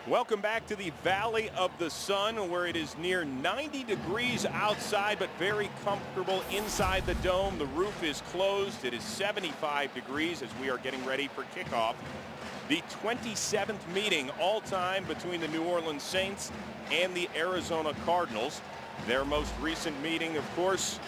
Welcome back to the Valley of the Sun, where it is near 90 degrees outside, but very comfortable inside the dome. The roof is closed. It is 75 degrees as we are getting ready for kickoff. The 27th meeting all-time between the New Orleans Saints and the Arizona Cardinals. Their most recent meeting, of course,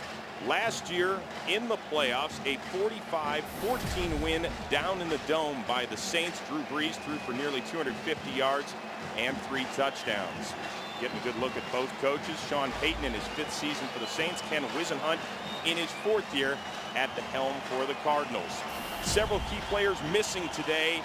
last year in the playoffs, a 45-14 win down in the dome by the Saints. Drew Brees threw for nearly 250 yards and 3 touchdowns. Getting a good look at both coaches. Sean Payton in his 5th season for the Saints. Ken Whisenhunt in his 4th year at the helm for the Cardinals. Several key players missing today.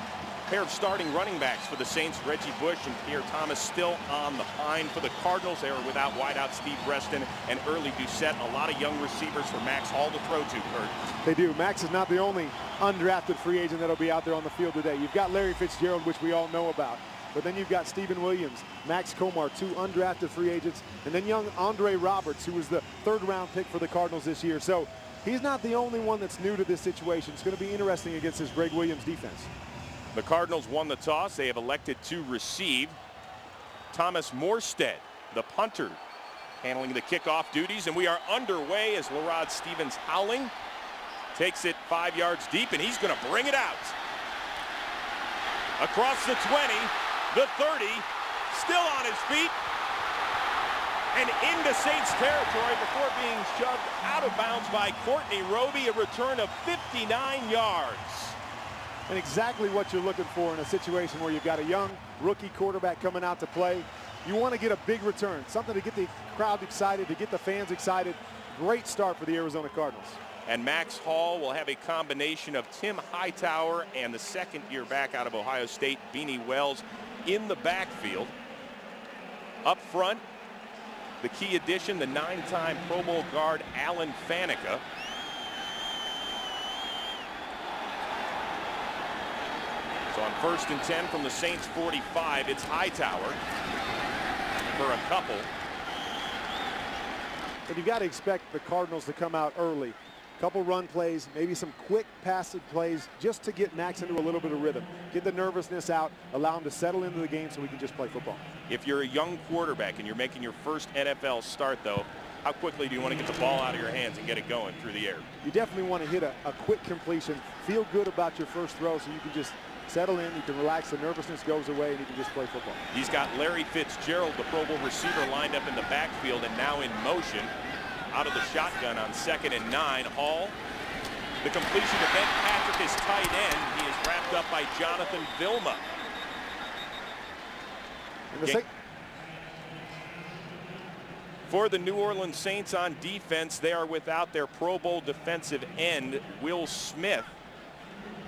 A pair of starting running backs for the Saints, Reggie Bush and Pierre Thomas, still on the pine. For the Cardinals, they are without wideout Steve Reston and Early Doucette. A lot of young receivers for Max Hall to throw to, Kurt. They do. Max is not the only undrafted free agent that'll be out there on the field today. You've got Larry Fitzgerald, which we all know about. But then you've got Stephen Williams, Max Comar, 2 undrafted free agents, and then young Andre Roberts, who was the 3rd-round pick for the Cardinals this year. So he's not the only one that's new to this situation. It's going to be interesting against this Greg Williams defense. The Cardinals won the toss. They have elected to receive. Thomas Morstead, the punter, handling the kickoff duties, and we are underway as Larod Stevens-Howling takes it 5 yards deep, and he's going to bring it out. Across the 20, the 30, still on his feet, and into Saints territory before being shoved out of bounds by Courtney Roby. A return of 59 yards. And exactly what you're looking for in a situation where you've got a young rookie quarterback coming out to play. You want to get a big return, something to get the crowd excited, to get the fans excited. Great start for the Arizona Cardinals. And Max Hall will have a combination of Tim Hightower and the 2nd-year back out of Ohio State, Beanie Wells, in the backfield. Up front, the key addition, the 9-time Pro Bowl guard, Alan Faneca. So on 1st and 10 from the Saints 45, it's Hightower for a couple. But you've got to expect the Cardinals to come out early. Couple run plays, maybe some quick passing plays just to get Max into a little bit of rhythm. Get the nervousness out, allow him to settle into the game so we can just play football. If you're a young quarterback and you're making your first NFL start, though, how quickly do you want to get the ball out of your hands and get it going through the air? You definitely want to hit a quick completion. Feel good about your first throw so you can just settle in, you can relax, the nervousness goes away, and you can just play football. He's got Larry Fitzgerald, the Pro Bowl receiver, lined up in the backfield and now in motion. Out of the shotgun on 2nd and 9. Hall, the completion to Ben Patrick, his tight end. He is wrapped up by Jonathan Vilma. For the New Orleans Saints on defense, they are without their Pro Bowl defensive end, Will Smith.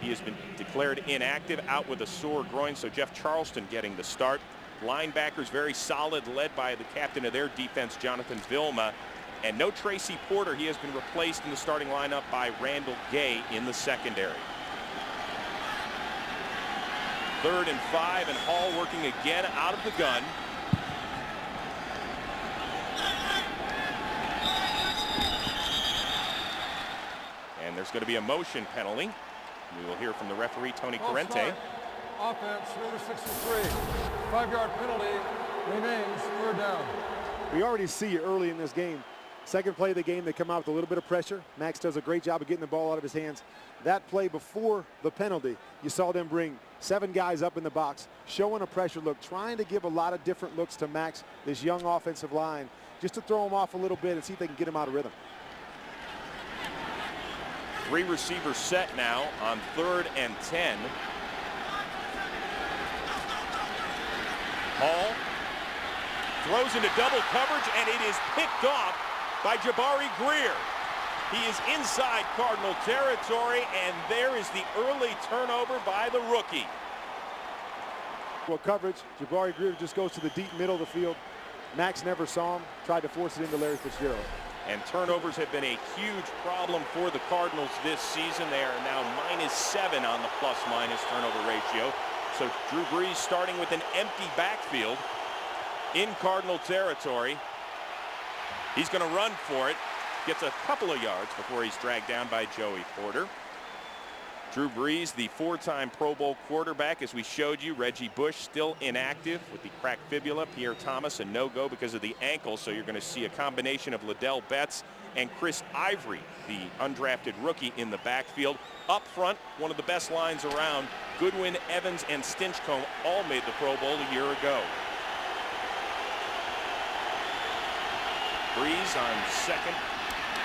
He has been declared inactive, out with a sore groin, so Jeff Charleston getting the start. Linebackers very solid, led by the captain of their defense, Jonathan Vilma. And no Tracy Porter. He has been replaced in the starting lineup by Randall Gay in the secondary. 3rd and 5, and Hall working again out of the gun. And there's going to be a motion penalty. We will hear from the referee, Tony Corrente. Offense, number 63. 5-yard penalty remains, 3rd down. We already see early in this game. 2nd play of the game, they come out with a little bit of pressure. Max does a great job of getting the ball out of his hands. That play before the penalty, you saw them bring 7 guys up in the box, showing a pressure look, trying to give a lot of different looks to Max, this young offensive line, just to throw him off a little bit and see if they can get him out of rhythm. 3 receivers set now on 3rd and 10. Hall throws into double coverage, and it is picked off by Jabari Greer. He is inside Cardinal territory, and there is the early turnover by the rookie. Well, coverage, Jabari Greer just goes to the deep middle of the field. Max never saw him, tried to force it into Larry Fitzgerald. And turnovers have been a huge problem for the Cardinals this season. They are now -7 on the plus-minus turnover ratio. So Drew Brees starting with an empty backfield in Cardinal territory. He's going to run for it. Gets a couple of yards before he's dragged down by Joey Porter. Drew Brees, the 4-time Pro Bowl quarterback, as we showed you. Reggie Bush still inactive with the cracked fibula. Pierre Thomas a no-go because of the ankle. So you're going to see a combination of Liddell Betts and Chris Ivory, the undrafted rookie, in the backfield. Up front, one of the best lines around. Goodwin, Evans, and Stinchcomb all made the Pro Bowl a year ago. Brees on second.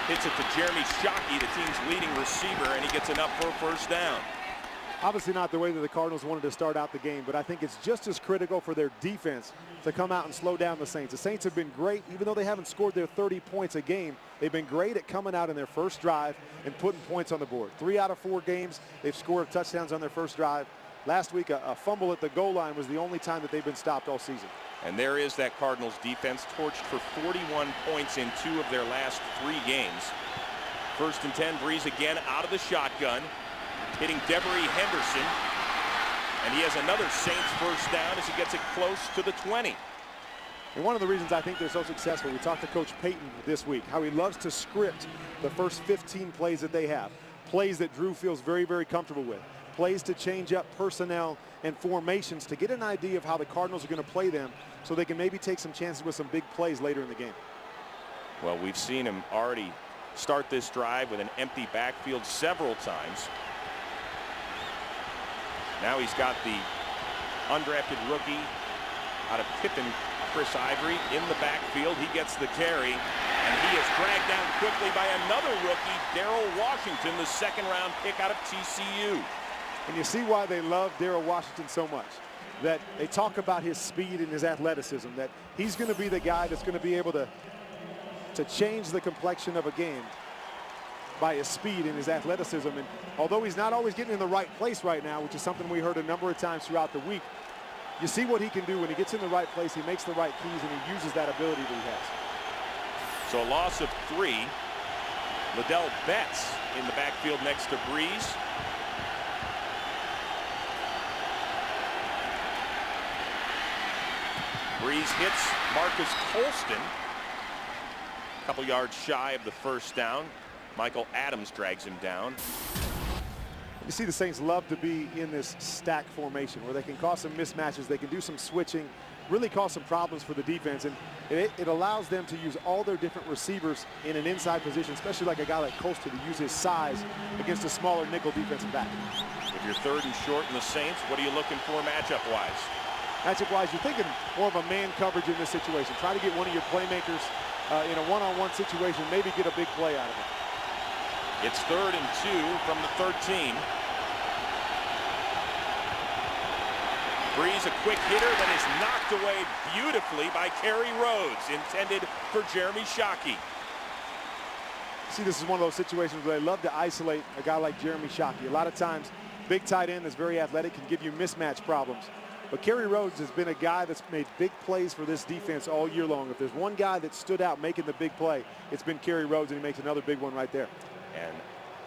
Hits it to Jeremy Shockey, the team's leading receiver, and he gets enough for a first down. Obviously not the way that the Cardinals wanted to start out the game, but I think it's just as critical for their defense to come out and slow down the Saints. The Saints have been great, even though they haven't scored their 30 points a game. They've been great at coming out in their first drive and putting points on the board. 3 out of 4 games, they've scored touchdowns on their first drive. Last week, a fumble at the goal line was the only time that they've been stopped all season. And there is that Cardinals defense, torched for 41 points in 2 of their last 3 games. First and 10, Brees again out of the shotgun, hitting Devery Henderson. And he has another Saints first down as he gets it close to the 20. And one of the reasons I think they're so successful, we talked to Coach Payton this week, how he loves to script the first 15 plays that they have. Plays that Drew feels very, very comfortable with. Plays to change up personnel and formations to get an idea of how the Cardinals are going to play them so they can maybe take some chances with some big plays later in the game. Well, we've seen him already start this drive with an empty backfield several times. Now he's got the undrafted rookie out of Pippen, Chris Ivory, in the backfield. He gets the carry, and he is dragged down quickly by another rookie, Darrell Washington, the second-round pick out of TCU. And you see why they love Darrell Washington so much. That they talk about his speed and his athleticism, that he's going to be the guy that's going to be able to change the complexion of a game by his speed and his athleticism. And although he's not always getting in the right place right now, which is something we heard a number of times throughout the week, you see what he can do when he gets in the right place. He makes the right keys, and he uses that ability that he has. So a loss of 3. Liddell Betts in the backfield next to Brees. Brees hits Marcus Colston a couple yards shy of the first down. Michael Adams drags him down. You see the Saints love to be in this stack formation where they can cause some mismatches, they can do some switching, really cause some problems for the defense, and it allows them to use all their different receivers in an inside position, especially like a guy like Colston, to use his size against a smaller nickel defensive back. If you're 3rd and short in the Saints, what are you looking for matchup-wise? Matchup-wise, you're thinking more of a man coverage in this situation. Try to get one of your playmakers in a one-on-one situation, maybe get a big play out of it. It's 3rd and 2 from the 13. Brees, a quick hitter that is knocked away beautifully by Kerry Rhodes, intended for Jeremy Shockey. See, this is one of those situations where they love to isolate a guy like Jeremy Shockey. A lot of times, big tight end that's very athletic can give you mismatch problems. But Kerry Rhodes has been a guy that's made big plays for this defense all year long. If there's one guy that stood out making the big play, it's been Kerry Rhodes, and he makes another big one right there. And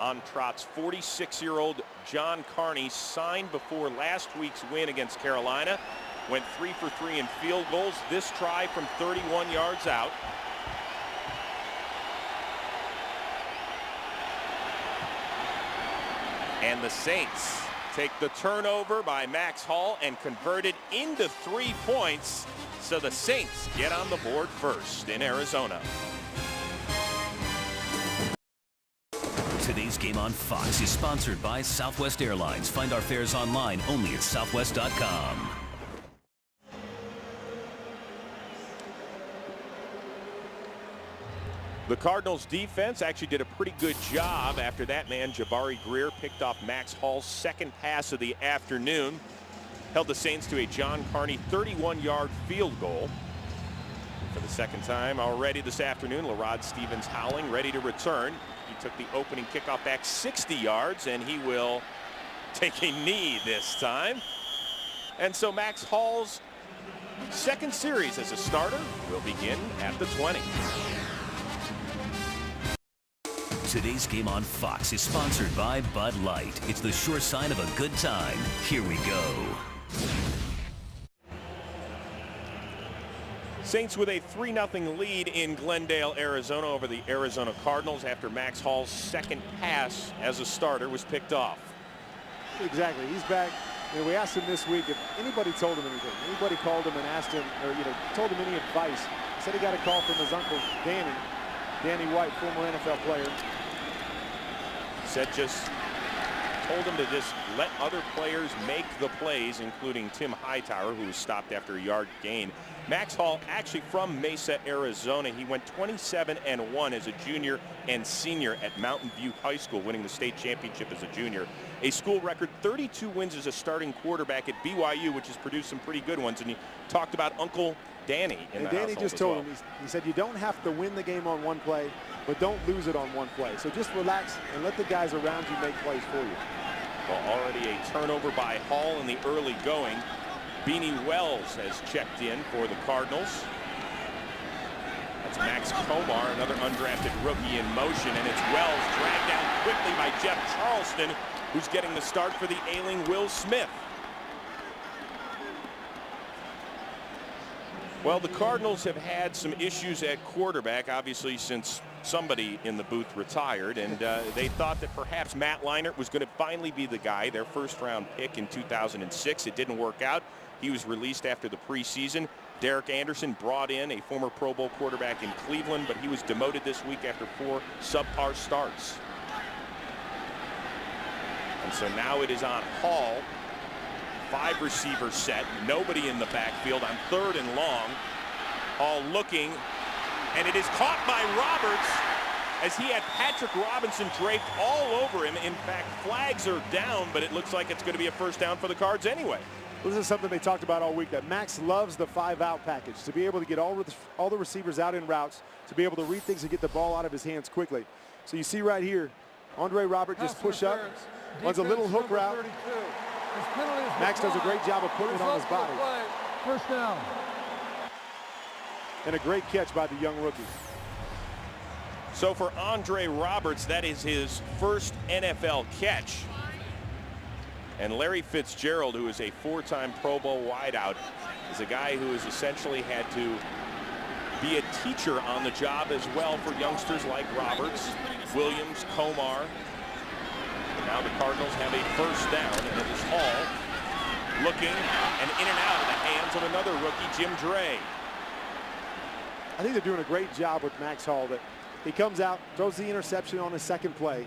on trots, 46-year-old John Carney, signed before last week's win against Carolina, went 3 for 3 in field goals. This try from 31 yards out. And the Saints take the turnover by Max Hall and convert it into 3 points. So the Saints get on the board first in Arizona. Today's game on Fox is sponsored by Southwest Airlines. Find our fares online only at southwest.com. The Cardinals defense actually did a pretty good job after that man, Jabari Greer, picked off Max Hall's second pass of the afternoon. Held the Saints to a John Carney 31-yard field goal. For the second time already this afternoon, LaRod Stevens Howling ready to return. He took the opening kickoff back 60 yards, and he will take a knee this time. And so Max Hall's second series as a starter will begin at the 20. Today's game on Fox is sponsored by Bud Light. It's the sure sign of a good time. Here we go. Saints with a 3-0 lead in Glendale, Arizona over the Arizona Cardinals after Max Hall's second pass as a starter was picked off. Exactly. He's back. You know, we asked him this week if anybody told him anything. Anybody called him and asked him, or told him any advice. He said he got a call from his uncle Danny White, former NFL player. Said just told him to just let other players make the plays, including Tim Hightower, who was stopped after a yard gain. Max Hall, actually from Mesa, Arizona. He went 27-1 as a junior and senior at Mountain View High School, winning the state championship as a junior. A school record 32 wins as a starting quarterback at BYU, which has produced some pretty good ones. And he talked about Uncle Danny in the Danny just told him, he said, you don't have to win the game on one play, but don't lose it on one play. So just relax and let the guys around you make plays for you. Well, already a turnover by Hall in the early going. Beanie Wells has checked in for the Cardinals. That's Max Comar, another undrafted rookie in motion, and it's Wells dragged down quickly by Jeff Charleston, who's getting the start for the ailing Will Smith. Well, the Cardinals have had some issues at quarterback, obviously, since somebody in the booth retired, and they thought that perhaps Matt Leinart was going to finally be the guy, their first-round pick in 2006. It didn't work out. He was released after the preseason. Derek Anderson brought in a former Pro Bowl quarterback in Cleveland, but he was demoted this week after 4 subpar starts. And so now it is on Hall. 5 receiver set, nobody in the backfield on 3rd and long. Hall looking, and it is caught by Roberts as he had Patrick Robinson draped all over him. In fact, flags are down, but it looks like it's going to be a first down for the Cards anyway. This is something they talked about all week, that Max loves the 5-out package, to be able to get all the receivers out in routes, to be able to read things and get the ball out of his hands quickly. So you see right here, Andre Robert just push up, runs a little hook route. Max does a great job of putting it on his body. First down. And a great catch by the young rookie. So for Andre Roberts, that is his first NFL catch. And Larry Fitzgerald, who is a 4-time Pro Bowl wideout, is a guy who has essentially had to be a teacher on the job as well for youngsters like Roberts, Williams, Comar. Now the Cardinals have a first down, and it is Hall looking and in and out of the hands of another rookie, Jim Dre. I think they're doing a great job with Max Hall. That he comes out, throws the interception on his second play.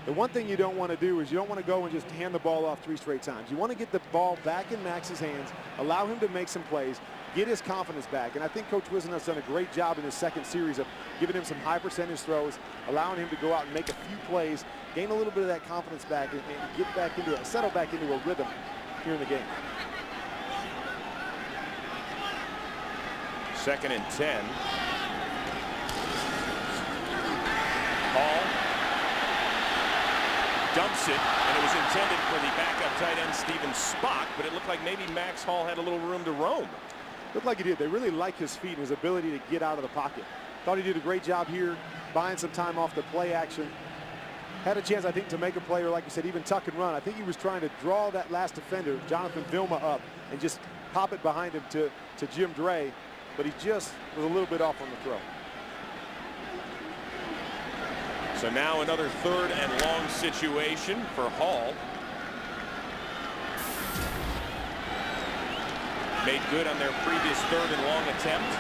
The one thing you don't want to do is you don't want to go and just hand the ball off 3 straight times. You want to get the ball back in Max's hands, allow him to make some plays, get his confidence back. And I think Coach Wissen's done a great job in his second series of giving him some high percentage throws, allowing him to go out and make a few plays, gain a little bit of that confidence back, and get back into settle back into a rhythm here in the game. 2nd and 10. Hall dumps it, and it was intended for the backup tight end Steven Spock, but it looked like maybe Max Hall had a little room to roam. Looked like he did. They really like his feet and his ability to get out of the pocket. Thought he did a great job here, buying some time off the play action. Had a chance, I think, to make a play, or like you said, even tuck and run. I think he was trying to draw that last defender, Jonathan Vilma, up and just pop it behind him to Jim Dre, but he just was a little bit off on the throw. So now another 3rd and long situation for Hall. Made good on their previous 3rd and long attempt.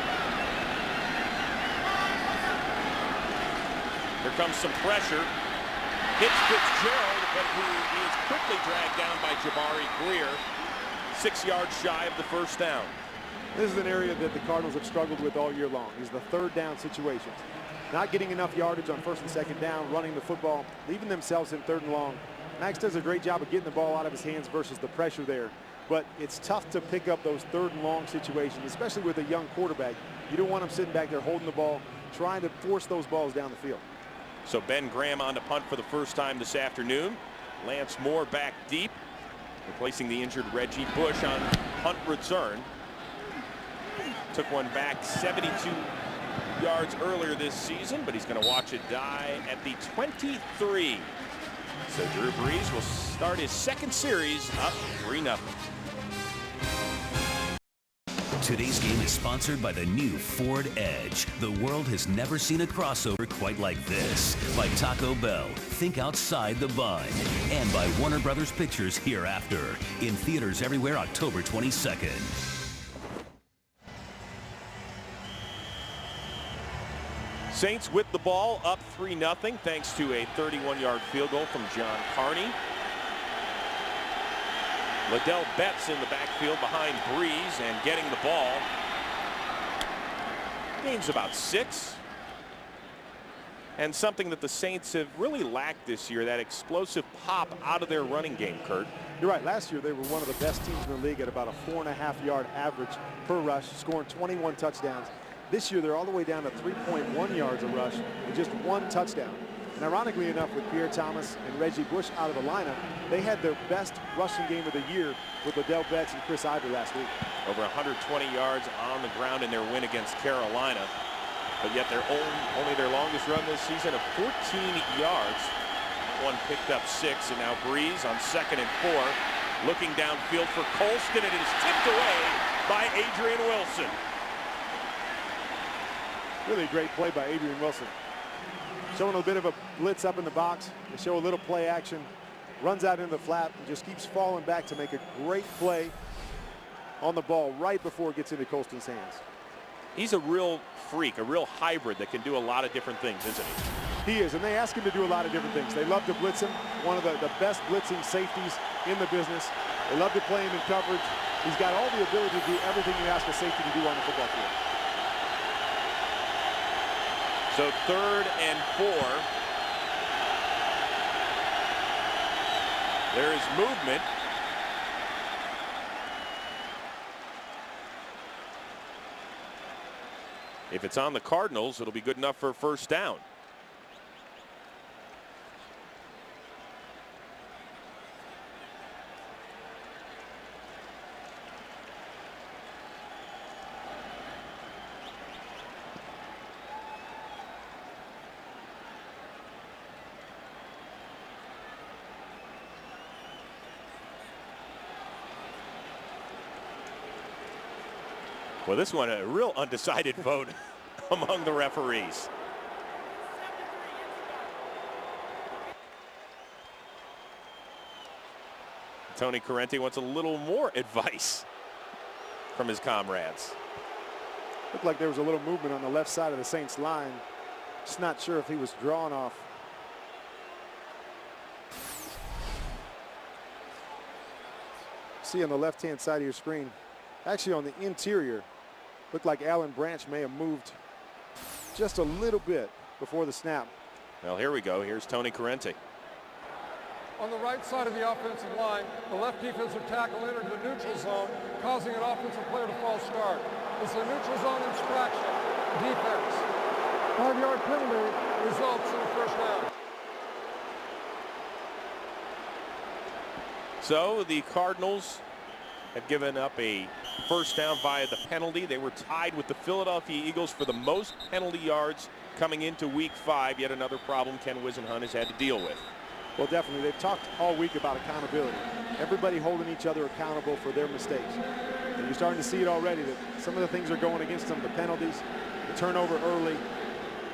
Here comes some pressure. Hits Fitzgerald, but he is quickly dragged down by Jabari Greer. 6 yards shy of the first down. This is an area that the Cardinals have struggled with all year long, is the 3rd down situations. Not getting enough yardage on 1st and 2nd down, running the football, leaving themselves in 3rd and long. Max does a great job of getting the ball out of his hands versus the pressure there. But it's tough to pick up those 3rd and long situations, especially with a young quarterback. You don't want him sitting back there holding the ball, trying to force those balls down the field. So Ben Graham on to punt for the first time this afternoon. Lance Moore back deep, replacing the injured Reggie Bush on punt return. Took one back 72 yards earlier this season, but he's going to watch it die at the 23. So Drew Brees will start his 2nd series up 3-0. Today's game is sponsored by the new Ford Edge. The world has never seen a crossover quite like this. By Taco Bell, think outside the bun. And by Warner Brothers Pictures Hereafter. In theaters everywhere October 22nd. Saints with the ball, up 3-0, thanks to a 31-yard field goal from John Carney. Liddell Betts in the backfield behind Breeze and getting the ball. Game's about 6. And something that the Saints have really lacked this year, that explosive pop out of their running game, Kurt. You're right. Last year, they were one of the best teams in the league at about a 4.5-yard average per rush, scoring 21 touchdowns. This year, they're all the way down to 3.1 yards a rush and just 1 touchdown. And ironically enough, with Pierre Thomas and Reggie Bush out of the lineup, they had their best rushing game of the year with Liddell Betts and Chris Ivory last week. Over 120 yards on the ground in their win against Carolina. But yet they're only their longest run this season of 14 yards. One picked up 6, and now Breeze on 2nd and 4. Looking downfield for Colston, and it is tipped away by Adrian Wilson. Really great play by Adrian Wilson. Showing a bit of a blitz up in the box. They show a little play action. Runs out into the flat and just keeps falling back to make a great play on the ball right before it gets into Colston's hands. He's a real freak, a real hybrid that can do a lot of different things, isn't he? He is, and they ask him to do a lot of different things. They love to blitz him, one of the best blitzing safeties in the business. They love to play him in coverage. He's got all the ability to do everything you ask a safety to do on the football field. So 3rd and 4. There is movement. If it's on the Cardinals, it'll be good enough for a first down. Well, this one, a real undecided vote among the referees. Tony Corrente wants a little more advice from his comrades. Looked like there was a little movement on the left side of the Saints line. Just not sure if he was drawn off. See on the left-hand side of your screen, actually on the interior, looked like Alan Branch may have moved just a little bit before the snap. Well, here we go. Here's Tony Corrente. On the right side of the offensive line, the left defensive tackle entered the neutral zone, causing an offensive player to false start. It's a neutral zone infraction. Defense. 5-yard penalty results in a first down. So the Cardinals have given up a first down via the penalty. They were tied with the Philadelphia Eagles for the most penalty yards coming into week 5. Yet another problem Ken Wisenhunt has had to deal with. Well, definitely. They've talked all week about accountability. Everybody holding each other accountable for their mistakes. And you're starting to see it already that some of the things are going against them, the penalties, the turnover early.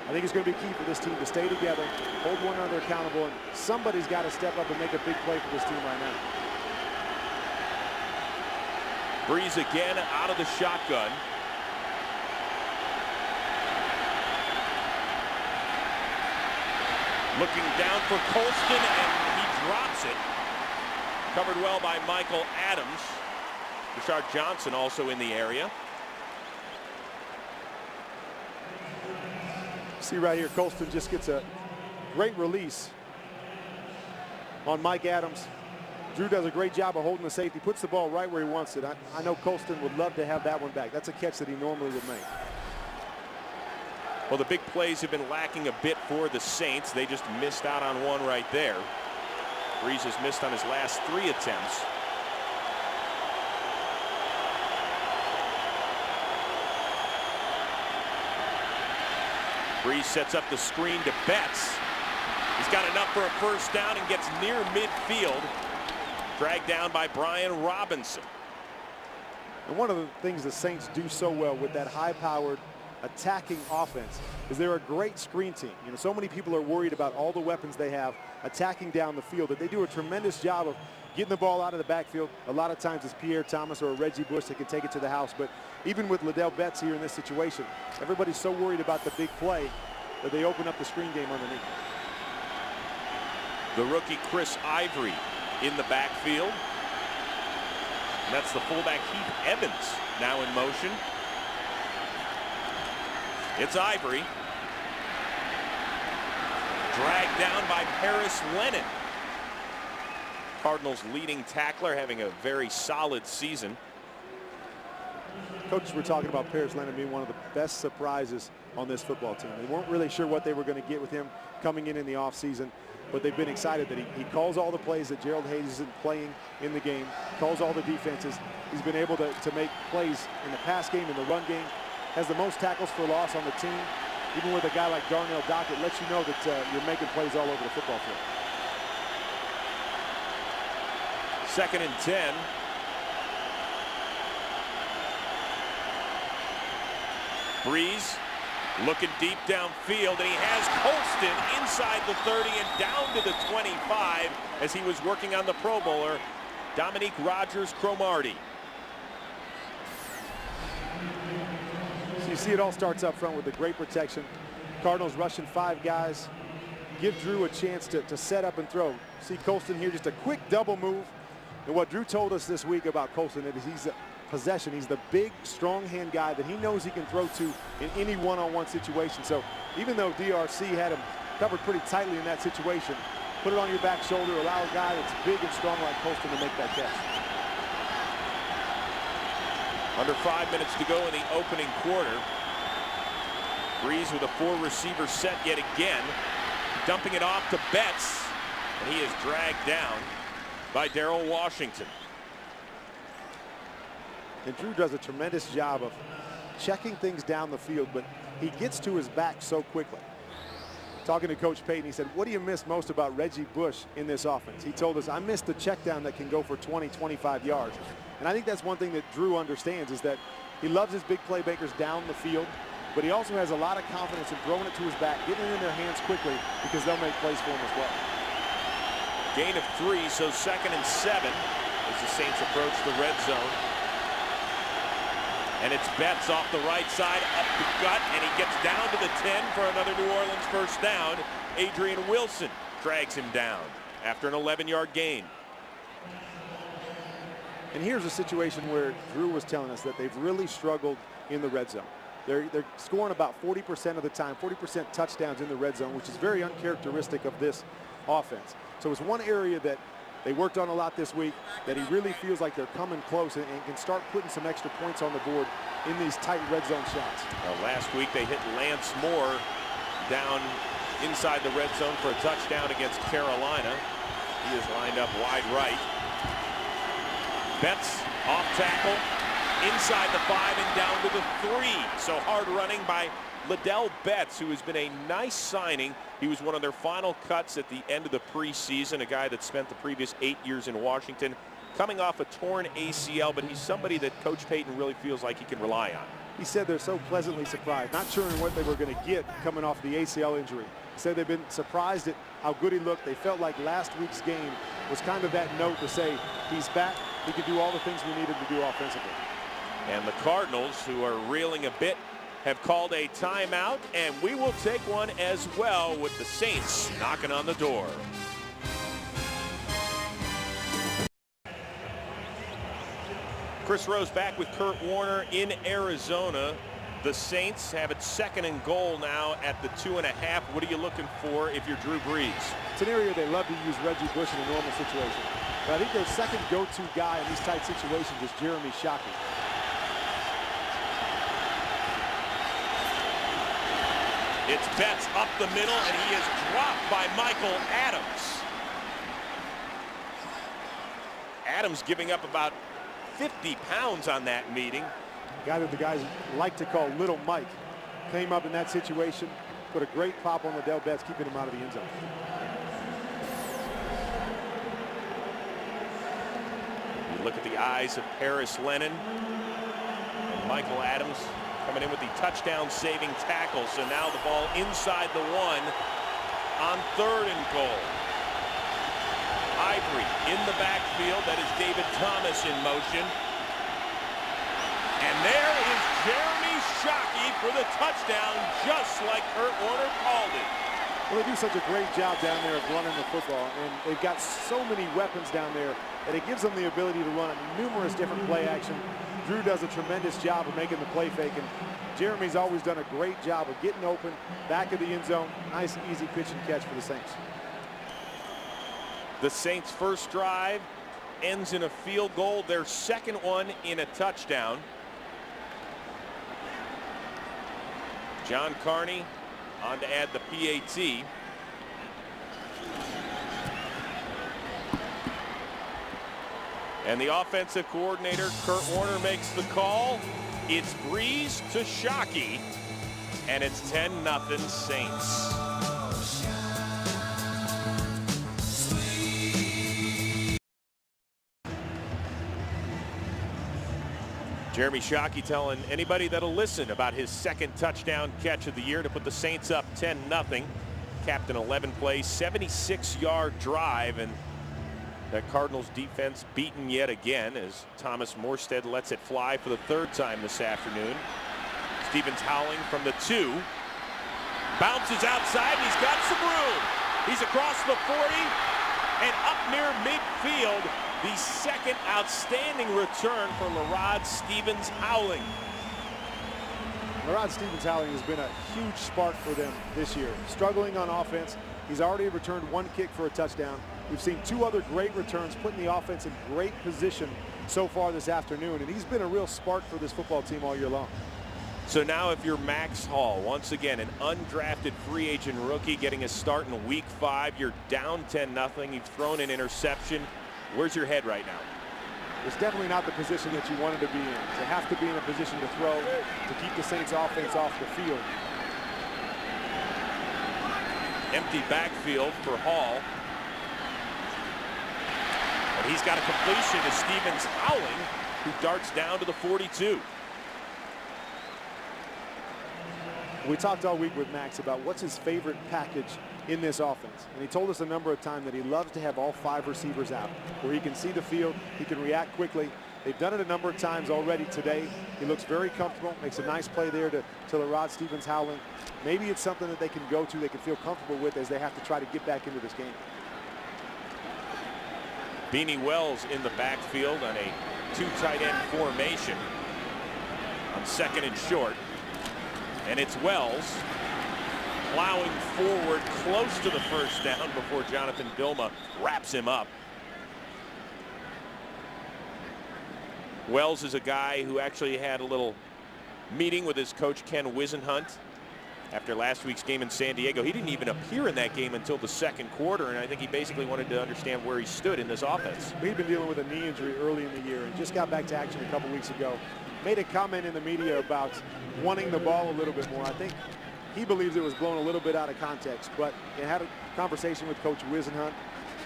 I think it's going to be key for this team to stay together, hold one another accountable, and somebody's got to step up and make a big play for this team right now. Breeze again out of the shotgun. Looking down for Colston, and he drops it. Covered well by Michael Adams. Rashard Johnson also in the area. See right here, Colston just gets a great release on Mike Adams. Drew does a great job of holding the safety, puts the ball right where he wants it. I know Colston would love to have that one back. That's a catch that he normally would make. Well, the big plays have been lacking a bit for the Saints. They just missed out on one right there. Breeze has missed on his last 3 attempts. Breeze sets up the screen to Betts. He's got enough for a first down and gets near midfield. Dragged down by Brian Robinson. And one of the things the Saints do so well with that high-powered attacking offense is they're a great screen team. You know, so many people are worried about all the weapons they have attacking down the field, that they do a tremendous job of getting the ball out of the backfield. A lot of times it's Pierre Thomas or Reggie Bush that can take it to the house. But even with Liddell Betts here in this situation, everybody's so worried about the big play that they open up the screen game underneath. The rookie Chris Ivory in the backfield. And that's the fullback Heath Evans now in motion. It's Ivory. Dragged down by Paris Lennon. Cardinals leading tackler, having a very solid season. Coaches were talking about Paris Lennon being one of the best surprises on this football team. They weren't really sure what they were going to get with him coming in the offseason, but they've been excited that he calls all the plays that Gerald Hayes isn't playing in the game, calls all the defenses. He's been able to make plays in the pass game, in the run game, has the most tackles for loss on the team. Even with a guy like Darnell Dockett, lets you know that you're making plays all over the football field. 2nd and 10. Breeze looking deep downfield, and he has Colston inside the 30 and down to the 25 as he was working on the Pro Bowler, Dominique Rodgers-Cromartie. So you see it all starts up front with the great protection. Cardinals rushing 5 guys. Give Drew a chance to set up and throw. See Colston here, just a quick double move. And what Drew told us this week about Colston is he's a possession. He's the big, strong hand guy that he knows he can throw to in any one-on-one situation. So even though DRC had him covered pretty tightly in that situation, put it on your back shoulder, allow a guy that's big and strong like Colston to make that catch. Under 5 minutes to go in the opening quarter. Breeze with a 4-receiver set yet again, dumping it off to Betts, and he is dragged down by Darrell Washington. And Drew does a tremendous job of checking things down the field, but he gets to his back so quickly. Talking to Coach Payton, he said, what do you miss most about Reggie Bush in this offense? He told us, I miss the check down that can go for 20, 25 yards. And I think that's one thing that Drew understands, is that he loves his big playmakers down the field, but he also has a lot of confidence in throwing it to his back, getting it in their hands quickly, because they'll make plays for him as well. Gain of 3, so 2nd and 7 as the Saints approach the red zone. And it's Betts off the right side, up the gut, and he gets down to the 10 for another New Orleans first down. Adrian Wilson drags him down after an 11-yard gain. And here's a situation where Drew was telling us that they've really struggled in the red zone. They're scoring about 40% of the time, 40% touchdowns in the red zone, which is very uncharacteristic of this offense. So it's one area that they worked on a lot this week, that he really feels like they're coming close and can start putting some extra points on the board in these tight red zone shots. Last week they hit Lance Moore down inside the red zone for a touchdown against Carolina. He is lined up wide right. Betts off tackle, inside the 5 and down to the 3. So hard running by Liddell Betts, who has been a nice signing. He was one of their final cuts at the end of the preseason, a guy that spent the previous 8 years in Washington, coming off a torn ACL, but he's somebody that Coach Payton really feels like he can rely on. He said they're so pleasantly surprised, not sure what they were going to get coming off the ACL injury. He said they've been surprised at how good he looked. They felt like last week's game was kind of that note to say he's back, he can do all the things we needed to do offensively. And the Cardinals, who are reeling a bit, have called a timeout, and we will take one as well with the Saints knocking on the door. Chris Rose back with Kurt Warner in Arizona. The Saints have it 2nd and goal now at the 2.5. What are you looking for if you're Drew Brees? It's an area they love to use Reggie Bush in a normal situation. But I think their second go-to guy in these tight situations is Jeremy Shockey. It's Betts up the middle, and he is dropped by Michael Adams. Adams giving up about 50 pounds on that meeting. A guy that the guys like to call Little Mike came up in that situation, put a great pop on Liddell Betts, keeping him out of the end zone. You look at the eyes of Paris Lennon. Michael Adams coming in with the touchdown-saving tackle. So now the ball inside the 1 on 3rd and goal. Ivory in the backfield. That is David Thomas in motion. And there is Jeremy Shockey for the touchdown, just like Kurt Warner called it. Well, they do such a great job down there of running the football, and they've got so many weapons down there that it gives them the ability to run numerous different play action. Drew does a tremendous job of making the play fake, and Jeremy's always done a great job of getting open, back of the end zone. Nice, easy pitch and catch for the Saints. The Saints' first drive ends in a field goal, their second one in a touchdown. John Carney on to add the PAT. And the offensive coordinator, Kurt Warner, makes the call. It's Breeze to Shockey, and it's 10-0 Saints. Jeremy Shockey telling anybody that'll listen about his second touchdown catch of the year to put the Saints up 10-0. Capped an 11-play, 76-yard drive, and that Cardinals defense beaten yet again as Thomas Morstead lets it fly for the 3rd time this afternoon. Stevens Howling from the 2. Bounces outside, and he's got some room. He's across the 40 and up near midfield. The second outstanding return for Larod Stevens Howling. Larod Stevens Howling has been a huge spark for them this year. Struggling on offense. He's already returned 1 kick for a touchdown. We've seen 2 other great returns, putting the offense in great position so far this afternoon, and he's been a real spark for this football team all year long. So now if you're Max Hall, once again an undrafted free agent rookie getting a start in week 5, you're down 10-0, you've thrown an interception. Where's your head right now? It's definitely not the position that you wanted to be in. To have to be in a position to throw, to keep the Saints offense off the field. Empty backfield for Hall. And he's got a completion to Stevens Howling, who darts down to the 42. We talked all week with Max about what's his favorite package in this offense. And he told us a number of times that he loves to have all 5 receivers out, where he can see the field, he can react quickly. They've done it a number of times already today. He looks very comfortable, makes a nice play there to Larod Stevens Howling. Maybe it's something that they can go to, they can feel comfortable with as they have to try to get back into this game. Beanie Wells in the backfield on a 2 tight end formation on 2nd and short. And it's Wells plowing forward close to the first down before Jonathan Vilma wraps him up. Wells is a guy who actually had a little meeting with his coach Ken Wisenhunt after last week's game in San Diego. He didn't even appear in that game until the 2nd quarter, and I think he basically wanted to understand where he stood in this offense. He'd been dealing with a knee injury early in the year and just got back to action a couple weeks ago. Made a comment in the media about wanting the ball a little bit more. I think he believes it was blown a little bit out of context, but he had a conversation with Coach Wisenhunt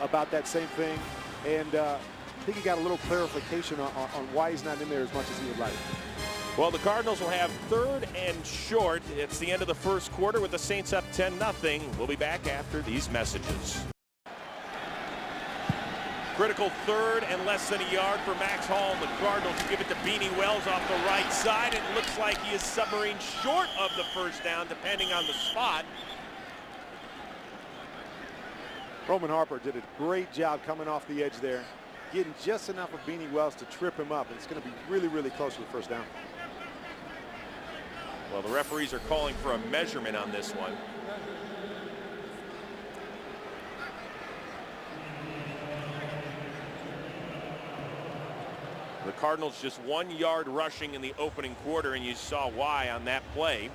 about that same thing, and I think he got a little clarification on why he's not in there as much as he would like. Well, the Cardinals will have 3rd and short. It's the end of the 1st quarter with the Saints up 10-0. We'll be back after these messages. Critical 3rd and less than a yard for Max Hall, and the Cardinals give it to Beanie Wells off the right side. It looks like he is submarine short of the first down, depending on the spot. Roman Harper did a great job coming off the edge there, getting just enough of Beanie Wells to trip him up. And it's going to be really, really close to the first down. Well, the referees are calling for a measurement on this one. The Cardinals just 1 yard rushing in the opening quarter, and you saw why on that play.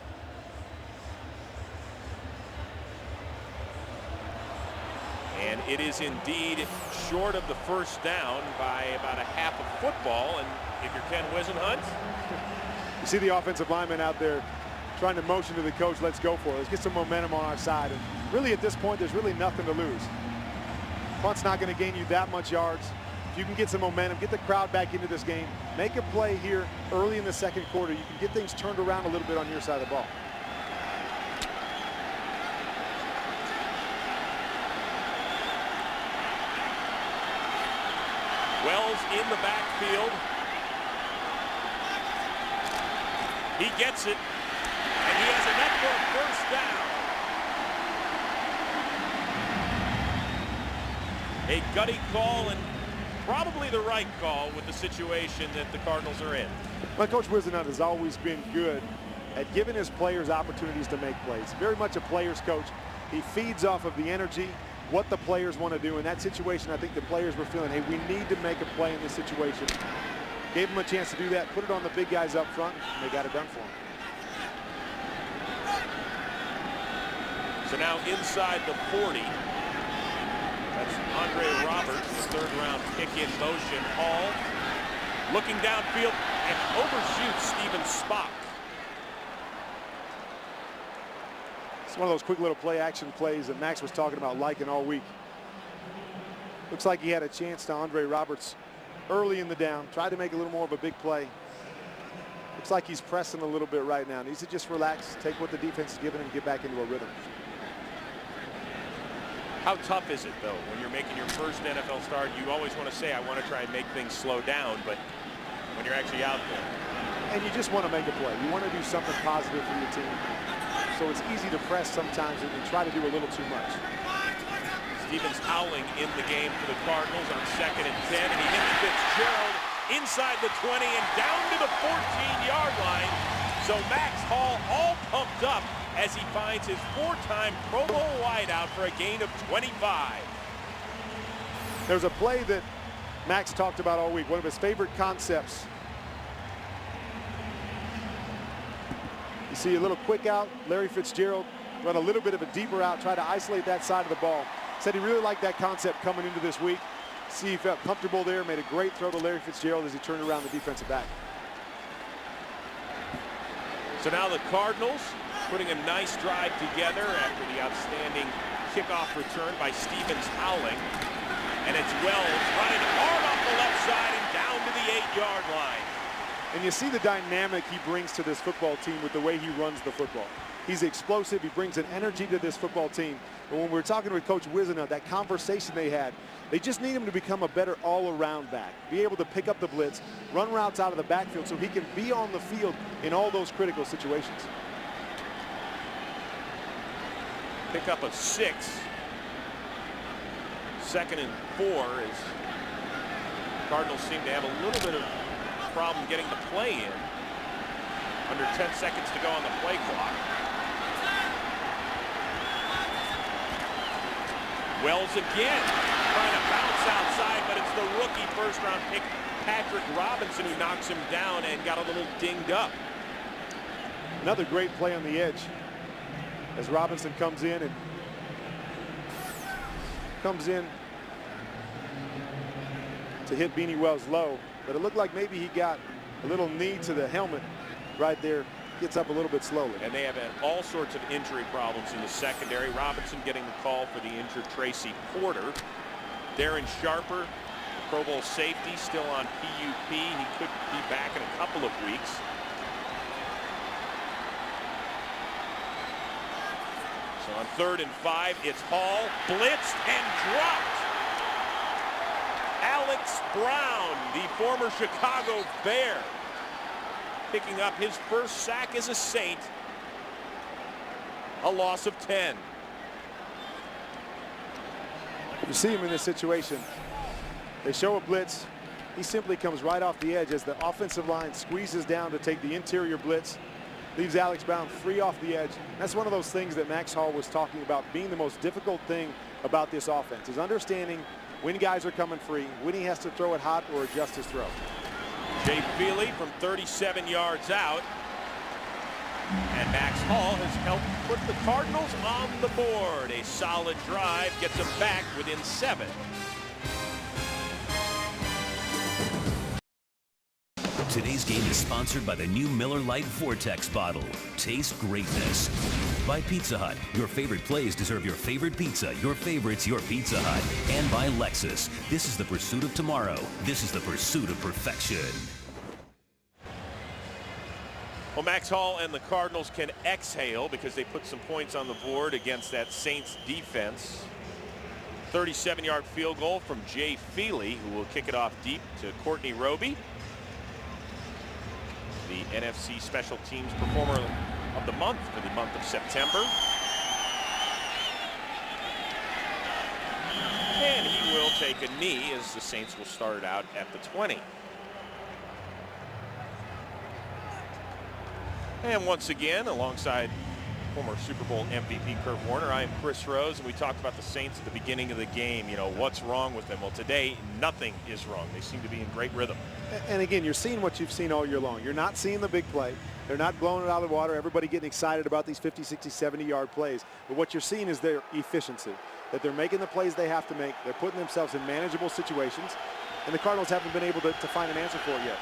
And it is indeed short of the first down by about a half a football. And if you're Ken Wisenhunt, you see the offensive lineman out there trying to motion to the coach, let's go for it. Let's get some momentum on our side. And really at this point, there's really nothing to lose. Punt's not going to gain you that much yards. if you can get some momentum, get the crowd back into this game, make a play here early in the second quarter, you can get things turned around a little bit on your side of the ball. Wells in the backfield. He gets it, and he has enough for a first down. A gutty call, and probably the right call with the situation that the Cardinals are in. Well, Coach Wisenhunt has always been good at giving his players opportunities to make plays. Very much a player's coach. He feeds off of the energy, what the players want to do. In that situation, I think the players were feeling, hey, we need to make a play in this situation. Gave them a chance to do that, put it on the big guys up front, and they got it done for them. So now inside the 40. That's Andre Roberts, the third-round pick in motion. Hall looking downfield and overshoots Steven Spock. It's one of those quick little play-action plays that Max was talking about liking all week. Looks like he had a chance to Andre Roberts early in the down. Tried to make a little more of a big play. Looks like he's pressing a little bit right now. Needs to just relax, take what the defense is giving him, and get back into a rhythm. How tough is it, though, when you're making your first NFL start? You always want to say, I want to try and make things slow down, but when you're actually out there. And you just want to make a play. You want to do something positive for your team. So it's easy to press sometimes and try to do a little too much. Stevens howling in the game for the Cardinals on 2nd and 10, and he hits Fitzgerald inside the 20 and down to the 14-yard line. So Max Hall all pumped up as he finds his 4-time Pro Bowl wideout for a gain of 25. There's a play that Max talked about all week, one of his favorite concepts. You see a little quick out, Larry Fitzgerald run a little bit of a deeper out, try to isolate that side of the ball. Said he really liked that concept coming into this week. See, he felt comfortable there, made a great throw to Larry Fitzgerald as he turned around the defensive back. So now the Cardinals putting a nice drive together after the outstanding kickoff return by Stevens howling. And it's Wells running hard off the left side and down to the 8-yard line. And you see the dynamic he brings to this football team with the way he runs the football. He's explosive. He brings an energy to this football team. But when we were talking with Coach Wisenhunt, that conversation they had, they just need him to become a better all-around back, be able to pick up the blitz, run routes out of the backfield so he can be on the field in all those critical situations. Pick up a 6. 2nd and 4 as Cardinals seem to have a little bit of problem getting the play in. Under 10 seconds to go on the play clock. Wells again trying to bounce outside, but it's the rookie first-round pick Patrick Robinson who knocks him down and got a little dinged up. Another great play on the edge as Robinson comes in to hit Beanie Wells low, but it looked like maybe he got a little knee to the helmet right there. Gets up a little bit slowly. And they have had all sorts of injury problems in the secondary. Robinson getting the call for the injured Tracy Porter. Darren Sharper, Pro Bowl safety, still on PUP. He could be back in a couple of weeks. So on 3rd and 5, it's Hall, blitzed and dropped. Alex Brown, the former Chicago Bear, picking up his first sack as a Saint. A loss of 10. You see him in this situation. They show a blitz. He simply comes right off the edge as the offensive line squeezes down to take the interior blitz. Leaves Alex Brown free off the edge. That's one of those things that Max Hall was talking about being the most difficult thing about this offense, is understanding when guys are coming free, when he has to throw it hot or adjust his throw. Jay Feely from 37 yards out. And Max Hall has helped put the Cardinals on the board. A solid drive gets them back within 7. Today's game is sponsored by the new Miller Lite Vortex bottle. Taste greatness. By Pizza Hut. Your favorite plays deserve your favorite pizza. Your favorite's your Pizza Hut. And by Lexus. This is the pursuit of tomorrow. This is the pursuit of perfection. Well, Max Hall and the Cardinals can exhale because they put some points on the board against that Saints defense. 37-yard field goal from Jay Feely, who will kick it off deep to Courtney Roby, the NFC Special Teams Performer of the Month for the month of September. And he will take a knee as the Saints will start it out at the 20. And once again, alongside former Super Bowl MVP Kurt Warner, I am Chris Rose, and we talked about the Saints at the beginning of the game. You know, what's wrong with them? Well, today, nothing is wrong. They seem to be in great rhythm. And again, you're seeing what you've seen all year long. You're not seeing the big play. They're not blowing it out of the water. Everybody getting excited about these 50, 60, 70-yard plays. But what you're seeing is their efficiency, that they're making the plays they have to make. They're putting themselves in manageable situations, and the Cardinals haven't been able to find an answer for it yet.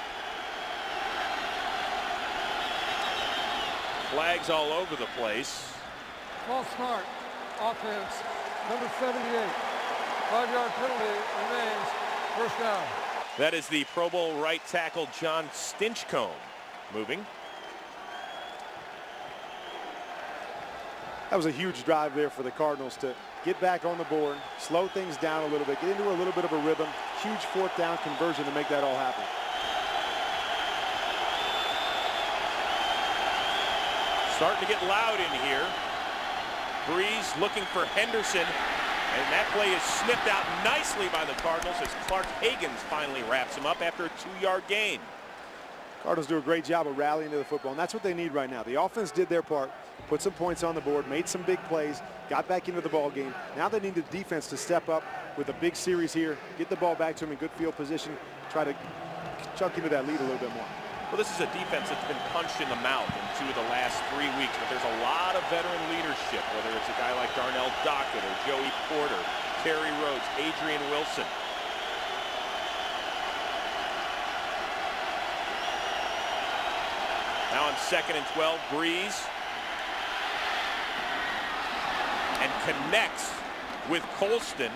Flags all over the place. False start. Offense. Number 78. 5-yard penalty remains. First down. That is the Pro Bowl right tackle John Stinchcomb moving. That was a huge drive there for the Cardinals to get back on the board, slow things down a little bit, get into a little bit of a rhythm. Huge fourth down conversion to make that all happen. Starting to get loud in here. Breeze looking for Henderson, and that play is snipped out nicely by the Cardinals as Clark Higgins finally wraps him up after a 2-yard gain. Cardinals do a great job of rallying to the football, and that's what they need right now. The offense did their part, put some points on the board, made some big plays, got back into the ball game. Now they need the defense to step up with a big series here, get the ball back to them in good field position, try to chunk into that lead a little bit more. Well, this is a defense that's been punched in the mouth in 2 of the last 3 weeks, but there's a lot of veteran leadership, whether it's a guy like Darnell Dockett or Joey Porter, Terry Rhodes, Adrian Wilson. Now on 2nd and 12, Breeze. And connects with Colston.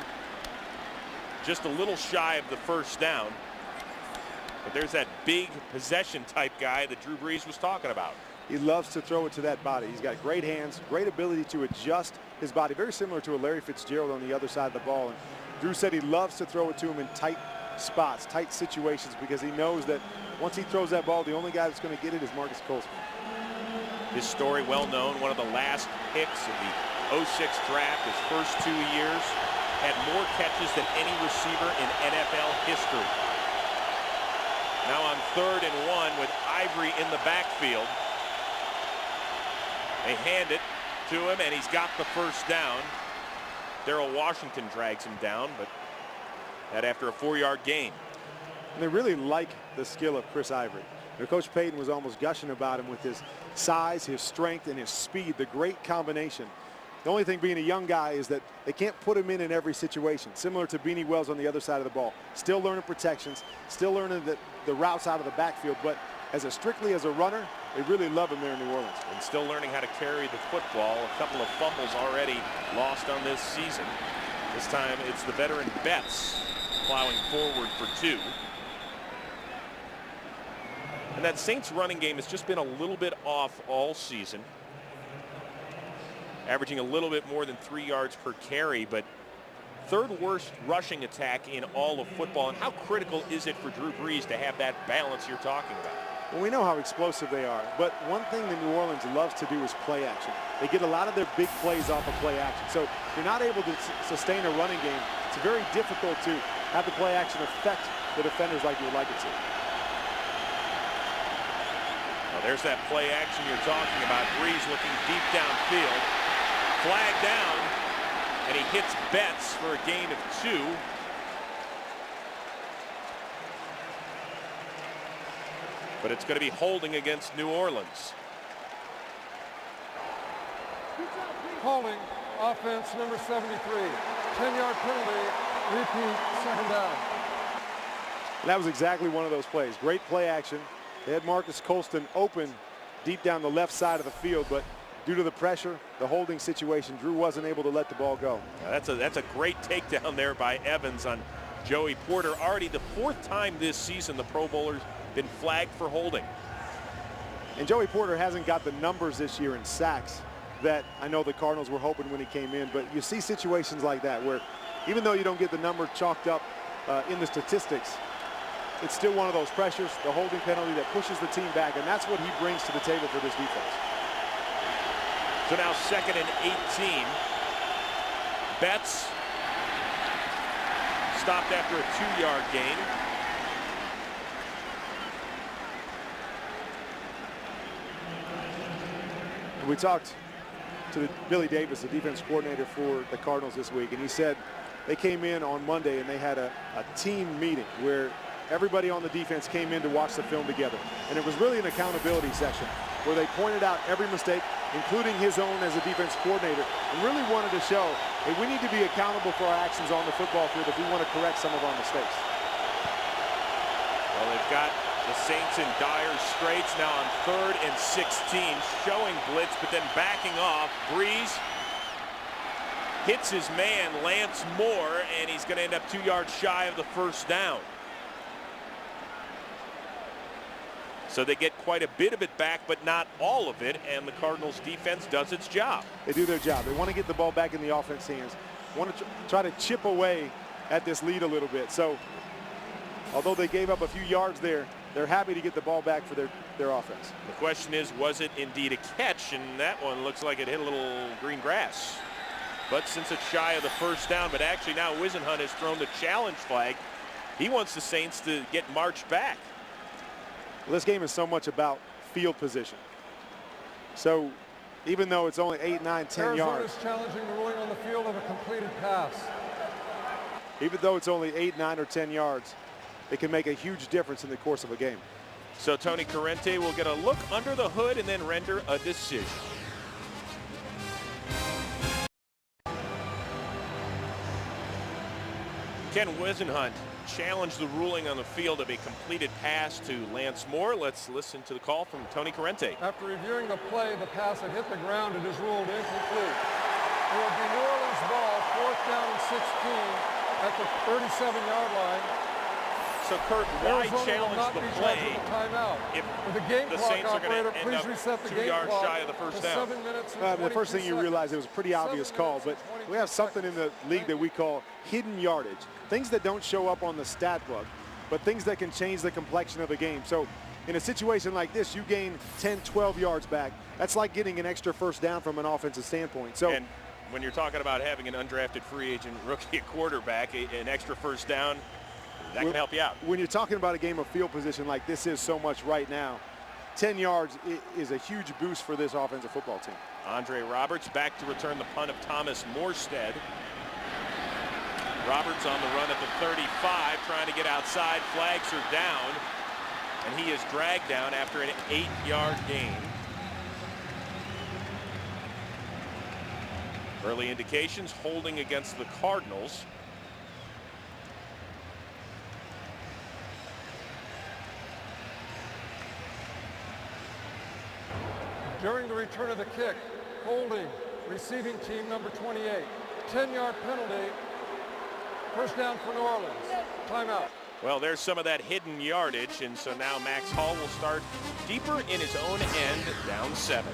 Just a little shy of the first down. But there's that big possession type guy that Drew Brees was talking about. He loves to throw it to that body. He's got great hands, great ability to adjust his body, very similar to a Larry Fitzgerald on the other side of the ball. And Drew said he loves to throw it to him in tight spots, tight situations, because he knows that once he throws that ball, the only guy that's going to get it is Marcus Colston. His story well known, one of the last picks of the 06 draft, his first 2 years, had more catches than any receiver in NFL history. Now on 3rd and 1 with Ivory in the backfield. They hand it to him, and he's got the first down. Darrell Washington drags him down, but that after a 4-yard gain. And they really like the skill of Chris Ivory. Now, Coach Payton was almost gushing about him with his size, his strength, and his speed, the great combination. The only thing being a young guy is that they can't put him in every situation, similar to Beanie Wells on the other side of the ball. Still learning protections, still learning the routes out of the backfield, but strictly as a runner, they really love him there in New Orleans. And still learning how to carry the football. A couple of fumbles already lost on this season. This time it's the veteran Betts plowing forward for 2. And that Saints running game has just been a little bit off all season. Averaging a little bit more than 3 yards per carry, but 3rd worst rushing attack in all of football. And how critical is it for Drew Brees to have that balance you're talking about? Well, we know how explosive they are, but one thing that New Orleans loves to do is play action. They get a lot of their big plays off of play action. So if you're not able to sustain a running game, it's very difficult to have the play action affect the defenders like you would like it to. Well, there's that play action you're talking about. Brees looking deep downfield. Flag down, and he hits Betts for a gain of 2. But it's going to be holding against New Orleans. Holding, offense number 73. 10-yard penalty, repeat, 2nd down. And that was exactly one of those plays. Great play action. They had Marcus Colston open deep down the left side of the field, but due to the pressure, the holding situation, Drew wasn't able to let the ball go. Yeah, that's a great takedown there by Evans on Joey Porter. Already the 4th time this season the Pro Bowler's been flagged for holding. And Joey Porter hasn't got the numbers this year in sacks that I know the Cardinals were hoping when he came in, but you see situations like that where even though you don't get the number chalked up in the statistics, it's still one of those pressures, the holding penalty that pushes the team back, and that's what he brings to the table for this defense. So now 2nd and 18. Betts stopped after a 2-yard gain. We talked to Billy Davis, the defense coordinator for the Cardinals this week, and he said they came in on Monday and they had a team meeting where everybody on the defense came in to watch the film together. And it was really an accountability session where they pointed out every mistake, including his own as a defense coordinator, and really wanted to show, hey, we need to be accountable for our actions on the football field if we want to correct some of our mistakes. Well, they've got the Saints in dire straits now on 3rd and 16, showing blitz, but then backing off. Breeze hits his man, Lance Moore, and he's going to end up 2 yards shy of the 1st down. So they get quite a bit of it back, but not all of it, and the Cardinals defense does its job. They do their job. They want to get the ball back in the offense hands, want to try to chip away at this lead a little bit. So although they gave up a few yards there, they're happy to get the ball back for their offense. The question is, was it indeed a catch? And that one looks like it hit a little green grass. But since it's shy of the 1st down, but actually now Wisenhunt has thrown the challenge flag. He wants the Saints to get marched back. Well, this game is so much about field position. So even though it's only 8, 9, 10 yards. Arizona's challenging the ruling on the field of a completed pass. Even though it's only 8, 9, or 10 yards, it can make a huge difference in the course of a game. So Tony Corrente will get a look under the hood and then render a decision. Ken Wisenhunt challenged the ruling on the field of a completed pass to Lance Moore. Let's listen to the call from Tony Corrente. After reviewing the play, the pass had hit the ground and is ruled incomplete. It will be New Orleans ball, 4th down and 16 at the 37-yard line. So Kurt, why Arizona challenge the play if the game clock Saints are going operator, to end please up reset the 2 game yards clock shy of the 1st down? 7 minutes and The first thing you realize, it was a pretty obvious call, but we have something in the league that we call hidden yardage. Things that don't show up on the stat book, but things that can change the complexion of the game. So in a situation like this, you gain 10, 12 yards back. That's like getting an extra 1st down from an offensive standpoint. So, and when you're talking about having an undrafted free agent rookie at quarterback, an extra 1st down, that can help you out. When you're talking about a game of field position like this is so much right now, 10 yards is a huge boost for this offensive football team. Andre Roberts back to return the punt of Thomas Morstead. Roberts on the run at the 35, trying to get outside. Flags are down, and he is dragged down after an 8-yard gain. Early indications holding against the Cardinals. During the return of the kick, holding, receiving team number 28. 10-yard penalty. 1st down for New Orleans. Timeout. Well, there's some of that hidden yardage, and so now Max Hall will start deeper in his own end, down 7.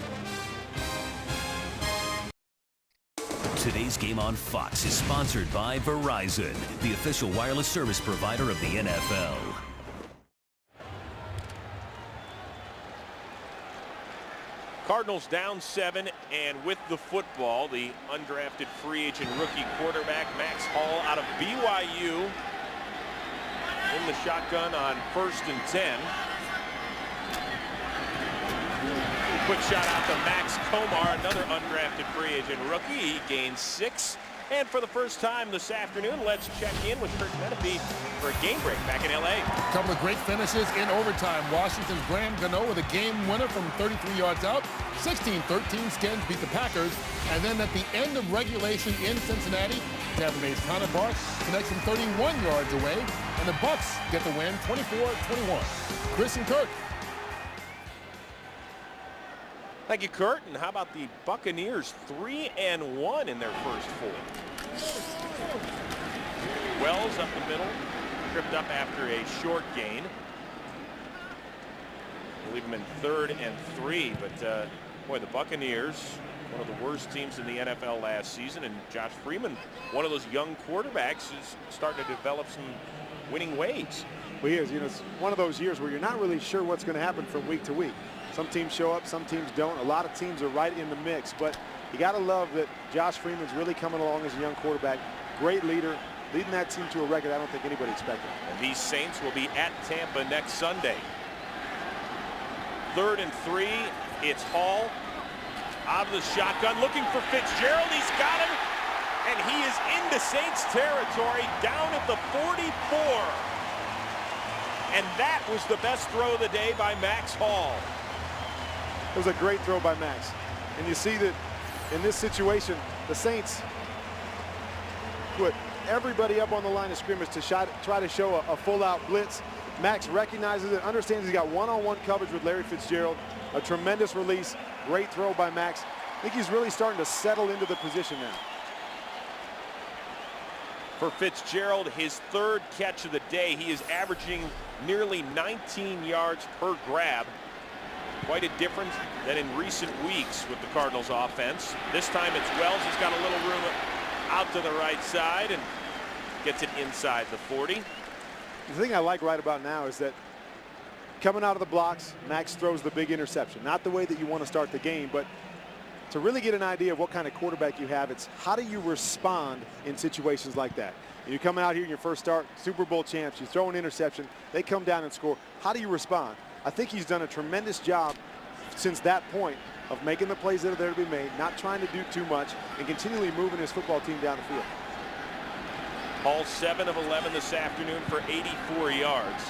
Today's game on Fox is sponsored by Verizon, the official wireless service provider of the NFL. Cardinals down 7, and with the football, the undrafted free agent rookie quarterback Max Hall out of BYU in the shotgun on 1st and 10. Quick shot out to Max Komar, another undrafted free agent rookie. He gains 6. And for the first time this afternoon, let's check in with Kurt Menefee for a game break back in L.A. A couple of great finishes in overtime. Washington's Graham Gano with a game winner from 33 yards out. 16-13, Skins beat the Packers. And then at the end of regulation in Cincinnati, Tampa Bay's Connor Barth connects from 31 yards away. And the Bucs get the win, 24-21. Chris and Kirk. Thank you, Kurt. And how about the Buccaneers 3-1 in their first 4? Wells up the middle, tripped up after a short gain. We'll leave him in 3rd and 3, but boy, the Buccaneers, one of the worst teams in the NFL last season, and Josh Freeman, one of those young quarterbacks, is starting to develop some winning ways. Well, he is. You know, it's one of those years where you're not really sure what's going to happen from week to week. Some teams show up, some teams don't. A lot of teams are right in the mix, but you got to love that Josh Freeman's really coming along as a young quarterback. Great leader, leading that team to a record I don't think anybody expected. And these Saints will be at Tampa next Sunday. 3rd and 3, it's Hall out of the shotgun, looking for Fitzgerald. He's got him, and he is into Saints territory down at the 44. And that was the best throw of the day by Max Hall. It was a great throw by Max. And you see that in this situation, the Saints put everybody up on the line of scrimmage to try to show a full-out blitz. Max recognizes it, understands he's got one-on-one coverage with Larry Fitzgerald. A tremendous release, great throw by Max. I think he's really starting to settle into the position now. For Fitzgerald, his 3rd catch of the day. He is averaging nearly 19 yards per grab. Quite a difference than in recent weeks with the Cardinals offense. This time it's Wells. He's got a little room out to the right side and gets it inside the 40. The thing I like right about now is that coming out of the blocks, Max throws the big interception. Not the way that you want to start the game, but to really get an idea of what kind of quarterback you have, it's how do you respond in situations like that. You come out here in your first start, Super Bowl champs, you throw an interception, they come down and score. How do you respond? I think he's done a tremendous job since that point of making the plays that are there to be made, not trying to do too much, and continually moving his football team down the field. Hall 7 of 11 this afternoon for 84 yards.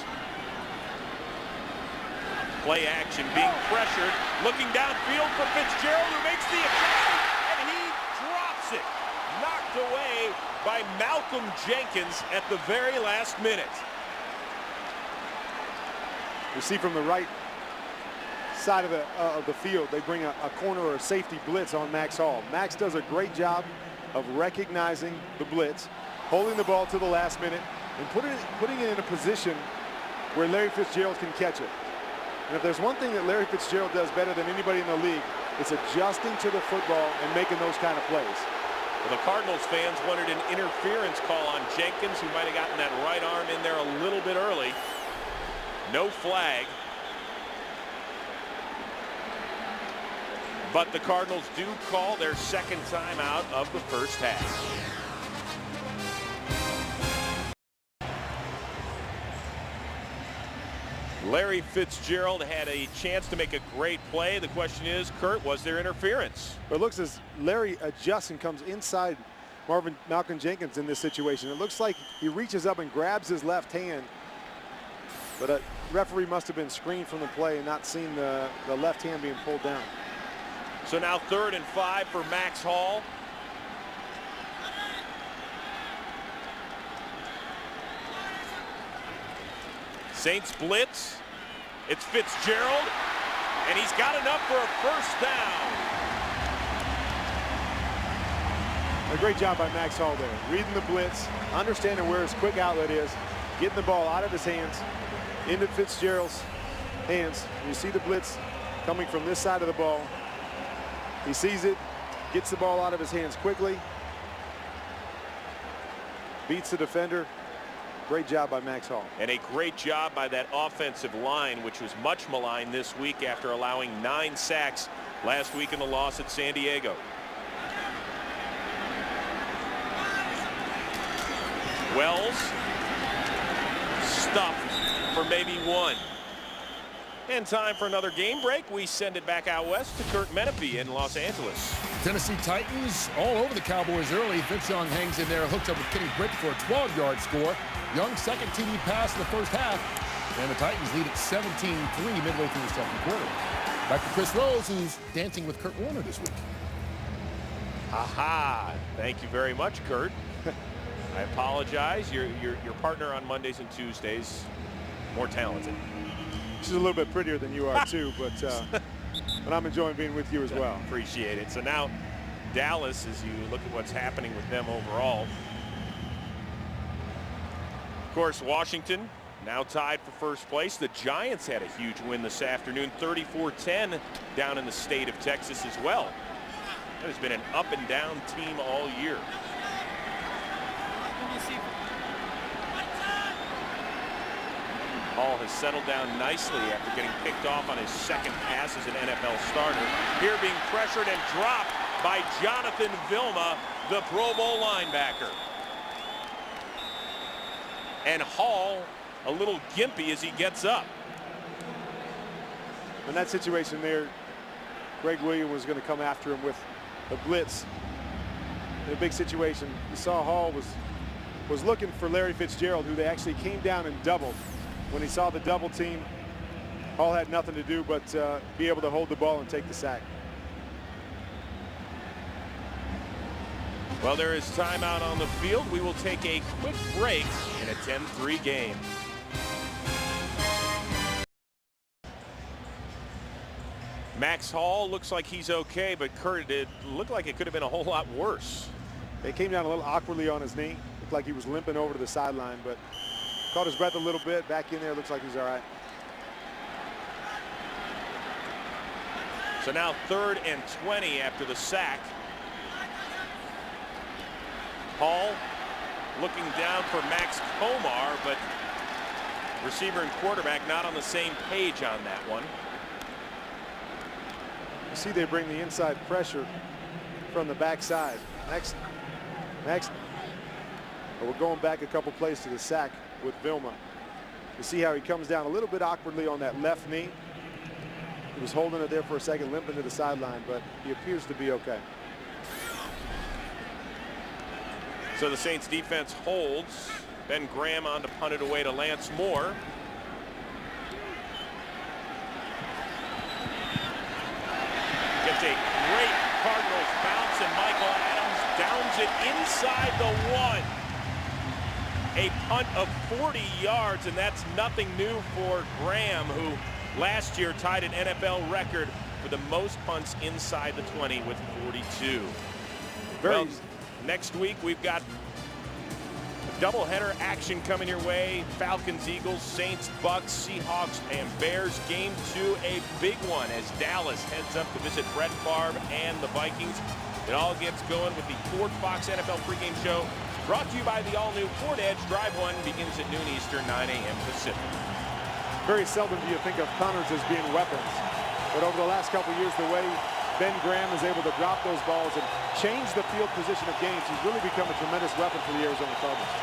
Play action, being pressured, looking downfield for Fitzgerald, who makes the adjustment, and he drops it. Knocked away by Malcolm Jenkins at the very last minute. You see from the right side of the field, they bring a corner or a safety blitz on Max Hall. Max does a great job of recognizing the blitz, holding the ball to the last minute, and putting it in a position where Larry Fitzgerald can catch it. And if there's one thing that Larry Fitzgerald does better than anybody in the league, it's adjusting to the football and making those kind of plays. Well, the Cardinals fans wanted an interference call on Jenkins, who might have gotten that right arm in there a little bit early. No flag. But the Cardinals do call their 2nd timeout of the first half. Larry Fitzgerald had a chance to make a great play. The question is, Kurt, was there interference? But it looks as Larry adjusts and comes inside Malcolm Jenkins in this situation. It looks like he reaches up and grabs his left hand, but a referee must have been screened from the play and not seen the left hand being pulled down. So now 3rd and 5 for Max Hall. Saints blitz. It's Fitzgerald, and he's got enough for a first down. A great job by Max Hall there, reading the blitz, understanding where his quick outlet is, getting the ball out of his hands, into Fitzgerald's hands. You see the blitz coming from this side of the ball. He sees it, gets the ball out of his hands quickly, beats the defender. Great job by Max Hall. And a great job by that offensive line, which was much maligned this week after allowing 9 sacks last week in the loss at San Diego. Wells stuffed for maybe 1. And time for another game break. We send it back out west to Kurt Menefee in Los Angeles. Tennessee Titans all over the Cowboys early. Vince Young hangs in there, hooks up with Kenny Britt for a 12-yard score. Young's 2nd TD pass in the first half, and the Titans lead at 17-3 midway through the 2nd quarter. Back to Chris Rose, who's dancing with Kurt Warner this week. Aha! Thank you very much, Kurt. I apologize. Your partner on Mondays and Tuesdays, more talented. She's a little bit prettier than you are too, but but I'm enjoying being with you as well. Appreciate it. So now Dallas, as you look at what's happening with them overall. Of course, Washington now tied for first place. The Giants had a huge win this afternoon, 34-10 down in the state of Texas as well. That has been an up and down team all year. Hall has settled down nicely after getting picked off on his second pass as an NFL starter. Here being pressured and dropped by Jonathan Vilma, the Pro Bowl linebacker. And Hall a little gimpy as he gets up. In that situation there, Greg Williams was going to come after him with a blitz. In a big situation, you saw Hall was looking for Larry Fitzgerald, who they actually came down and doubled. When he saw the double team, Hall had nothing to do but be able to hold the ball and take the sack. Well, there is timeout on the field. We will take a quick break in a 10-3 game. Max Hall looks like he's okay, but Kurt, it looked like it could have been a whole lot worse. They came down a little awkwardly on his knee. Looked like he was limping over to the sideline, but caught his breath a little bit. Back in there, looks like he's all right. So now 3rd and 20 after the sack. Hall looking down for Max Komar, but receiver and quarterback not on the same page on that one. You see they bring the inside pressure from the backside. Next. We're going back a couple plays to the sack with Vilma. You see how he comes down a little bit awkwardly on that left knee. He was holding it there for a second, limping to the sideline, but he appears to be okay. So the Saints defense holds. Ben Graham on to punt it away to Lance Moore. Gets a great Cardinals bounce, and Michael Adams downs it inside the 1. A punt of 40 yards, and that's nothing new for Graham, who last year tied an NFL record for the most punts inside the 20 with 42. Well, next week we've got doubleheader action coming your way. Falcons, Eagles, Saints, Bucks, Seahawks, and Bears. Game 2, a big one as Dallas heads up to visit Brett Favre and the Vikings. It all gets going with the Ford Fox NFL pregame show, brought to you by the all-new Ford Edge. Drive 1 begins at noon Eastern, 9 a.m. Pacific. Very seldom do you think of punters as being weapons, but over the last couple of years, the way Ben Graham is able to drop those balls and change the field position of games, he's really become a tremendous weapon for the Arizona Cardinals.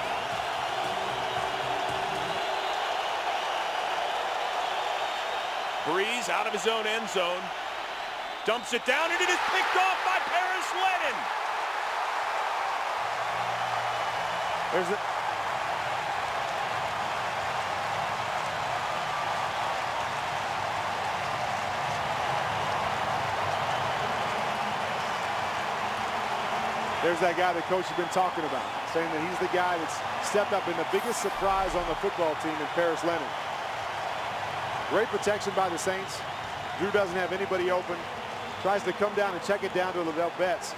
Breeze out of his own end zone, dumps it down, and it is picked off by Paris Lennon. There's that guy the coach has been talking about, saying that he's the guy that's stepped up in the biggest surprise on the football team in Paris Lennon. Great protection by the Saints. Drew doesn't have anybody open. Tries to come down and check it down to Lavelle Betts.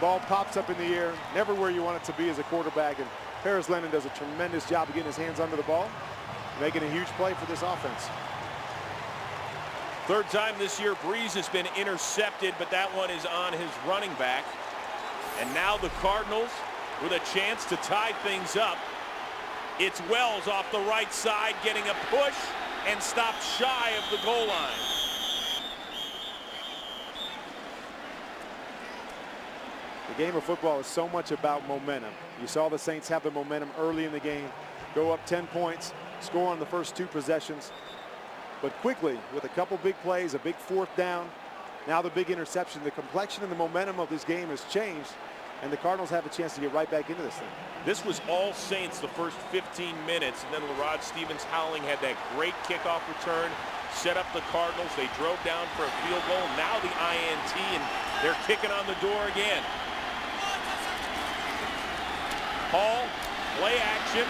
Ball pops up in the air, never where you want it to be as a quarterback, and Paris Lennon does a tremendous job of getting his hands under the ball, making a huge play for this offense. 3rd time this year Breeze has been intercepted, but that one is on his running back. And now the Cardinals with a chance to tie things up. It's Wells off the right side getting a push and stopped shy of the goal line. The game of football is so much about momentum. You saw the Saints have the momentum early in the game, go up 10 points, score on the first 2 possessions. But quickly, with a couple big plays, a big 4th down, now the big interception, the complexion and the momentum of this game has changed, and the Cardinals have a chance to get right back into this thing. This was all Saints the first 15 minutes, and then LaRod Stevens-Howling had that great kickoff return, set up the Cardinals. They drove down for a field goal. Now the INT, and they're kicking on the door again. Hall, play action,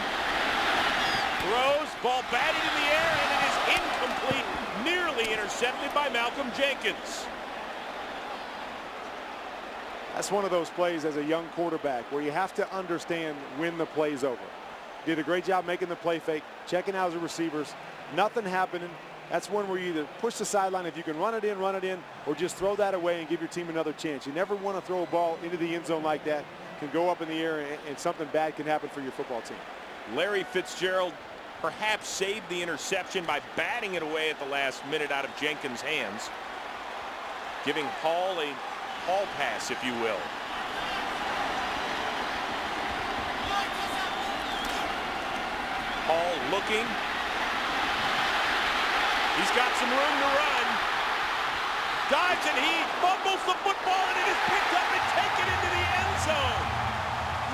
throws, ball batted in the air, and it is incomplete, nearly narrowly intercepted by Malcolm Jenkins. That's one of those plays as a young quarterback where you have to understand when the play's over. Did a great job making the play fake, checking out the receivers, nothing happening. That's one where you either push the sideline if you can run it in, or just throw that away and give your team another chance. You never want to throw a ball into the end zone like that. It can go up in the air and something bad can happen for your football team. Larry Fitzgerald perhaps saved the interception by batting it away at the last minute out of Jenkins' hands, giving Hall a Hall pass, if you will. Hall looking. He's got some room to run. Dives and he fumbles the football, and it is picked up and taken into the end zone.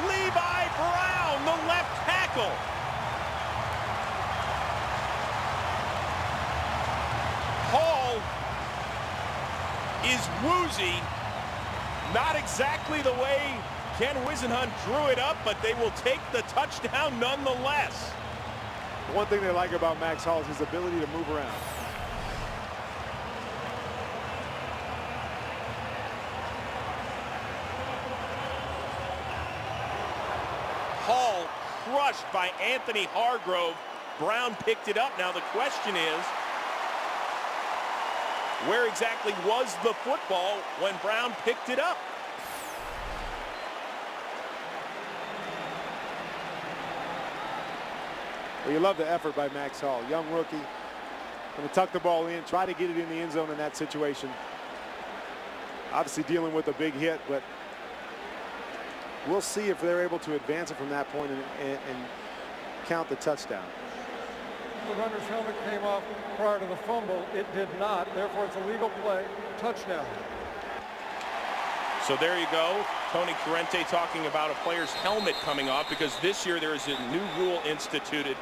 Levi Brown, the left tackle. Hall is woozy. Not exactly the way Ken Wisenhunt drew it up, but they will take the touchdown nonetheless. One thing they like about Max Hall is his ability to move around. Hall crushed by Anthony Hargrove. Brown picked it up. Now the question is, where exactly was the football when Brown picked it up? Well, you love the effort by Max Hall. Young rookie. Going to tuck the ball in, try to get it in the end zone in that situation. Obviously dealing with a big hit, but we'll see if they're able to advance it from that point and count the touchdown. The runner's helmet came off prior to the fumble. It did not. Therefore, it's a legal play. Touchdown. So there you go. Tony Corrente talking about a player's helmet coming off, because this year there is a new rule instituted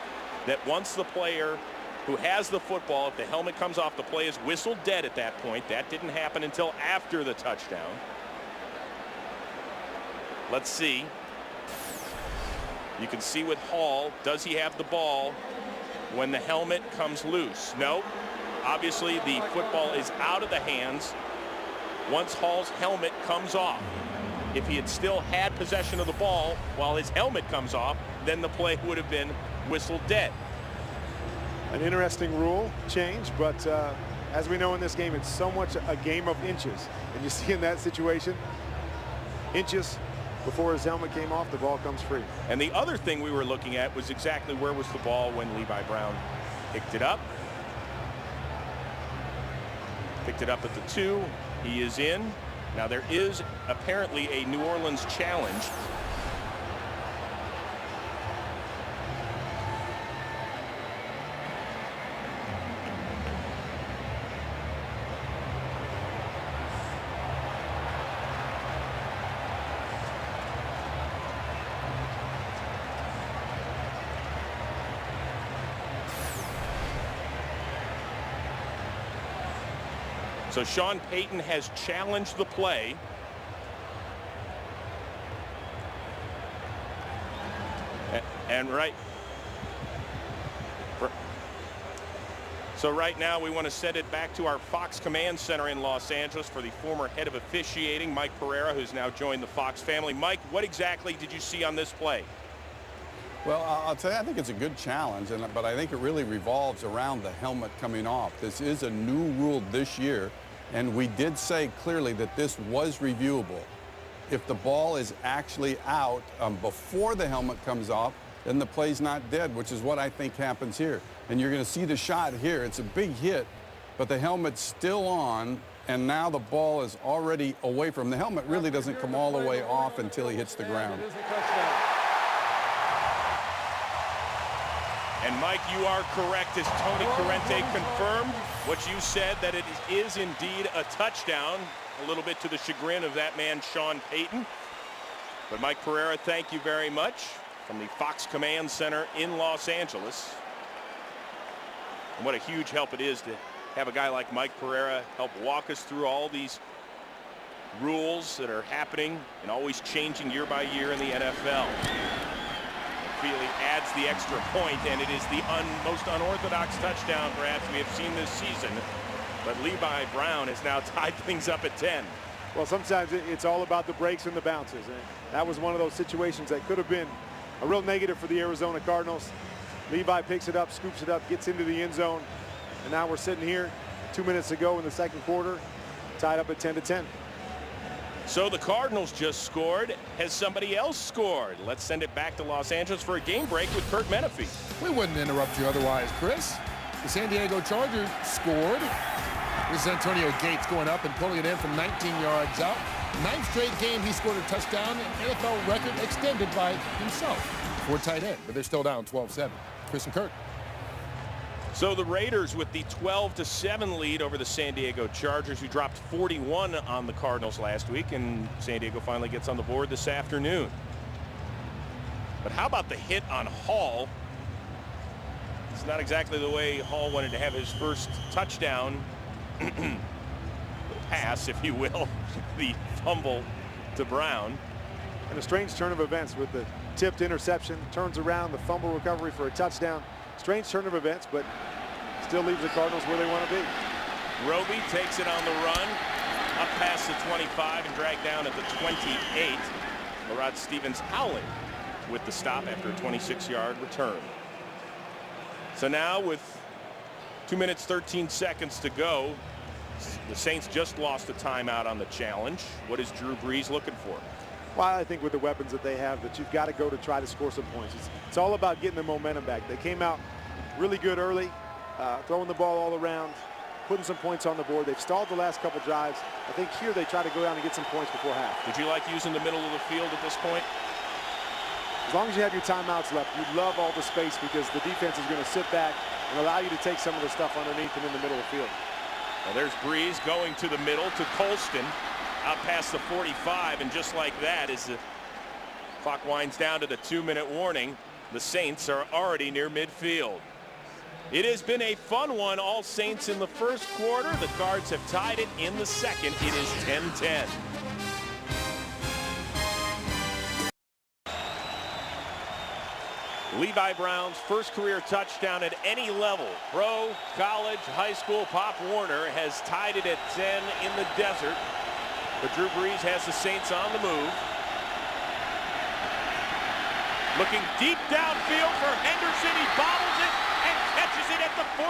that once the player who has the football, if the helmet comes off, the play is whistled dead at that point. That didn't happen until after the touchdown. Let's see. You can see with Hall, does he have the ball when the helmet comes loose? No. Obviously, the football is out of the hands once Hall's helmet comes off. If he had still had possession of the ball while his helmet comes off, then the play would have been whistled dead. An interesting rule change, but as we know in this game, it's so much a game of inches. And you see in that situation, inches before his helmet came off, the ball comes free. And the other thing we were looking at was exactly where was the ball when Levi Brown picked it up. Picked it up at the 2. He is in. Now there is apparently a New Orleans challenge. So Sean Payton has challenged the play. And so right now we want to send it back to our Fox Command Center in Los Angeles for the former head of officiating, Mike Pereira, who's now joined the Fox family. Mike, what exactly did you see on this play? Well, I'll tell you, I think it's a good challenge, but I think it really revolves around the helmet coming off. This is a new rule this year, and we did say clearly that this was reviewable. If the ball is actually out before the helmet comes off, then the play's not dead, which is what I think happens here. And you're going to see the shot here. It's a big hit, but the helmet's still on, and now the ball is already away from the helmet. Really doesn't come all the way off until he hits the ground. And Mike, you are correct, as Tony Corrente confirmed what you said, that it is indeed a touchdown, a little bit to the chagrin of that man, Sean Payton. But Mike Pereira, thank you very much from the Fox Command Center in Los Angeles. And what a huge help it is to have a guy like Mike Pereira help walk us through all these rules that are happening and always changing year by year in the NFL. Really adds the extra point, and it is the most unorthodox touchdown perhaps we have seen this season But Levi Brown has now tied things up at 10. Well, sometimes it's all about the breaks and the bounces. And that was one of those situations that could have been a real negative for the Arizona Cardinals. Levi picks it up, scoops it up, gets into the end zone. And now we're sitting here 2 minutes to go in the second quarter, tied up at 10-10. So the Cardinals just scored. Has somebody else scored? Let's send it back to Los Angeles for a game break with Kurt Menefee. We wouldn't interrupt you otherwise, Chris. The San Diego Chargers scored. This is Antonio Gates going up and pulling it in from 19 yards out. 9th straight game he scored a touchdown, an NFL record extended by himself for tight end, but they're still down 12-7. Chris and Kurt. So the Raiders with the 12-7 lead over the San Diego Chargers, who dropped 41 on the Cardinals last week, and San Diego finally gets on the board this afternoon. But how about the hit on Hall? It's not exactly the way Hall wanted to have his first touchdown pass, if you will. The fumble to Brown. And a strange turn of events with the tipped interception, turns around, the fumble recovery for a touchdown. Strange turn of events, but still leaves the Cardinals where they want to be. Roby takes it on the run, up past the 25 and dragged down at the 28. Larod Stevens-Howling with the stop after a 26-yard return. So now with 2 minutes, 13 seconds to go, the Saints just lost a timeout on the challenge. What is Drew Brees looking for? Well, I think with the weapons that they have, that you've got to go to try to score some points. It's all about getting the momentum back. They came out really good early, throwing the ball all around, putting some points on the board. They've stalled the last couple drives. I think here they try to go down and get some points before half. Did you like using the middle of the field at this point? As long as you have your timeouts left, you love all the space because the defense is going to sit back and allow you to take some of the stuff underneath and in the middle of the field. Well, there's Brees going to the middle to Colston, out past the 45, and just like that, as the clock winds down to the 2-minute warning, the Saints are already near midfield. It has been a fun one, all Saints in the first quarter. The Cards have tied it in the second. It is 10-10. Levi Brown's first career touchdown at any level, pro, college, high school. Pop Warner has tied it at 10 in the desert. But Drew Brees has the Saints on the move. Looking deep downfield for Henderson. He bobbles it and catches it at the 14.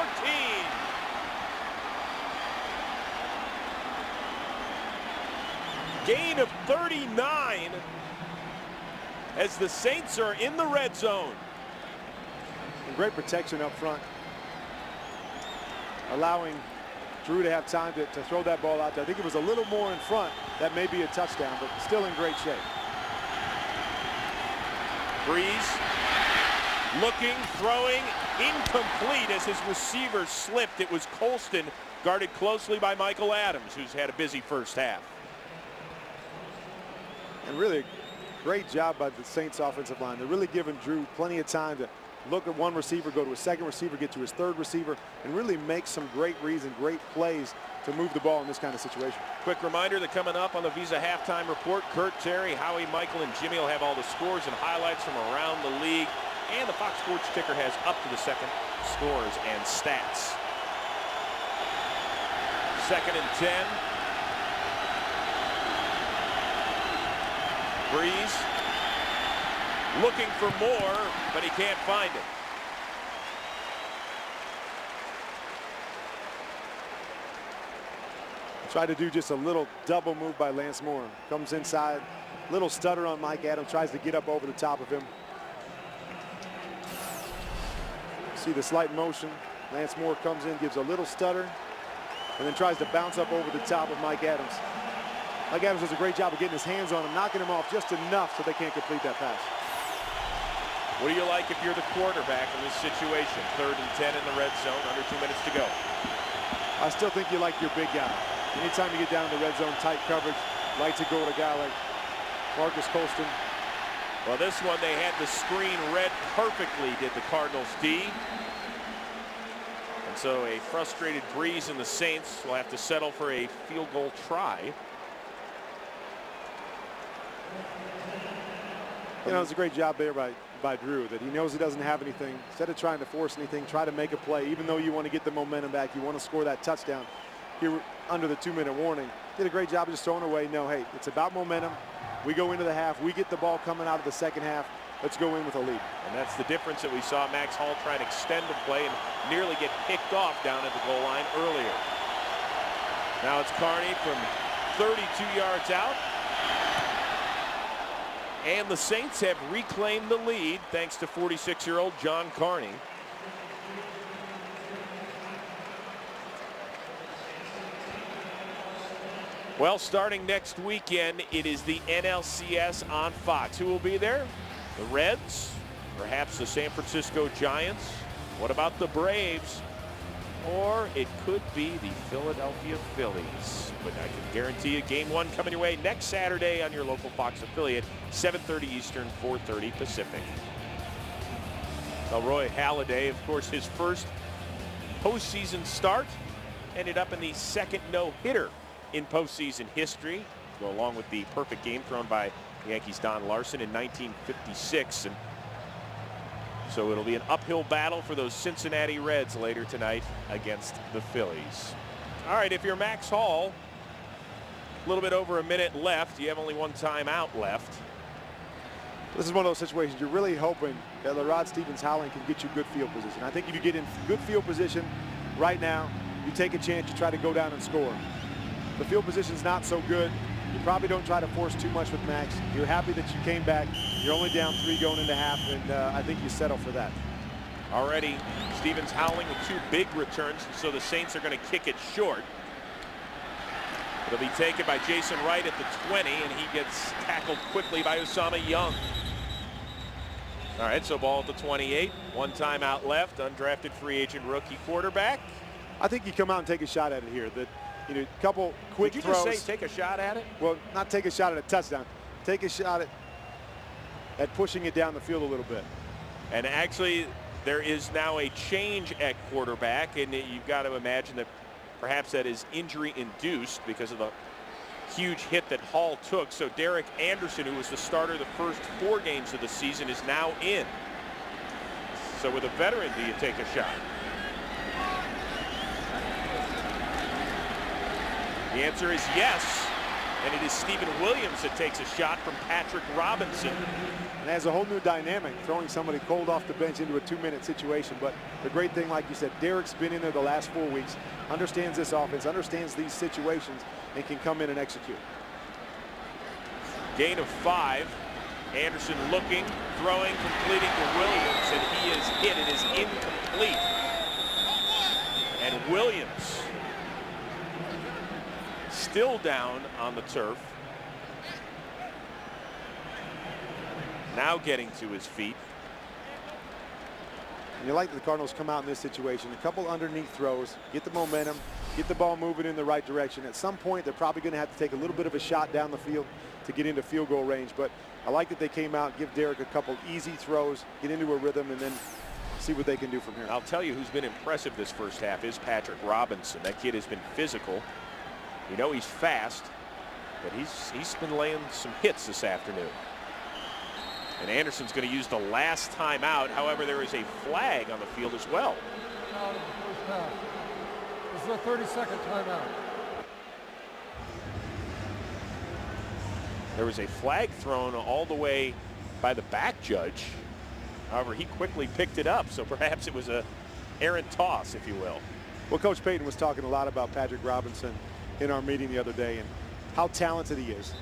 Gain of 39 as the Saints are in the red zone. And great protection up front, allowing Drew to have time to throw that ball out there. I think it was a little more in front. That may be a touchdown, but still in great shape. Brees looking, throwing, incomplete as his receiver slipped. It was Colston, guarded closely by Michael Adams, who's had a busy first half. And really great job by the Saints offensive line. They're really giving Drew plenty of time to look at one receiver, go to a second receiver, get to his third receiver, and really make some great reads and great plays to move the ball in this kind of situation. Quick reminder that coming up on the Visa Halftime Report, Kurt, Terry, Howie, Michael, and Jimmy will have all the scores and highlights from around the league. And the Fox Sports ticker has up to the second scores and stats. 2nd and 10. Brees looking for more, but he can't find it. Tried to do just a little double move by Lance Moore. Comes inside, little stutter on Mike Adams, tries to get up over the top of him. See the slight motion. Lance Moore comes in, gives a little stutter, and then tries to bounce up over the top of Mike Adams. Mike Adams does a great job of getting his hands on him, knocking him off just enough so they can't complete that pass. What do you like if you're the quarterback in this situation? 3rd and 10 in the red zone, under 2 minutes to go. I still think you like your big guy. Anytime you get down in the red zone, tight coverage, like to go with a guy like Marcus Colston. Well, this one they had the screen read perfectly, did the Cardinals D. And so a frustrated Brees and the Saints will have to settle for a field goal try. You know, it's a great job there by Drew, that he knows he doesn't have anything. Instead of trying to force anything, try to make a play. Even though you want to get the momentum back, you want to score that touchdown. here under the 2-minute warning. Did a great job of just throwing away. No, hey, it's about momentum. We go into the half. We get the ball coming out of the second half. Let's go in with a lead. And that's the difference that we saw Max Hall try and extend the play and nearly get picked off down at the goal line earlier. Now it's Carney from 32 yards out. And the Saints have reclaimed the lead thanks to 46-year-old John Carney. Well, starting next weekend, it is the NLCS on Fox. Who will be there? The Reds, perhaps the San Francisco Giants. What about the Braves? Or it could be the Philadelphia Phillies. But I can guarantee you game one coming your way next Saturday on your local Fox affiliate, 7:30 Eastern, 4:30 Pacific. Well, Roy Halladay, of course, his first postseason start ended up in the second no-hitter in postseason history, to go along with the perfect game thrown by Yankees Don Larson in 1956. And so it'll be an uphill battle for those Cincinnati Reds later tonight against the Phillies. All right, if you're Max Hall, a little bit over a minute left. You have only one timeout left. This is one of those situations you're really hoping that LaRod Stevens-Howling can get you good field position. I think if you get in good field position right now, you take a chance, you try to go down and score. The field position's not so good. You probably don't try to force too much with Max. You're happy that you came back. You're only down 3 going into half, and I think you settle for that. Already, Stevens-Howling with 2 big returns, so the Saints are going to kick it short. It'll be taken by Jason Wright at the 20, and he gets tackled quickly by Osama Young. All right, so ball at the 28. 1 timeout left. Undrafted free agent rookie quarterback. I think you come out and take a shot at it here. That, you know, a couple quick throws. Did you throws. just say take a shot at it? Well, not take a shot at a touchdown. Take a shot at pushing it down the field a little bit. And actually, there is now a change at quarterback, and you've got to imagine that perhaps that is injury-induced because of the huge hit that Hall took. So Derek Anderson, who was the starter the first 4 games of the season, is now in. So with a veteran, do you take a shot? The answer is yes. And it is Stephen Williams that takes a shot from Patrick Robinson. And has a whole new dynamic, throwing somebody cold off the bench into a 2-minute situation. But the great thing, like you said, Derek's been in there the last 4 weeks, understands this offense, understands these situations, and can come in and execute. Gain of 5. Anderson looking, throwing, completing to Williams, and he is hit. It is incomplete. And Williams still down on the turf. Now getting to his feet. And you like that the Cardinals come out in this situation. A couple underneath throws, get the momentum, get the ball moving in the right direction. At some point, they're probably going to have to take a little bit of a shot down the field to get into field goal range. But I like that they came out, give Derek a couple easy throws, get into a rhythm, and then see what they can do from here. I'll tell you who's been impressive this first half is Patrick Robinson. That kid has been physical. We know he's fast, but he's been laying some hits this afternoon. And Anderson's going to use the last timeout. However, there is a flag on the field as well. Out of the first half. This is a 30-second timeout. There was a flag thrown all the way by the back judge. However, he quickly picked it up, so perhaps it was a errant toss, if you will. Well, Coach Payton was talking a lot about Patrick Robinson in our meeting the other day and how talented he is,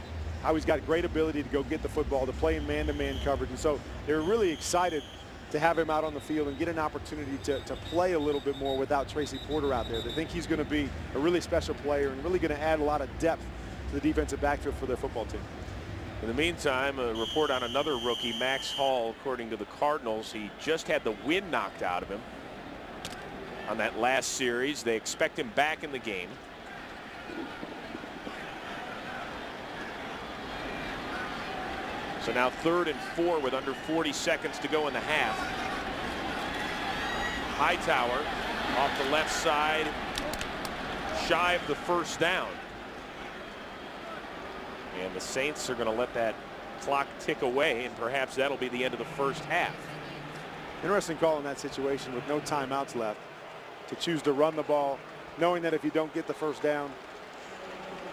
how he's got great ability to go get the football, to play in man-to-man coverage. And so they're really excited to have him out on the field and get an opportunity to play a little bit more without Tracy Porter out there. They think he's going to be a really special player and really going to add a lot of depth to the defensive backfield for their football team. In the meantime, a report on another rookie, Max Hall. According to the Cardinals, he just had the wind knocked out of him on that last series. They expect him back in the game. So now 3rd and 4 with under 40 seconds to go in the half. Hightower off the left side, shy of the first down. And the Saints are going to let that clock tick away, and perhaps that'll be the end of the first half. Interesting call in that situation with no timeouts left to choose to run the ball, knowing that if you don't get the first down,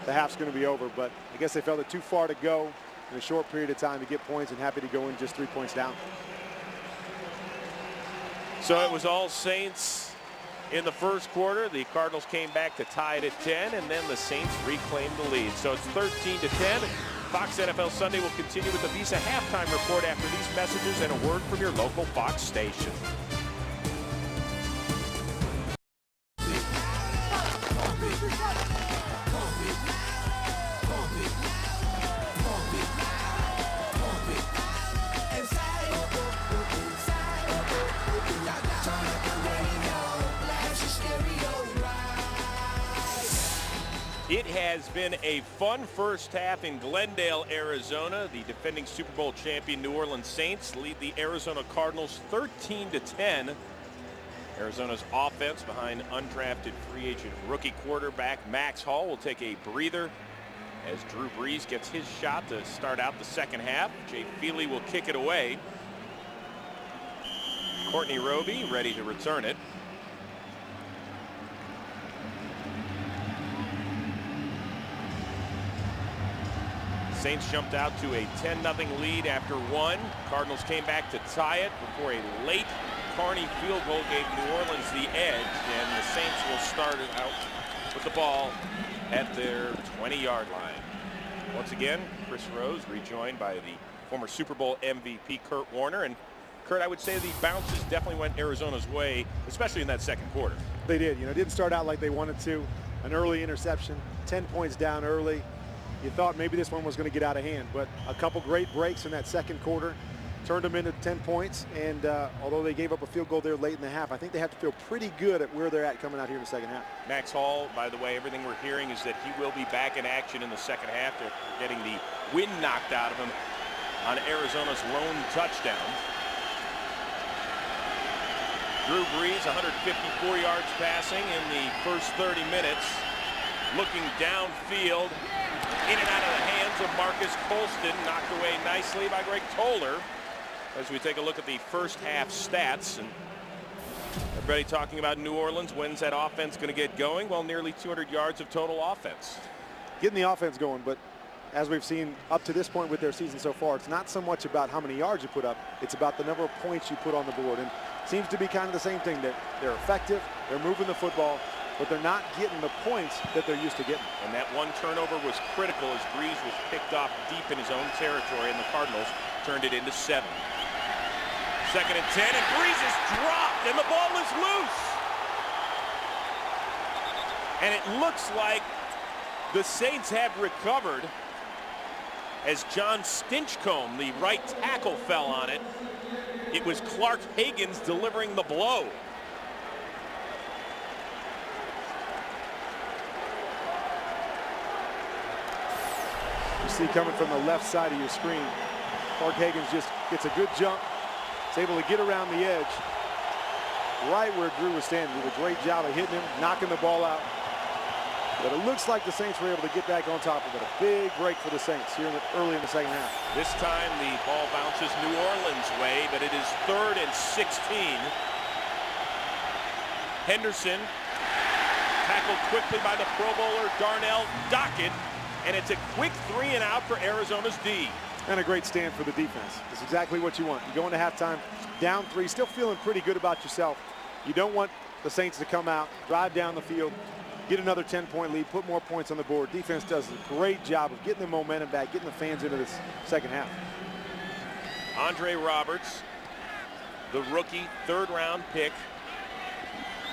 the half's going to be over. But I guess they felt it too far to go in a short period of time to get points, and happy to go in just 3 points down. So it was all Saints in the first quarter. The Cardinals came back to tie it at 10, and then the Saints reclaimed the lead. So it's 13-10. Fox NFL Sunday will continue with the Visa halftime report after these messages and a word from your local Fox station. It has been a fun first half in Glendale, Arizona. The defending Super Bowl champion New Orleans Saints lead the Arizona Cardinals 13-10. Arizona's offense behind undrafted free agent rookie quarterback Max Hall will take a breather as Drew Brees gets his shot to start out the second half. Jay Feely will kick it away. Courtney Roby ready to return it. Saints jumped out to a 10-0 lead after one. Cardinals came back to tie it before a late Carney field goal gave New Orleans the edge, and the Saints will start it out with the ball at their 20-yard line. Once again, Chris Rose rejoined by the former Super Bowl MVP Kurt Warner. And Kurt, I would say the bounces definitely went Arizona's way, especially in that second quarter. They did. It didn't start out like they wanted to. An early interception, 10 points down early. You thought maybe this one was going to get out of hand, but a couple great breaks in that second quarter turned them into 10 points. And although they gave up a field goal there late in the half, I think they have to feel pretty good at where they're at coming out here in the second half. Max Hall, by the way, everything we're hearing is that he will be back in action in the second half after getting the wind knocked out of him on Arizona's lone touchdown. Drew Brees, 154 yards passing in the first 30 minutes. Looking downfield, in and out of the hands of Marcus Colston, knocked away nicely by Greg Toller. As we take a look at the first half stats, and everybody talking about New Orleans, when's that offense going to get going? Well, nearly 200 yards of total offense. Getting the offense going, but as we've seen up to this point with their season so far, it's not so much about how many yards you put up, it's about the number of points you put on the board. And it seems to be kind of the same thing, that they're effective, they're moving the football, but they're not getting the points that they're used to getting. And that one turnover was critical as Brees was picked off deep in his own territory, and the Cardinals turned it into 7. Second and 10, and Brees is dropped, and the ball is loose. And it looks like the Saints have recovered as John Stinchcomb, the right tackle, fell on it. It was Clark Higgins delivering the blow. You see coming from the left side of your screen, Clark Higgins just gets a good jump. He's able to get around the edge right where Drew was standing. Did a great job of hitting him, knocking the ball out. But it looks like the Saints were able to get back on top of it. A big break for the Saints here early in the second half. This time the ball bounces New Orleans' way, but it is 3rd and 16. Henderson tackled quickly by the Pro Bowler Darnell Dockett, and it's a quick 3 and out for Arizona's D. And a great stand for the defense. It's exactly what you want. You go into halftime down 3, still feeling pretty good about yourself. You don't want the Saints to come out, drive down the field, get another 10-point lead, put more points on the board. Defense does a great job of getting the momentum back, getting the fans into this second half. Andre Roberts, the rookie 3rd-round pick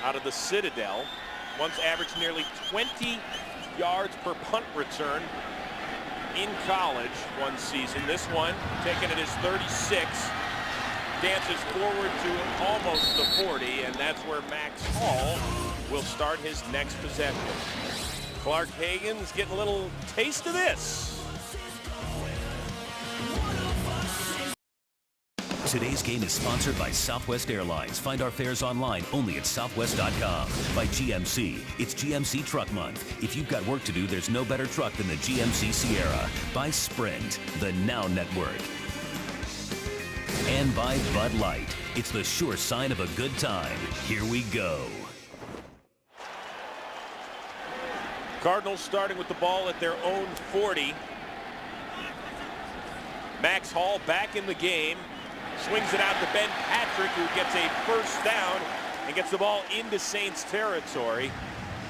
out of the Citadel, once averaged nearly 20 yards per punt return in college one season. This one taken at his 36, dances forward to almost the 40, and that's where Max Hall will start his next possession. Clark Higgins getting a little taste of this. Today's game is sponsored by Southwest Airlines. Find our fares online only at southwest.com. By GMC. It's GMC Truck Month. If you've got work to do, there's no better truck than the GMC Sierra. By Sprint, the Now Network. And by Bud Light. It's the sure sign of a good time. Here we go. Cardinals starting with the ball at their own 40. Max Hall back in the game. Swings it out to Ben Patrick, who gets a first down and gets the ball into Saints territory.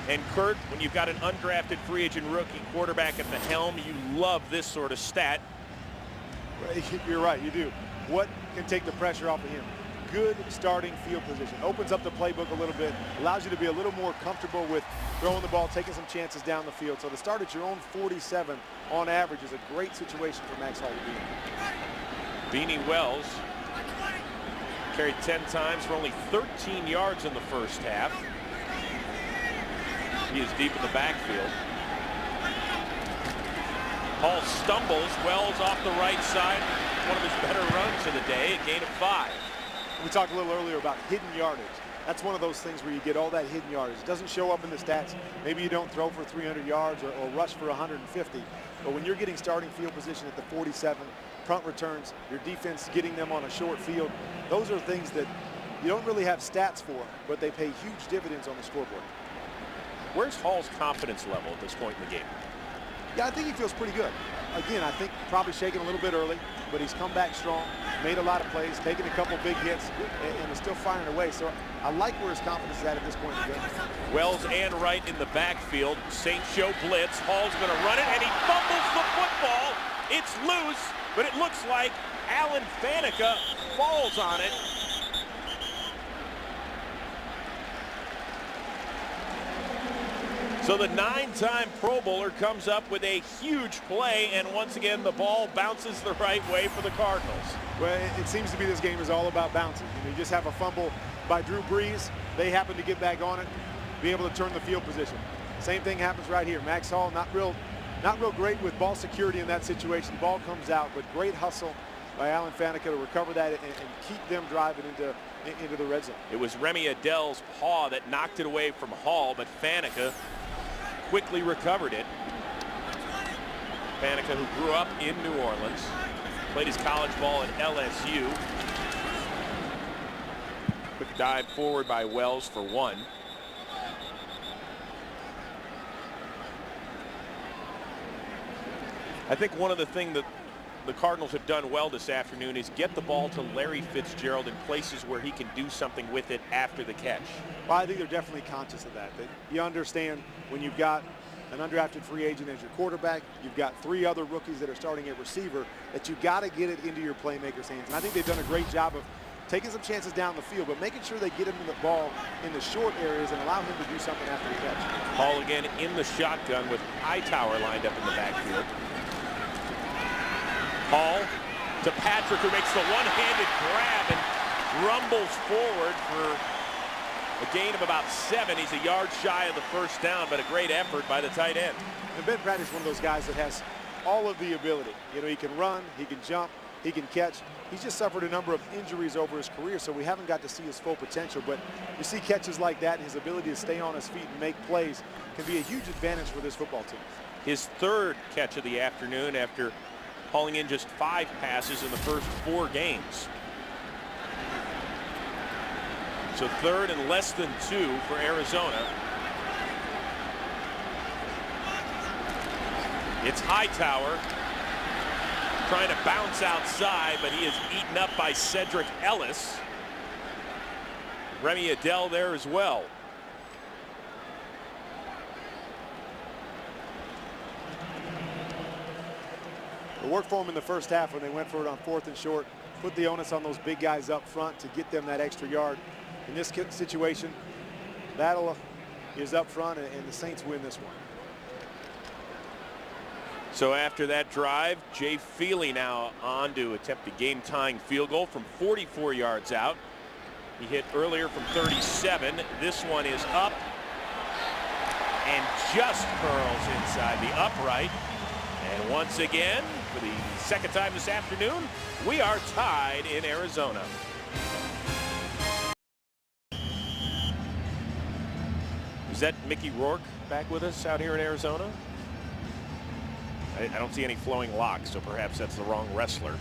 And Kurt, when you've got an undrafted free agent rookie quarterback at the helm, you love this sort of stat. You're right, you do. What can take the pressure off of him? Good starting field position. Opens up the playbook a little bit, allows you to be a little more comfortable with throwing the ball, taking some chances down the field. So to start at your own 47 on average is a great situation for Max Hall to be in. Beanie Wells carried 10 times for only 13 yards in the first half. He is deep in the backfield. Hall stumbles. Wells off the right side. One of his better runs of the day, a gain of 5. We talked a little earlier about hidden yardage. That's one of those things where you get all that hidden yardage. It doesn't show up in the stats. Maybe you don't throw for 300 yards or rush for 150. But when you're getting starting field position at the 47, punt returns, your defense getting them on a short field, those are things that you don't really have stats for, but they pay huge dividends on the scoreboard. Where's Hall's confidence level at this point in the game? Yeah, I think he feels pretty good. Again, I think probably shaking a little bit early, but he's come back strong, made a lot of plays, taken a couple big hits, and is still firing away. So I like where his confidence is at this point in the game. Wells and Wright in the backfield. Saints show blitz. Hall's going to run it, and he fumbles the football. It's loose, but it looks like Alan Faneca falls on it. So the 9-time Pro Bowler comes up with a huge play, and once again the ball bounces the right way for the Cardinals. Well, it seems to be this game is all about bounces. You just have a fumble by Drew Brees. They happen to get back on it, be able to turn the field position. Same thing happens right here. Max Hall not real great with ball security in that situation. Ball comes out, but great hustle by Alan Faneca to recover that and keep them driving into the red zone. It was Remy Adele's paw that knocked it away from Hall, but Faneca quickly recovered it. Faneca, who grew up in New Orleans, played his college ball at LSU. Quick dive forward by Wells for 1. I think one of the things that the Cardinals have done well this afternoon is get the ball to Larry Fitzgerald in places where he can do something with it after the catch. Well, I think they're definitely conscious of that. You understand when you've got an undrafted free agent as your quarterback, you've got 3 other rookies that are starting at receiver, that you got to get it into your playmakers' hands. And I think they've done a great job of taking some chances down the field, but making sure they get him the ball in the short areas and allow him to do something after the catch. Hall again in the shotgun with Hightower lined up in the backfield. Hall to Patrick, who makes the one-handed grab and rumbles forward for a gain of about 7. He's a yard shy of the first down, but a great effort by the tight end. And Ben Patrick's one of those guys that has all of the ability. You know, he can run, he can jump, he can catch. He's just suffered a number of injuries over his career, so we haven't got to see his full potential. But you see catches like that, and his ability to stay on his feet and make plays can be a huge advantage for this football team. His 3rd catch of the afternoon after hauling in just 5 passes in the first 4 games. So 3rd and less than 2 for Arizona. It's Hightower trying to bounce outside, but he is eaten up by Cedric Ellis. Remy Adele there as well. It worked for them in the first half when they went for it on 4th and short, put the onus on those big guys up front to get them that extra yard. In this situation, battle is up front, and the Saints win this one. So after that drive, Jay Feely now on to attempt a game-tying field goal from 44 yards out. He hit earlier from 37. This one is up and just curls inside the upright. And once again, for the 2nd time this afternoon, we are tied in Arizona. Is that Mickey Rourke back with us out here in Arizona? I don't see any flowing locks, so perhaps that's the wrong wrestler.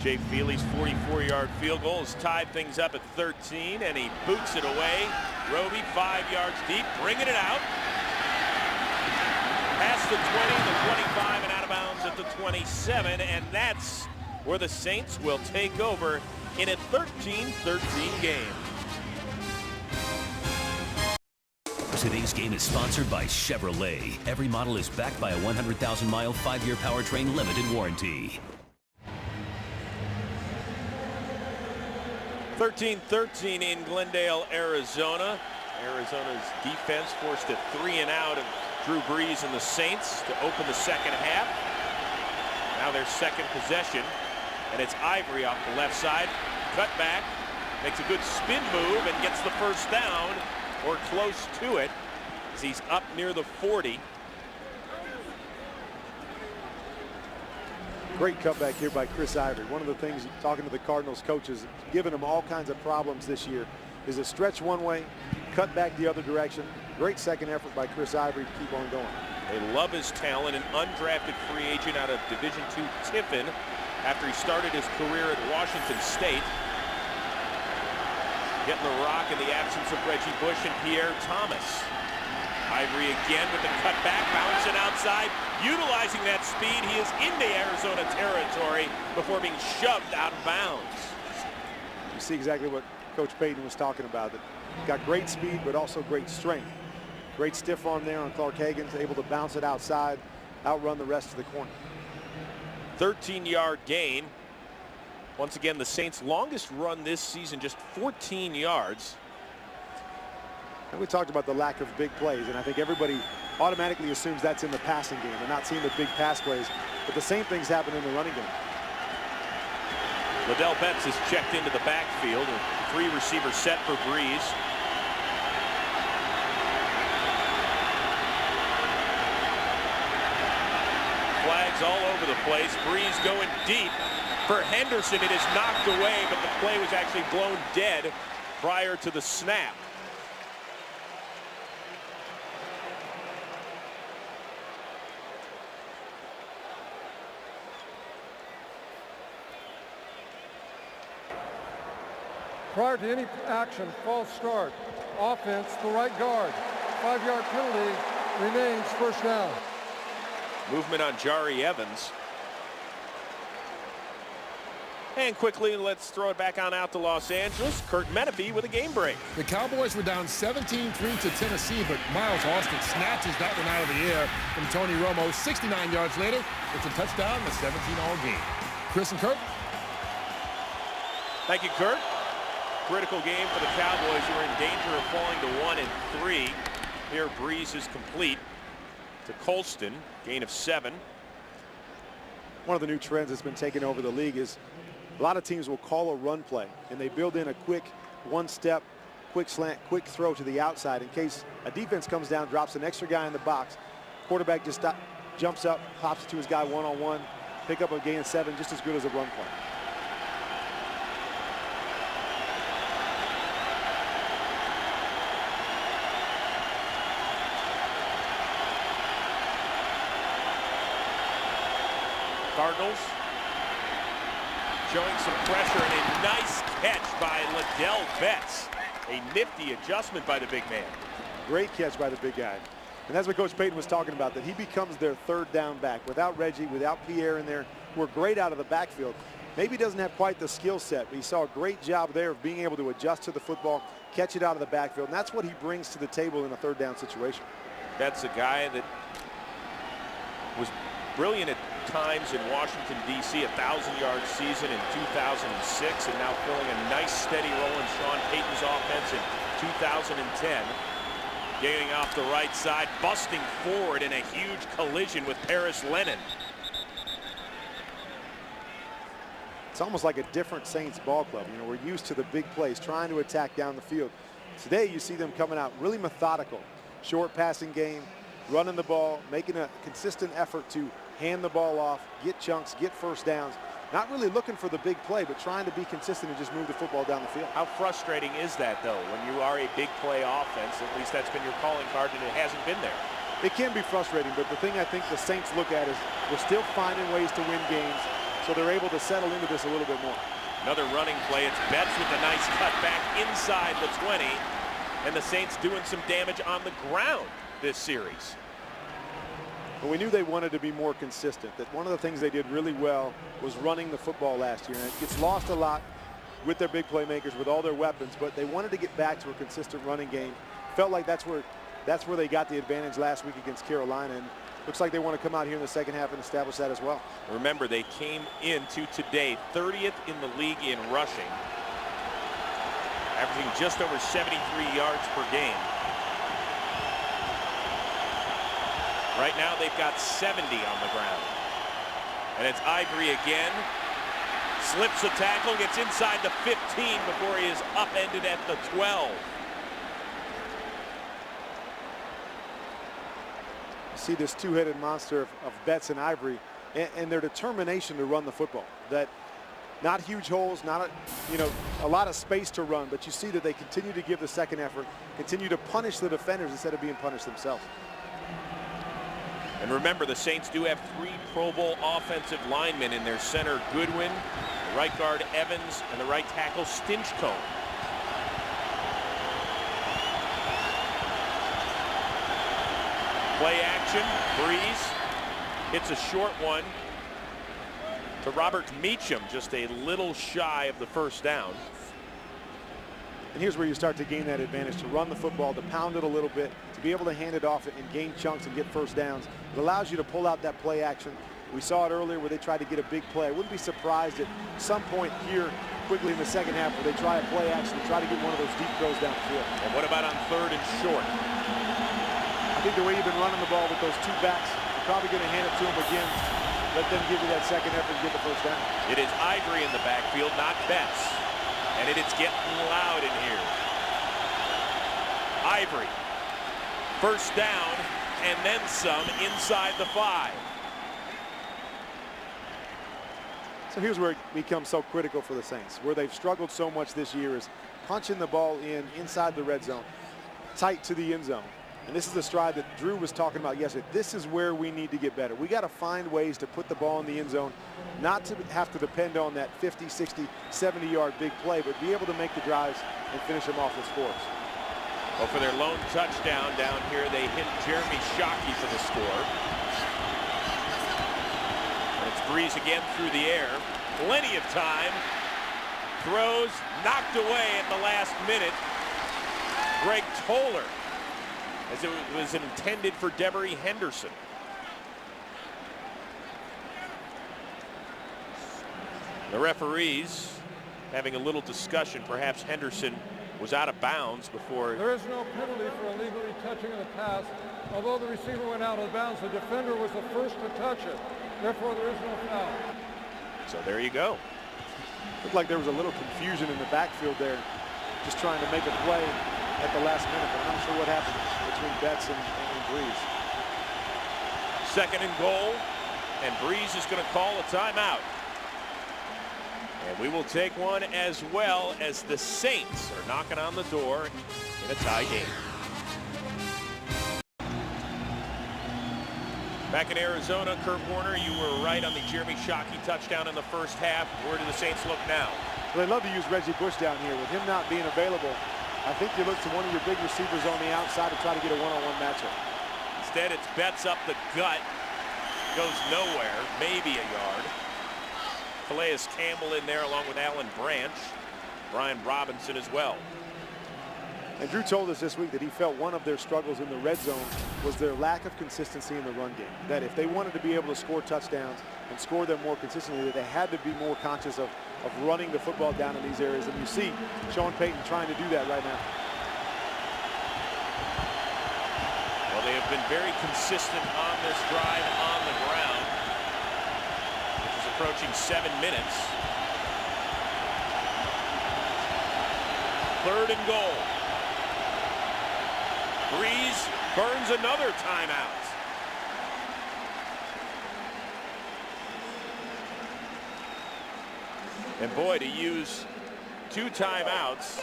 Jay Feely's 44-yard field goal has tied things up at 13, and he boots it away. Roby 5 yards deep, bringing it out. the 20, the 25, and out of bounds at the 27, and that's where the Saints will take over in a 13-13 game. Today's game is sponsored by Chevrolet. Every model is backed by a 100,000-mile, 5-year powertrain limited warranty. 13-13 in Glendale, Arizona. Arizona's defense forced a 3-and-out of Drew Brees and the Saints to open the second half. Now their second possession, and it's Ivory off the left side. Cut back, makes a good spin move and gets the first down, or close to it, as he's up near the 40. Great cutback here by Chris Ivory. One of the things, talking to the Cardinals coaches, giving them all kinds of problems this year, is a stretch one way, cut back the other direction. Great second effort by Chris Ivory to keep on going. They love his talent, an undrafted free agent out of Division II Tiffin after he started his career at Washington State. Getting the rock in the absence of Reggie Bush and Pierre Thomas. Ivory again with the cutback, bouncing outside, utilizing that speed. He is into Arizona territory before being shoved out of bounds. You see exactly what Coach Payton was talking about. That got great speed, but also great strength. Great stiff arm there on Clark Hagan's, able to bounce it outside, outrun the rest of the corner. 13-yard gain. Once again, the Saints' longest run this season, just 14 yards. And we talked about the lack of big plays, and I think everybody automatically assumes that's in the passing game. They're not seeing the big pass plays, but the same things happen in the running game. Liddell Betts is checked into the backfield. A three-receiver set for Brees. Flags all over the place. Brees going deep. For Henderson, it is knocked away, but the play was actually blown dead prior to the snap. Prior to any action, false start. Offense, the right guard. 5-yard penalty remains first down. Movement on Jari Evans. And quickly, let's throw it back on out to Los Angeles. Kurt Menefee with a game break. The Cowboys were down 17-3 to Tennessee, but Miles Austin snatches that one out of the air from Tony Romo. 69 yards later, it's a touchdown, the 17-all game. Chris and Kurt. Thank you, Kurt. Critical game for the Cowboys, who are in danger of falling to 1-3. Here, Brees is complete to Colston, gain of 7. One of the new trends that's been taken over the league is a lot of teams will call a run play, and they build in a quick one-step, quick slant, quick throw to the outside in case a defense comes down, drops an extra guy in the box. Quarterback just jumps up, hops to his guy one-on-one, pick up a gain of 7, just as good as a run play. Cardinals showing some pressure, and a nice catch by Liddell Betts. A nifty adjustment by the big man. Great catch by the big guy. And that's what Coach Payton was talking about, that he becomes their third down back. Without Reggie, without Pierre in there, who are great out of the backfield. Maybe doesn't have quite the skill set, but he saw a great job there of being able to adjust to the football, catch it out of the backfield, and that's what he brings to the table in a third down situation. That's a guy that was brilliant at times in Washington, D.C., 1,000-yard season in 2006, and now filling a nice steady role in Sean Payton's offense in 2010. Getting off the right side, busting forward in a huge collision with Paris Lennon. It's almost like a different Saints ball club. You know, we're used to the big plays, trying to attack down the field. Today, you see them coming out really methodical. Short passing game, running the ball, making a consistent effort to hand the ball off, get chunks, get first downs. Not really looking for the big play, but trying to be consistent and just move the football down the field. How frustrating is that, though, when you are a big play offense? At least that's been your calling card, and it hasn't been there. It can be frustrating, but the thing I think the Saints look at is we're still finding ways to win games, so they're able to settle into this a little bit more. Another running play. It's Betts with a nice cutback inside the 20, and the Saints doing some damage on the ground this series. And we knew they wanted to be more consistent, that one of the things they did really well was running the football last year. And it gets lost a lot with their big playmakers, with all their weapons, but they wanted to get back to a consistent running game. Felt like that's where they got the advantage last week against Carolina. And looks like they want to come out here in the second half and establish that as well. Remember, they came into today 30th in the league in rushing, averaging just over 73 yards per game. Right now, they've got 70 on the ground. And it's Ivory again. Slips a tackle, gets inside the 15 before he is upended at the 12. See this two-headed monster of Betts and Ivory and their determination to run the football. That not huge holes, not a lot of space to run, but you see that they continue to give the second effort, continue to punish the defenders instead of being punished themselves. And remember, the Saints do have 3 Pro Bowl offensive linemen in their center, Goodwin, the right guard Evans, and the right tackle Stinchcomb. Play action, Breeze hits a short one to Robert Meacham, just a little shy of the first down. And here's where you start to gain that advantage, to run the football, to pound it a little bit, to be able to hand it off and gain chunks and get first downs. It allows you to pull out that play action. We saw it earlier where they tried to get a big play. I wouldn't be surprised at some point here quickly in the second half where they try a play action and try to get one of those deep throws downfield. And what about on 3rd and short? I think the way you've been running the ball with those 2 backs, you're probably going to hand it to them again. Let them give you that second effort and get the first down. It is Ivory in the backfield, not Betts. And it's getting loud in here. Ivory, first down, and then some inside the 5. So here's where it becomes so critical for the Saints, where they've struggled so much this year, is punching the ball inside the red zone, tight to the end zone. And this is the stride that Drew was talking about yesterday. This is where we need to get better. We got to find ways to put the ball in the end zone, not to have to depend on that 50, 60, 70-yard big play, but be able to make the drives and finish them off with scores. Well, for their lone touchdown down here, they hit Jeremy Shockey for the score. And it's Breeze again through the air. Plenty of time. Throws knocked away at the last minute. Greg Toller, as it was intended for Devery Henderson. The referees having a little discussion. Perhaps Henderson was out of bounds before. There is no penalty for illegally touching the pass. Although the receiver went out of bounds, the defender was the first to touch it. Therefore, there is no foul. So there you go. Looked like there was a little confusion in the backfield there, just trying to make a play at the last minute, but I'm not sure what happened between Betts and Breeze. 2nd and goal, and Breeze is going to call a timeout. And we will take one as well, as the Saints are knocking on the door in a tie game. Back in Arizona, Kurt Warner, you were right on the Jeremy Shockey touchdown in the first half. Where do the Saints look now? Well, they love to use Reggie Bush down here. With him not being available, I think you look to one of your big receivers on the outside to try to get a one-on-one matchup. Instead, it's Betts up the gut. Goes nowhere, maybe a yard. Calais Campbell in there along with Alan Branch. Brian Robinson as well. And Drew told us this week that he felt one of their struggles in the red zone was their lack of consistency in the run game. That if they wanted to be able to score touchdowns and score them more consistently, that they had to be more conscious of running the football down in these areas. And you see Sean Payton trying to do that right now. Well, they have been very consistent on this drive on the ground, which is approaching 7 minutes. 3rd and goal. Breeze burns another timeout. And boy, to use 2 timeouts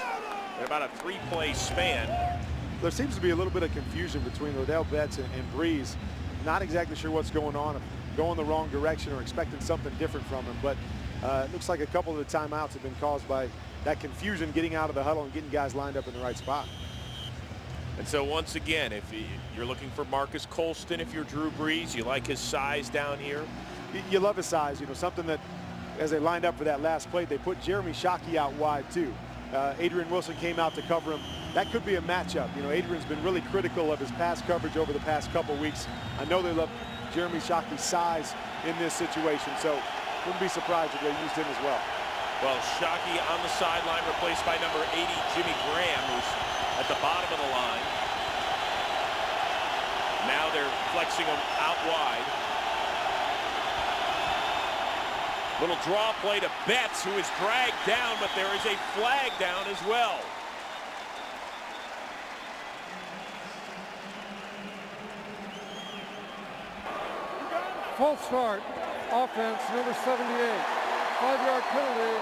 in about a 3-play span. There seems to be a little bit of confusion between Odell Betts and Breeze. Not exactly sure what's going on, going the wrong direction or expecting something different from him. But it looks like a couple of the timeouts have been caused by that confusion, getting out of the huddle and getting guys lined up in the right spot. And so once again, if you're looking for Marcus Colston, if you're Drew Brees, you like his size down here. You love his size, you know, something that as they lined up for that last play, they put Jeremy Shockey out wide too. Adrian Wilson came out to cover him. That could be a matchup. You know, Adrian's been really critical of his pass coverage over the past couple weeks. I know they love Jeremy Shockey's size in this situation, so wouldn't be surprised if they used him as well. Well, Shockey on the sideline, replaced by number 80, Jimmy Graham, who's at the bottom of the line. Now they're flexing him out wide. Little draw play to Betts, who is dragged down, but there is a flag down as well. False start, offense, number 78. 5-yard penalty,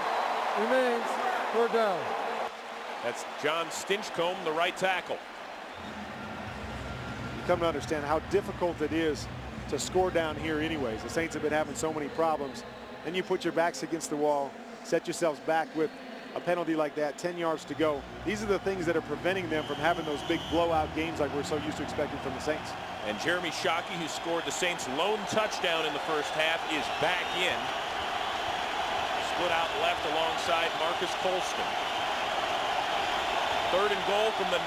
remains 3rd down. That's John Stinchcomb, the right tackle. You come to understand how difficult it is to score down here anyways. The Saints have been having so many problems. Then you put your backs against the wall, set yourselves back with a penalty like that, 10 yards to go. These are the things that are preventing them from having those big blowout games like we're so used to expecting from the Saints. And Jeremy Shockey, who scored the Saints' lone touchdown in the first half, is back in. Split out left alongside Marcus Colston. 3rd and goal from the 9.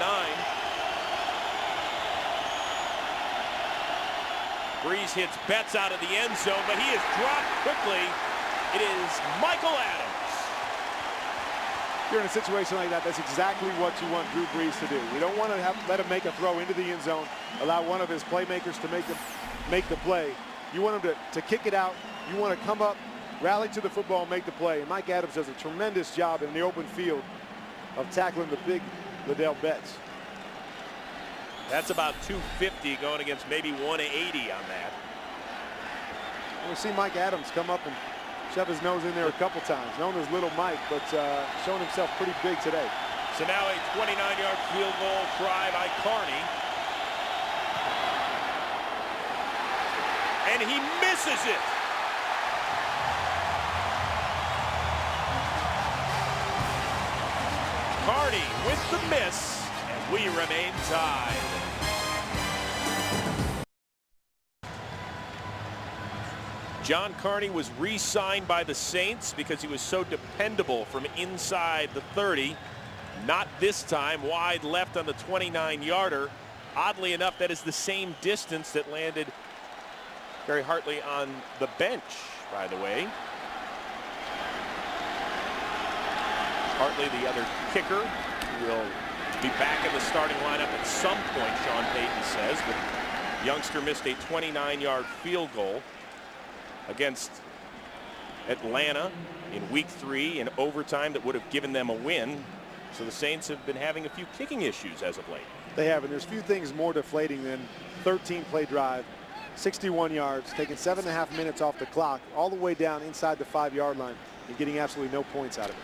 Brees hits Betts out of the end zone, but he is dropped quickly. It is Michael Adams. You're in a situation like that, that's exactly what you want Drew Brees to do. You don't want to let him make a throw into the end zone, allow one of his playmakers to make the play. You want him to kick it out. You want to come up, rally to the football, and make the play. And Mike Adams does a tremendous job in the open field of tackling the big Liddell Betts. That's about 250 going against maybe 180 on that. We see Mike Adams come up and shove his nose in there a couple times, known as Little Mike, but showing himself pretty big today. So now a 29-yard field goal try by Carney. And he misses it. Carney with the miss, and we remain tied. John Carney was re-signed by the Saints because he was so dependable from inside the 30. Not this time, wide left on the 29-yarder. Oddly enough, that is the same distance that landed Gary Hartley on the bench, by the way. Hartley, the other kicker, will be back in the starting lineup at some point, Sean Payton says. The youngster missed a 29-yard field goal against Atlanta in week 3 in overtime that would have given them a win. So the Saints have been having a few kicking issues as of late. They have, and there's few things more deflating than 13-play drive, 61 yards, taking 7.5 minutes off the clock, all the way down inside the 5-yard line and getting absolutely no points out of it.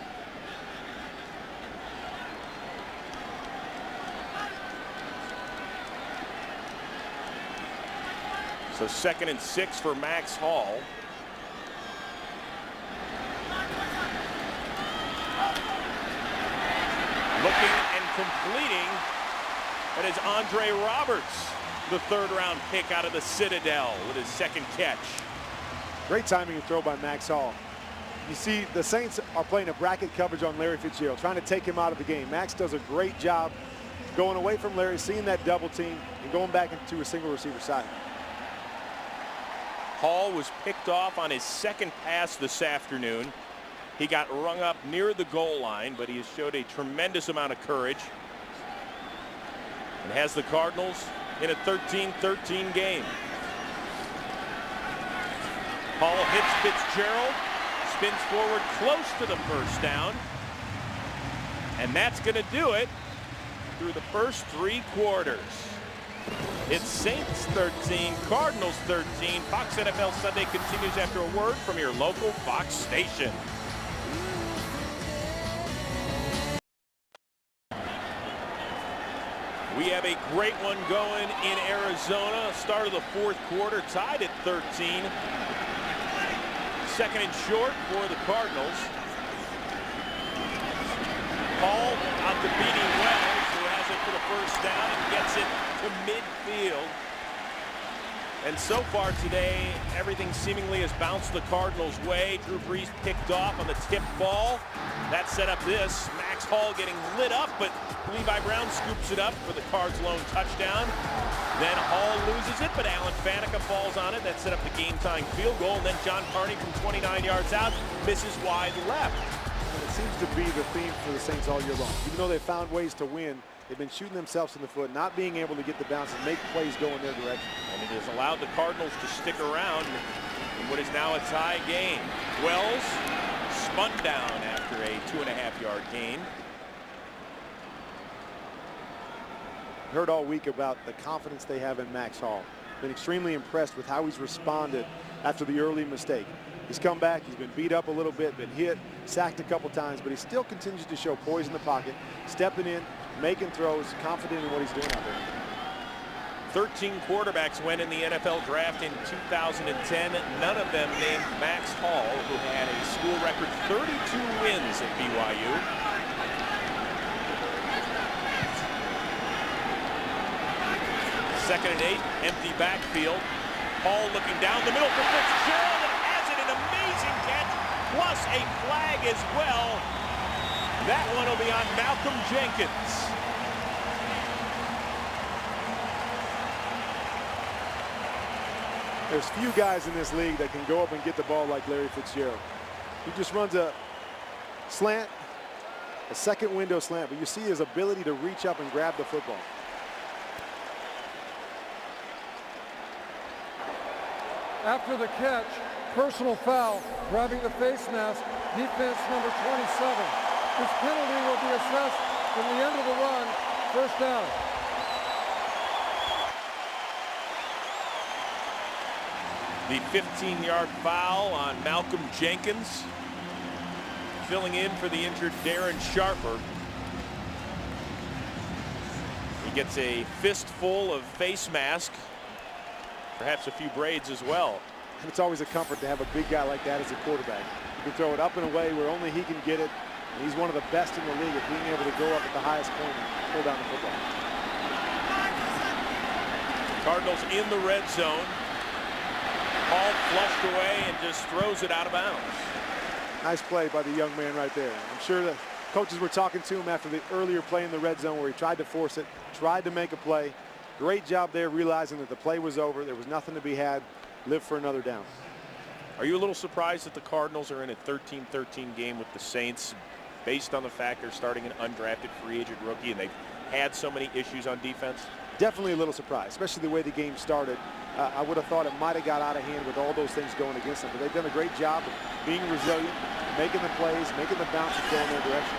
So 2nd and 6 for Max Hall. Looking and completing. That is Andre Roberts, the 3rd-round pick out of the Citadel with his 2nd catch. Great timing and throw by Max Hall. You see, the Saints are playing a bracket coverage on Larry Fitzgerald, trying to take him out of the game. Max does a great job going away from Larry, seeing that double team, and going back into a single receiver side. Hall was picked off on his 2nd pass this afternoon. He got rung up near the goal line, but he has showed a tremendous amount of courage and has the Cardinals in a 13-13 game. Hall hits Fitzgerald, spins forward close to the 1st down, and that's going to do it through the first 3 quarters. It's Saints 13, Cardinals 13. Fox NFL Sunday continues after a word from your local Fox station. We have a great one going in Arizona. Start of the 4th quarter, tied at 13. 2nd and short for the Cardinals. Hall out to Beanie Wells, who has it for the first down and gets it to midfield. And so far today, everything seemingly has bounced the Cardinals' way. Drew Brees picked off on the tip ball. That set up this. Max Hall getting lit up, but Levi Brown scoops it up for the Cards' lone touchdown. Then Hall loses it, but Alan Faneca falls on it. That set up the game-tying field goal. And then John Carney from 29 yards out misses wide left. And it seems to be the theme for the Saints all year long. Even though they found ways to win, they've been shooting themselves in the foot, not being able to get the bounce and make plays go in their direction. And it has allowed the Cardinals to stick around in what is now a tie game. Wells spun down after a 2.5-yard gain. Heard all week about the confidence they have in Max Hall. Been extremely impressed with how he's responded after the early mistake. He's come back, he's been beat up a little bit, been hit, sacked a couple times, but he still continues to show poise in the pocket, stepping in, making throws, confident in what he's doing out there. 13 quarterbacks went in the NFL draft in 2010. None of them named Max Hall, who had a school record 32 wins at BYU. Second and 8, empty backfield. Hall looking down the middle for Fitzgerald and has it, an amazing catch, plus a flag as well. That one will be on Malcolm Jenkins. There's few guys in this league that can go up and get the ball like Larry Fitzgerald. He just runs a slant, a second window slant, but you see his ability to reach up and grab the football. After the catch, personal foul, grabbing the face mask, defense number 27. This penalty will be assessed from the end of the run, first down. The 15-yard foul on Malcolm Jenkins, filling in for the injured Darren Sharper. He gets a fistful of face mask, perhaps a few braids as well. And it's always a comfort to have a big guy like that as a quarterback. You can throw it up and away where only he can get it. And he's one of the best in the league at being able to go up at the highest point and pull down the football. Cardinals in the red zone. Hall flushed away and just throws it out of bounds. Nice play by the young man right there. I'm sure the coaches were talking to him after the earlier play in the red zone where he tried to force it, tried to make a play. Great job there, realizing that the play was over. There was nothing to be had. Live for another down. Are you a little surprised that the Cardinals are in a 13-13 game with the Saints based on the fact they're starting an undrafted free agent rookie and they've had so many issues on defense? Definitely a little surprised, especially the way the game started. I would have thought it might have got out of hand with all those things going against them, but they've done a great job of being resilient, making the plays, making the bounces go in their direction.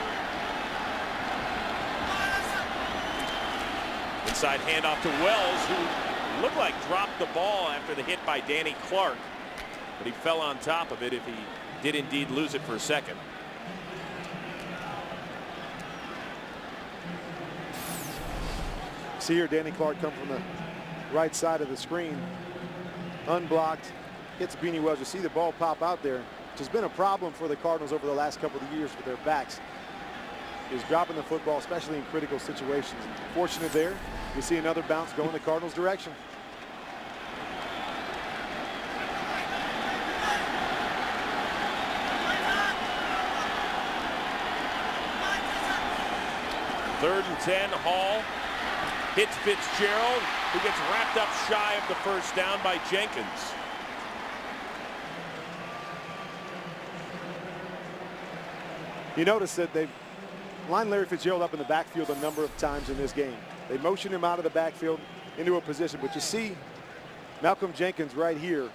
Inside handoff to Wells, who looked like dropped the ball after the hit by Danny Clark, but he fell on top of it if he did indeed lose it for a second. See here, Danny Clark come from the right side of the screen, unblocked, hits Beanie Wells. You see the ball pop out there, which has been a problem for the Cardinals over the last couple of years with their backs, is dropping the football, especially in critical situations. Fortunate there. You see another bounce go in the Cardinals' direction. Third and 10, Hall hits Fitzgerald, who gets wrapped up shy of the first down by Jenkins. You notice that they've lined Larry Fitzgerald up in the backfield a number of times in this game. They motion him out of the backfield into a position, but you see Malcolm Jenkins right here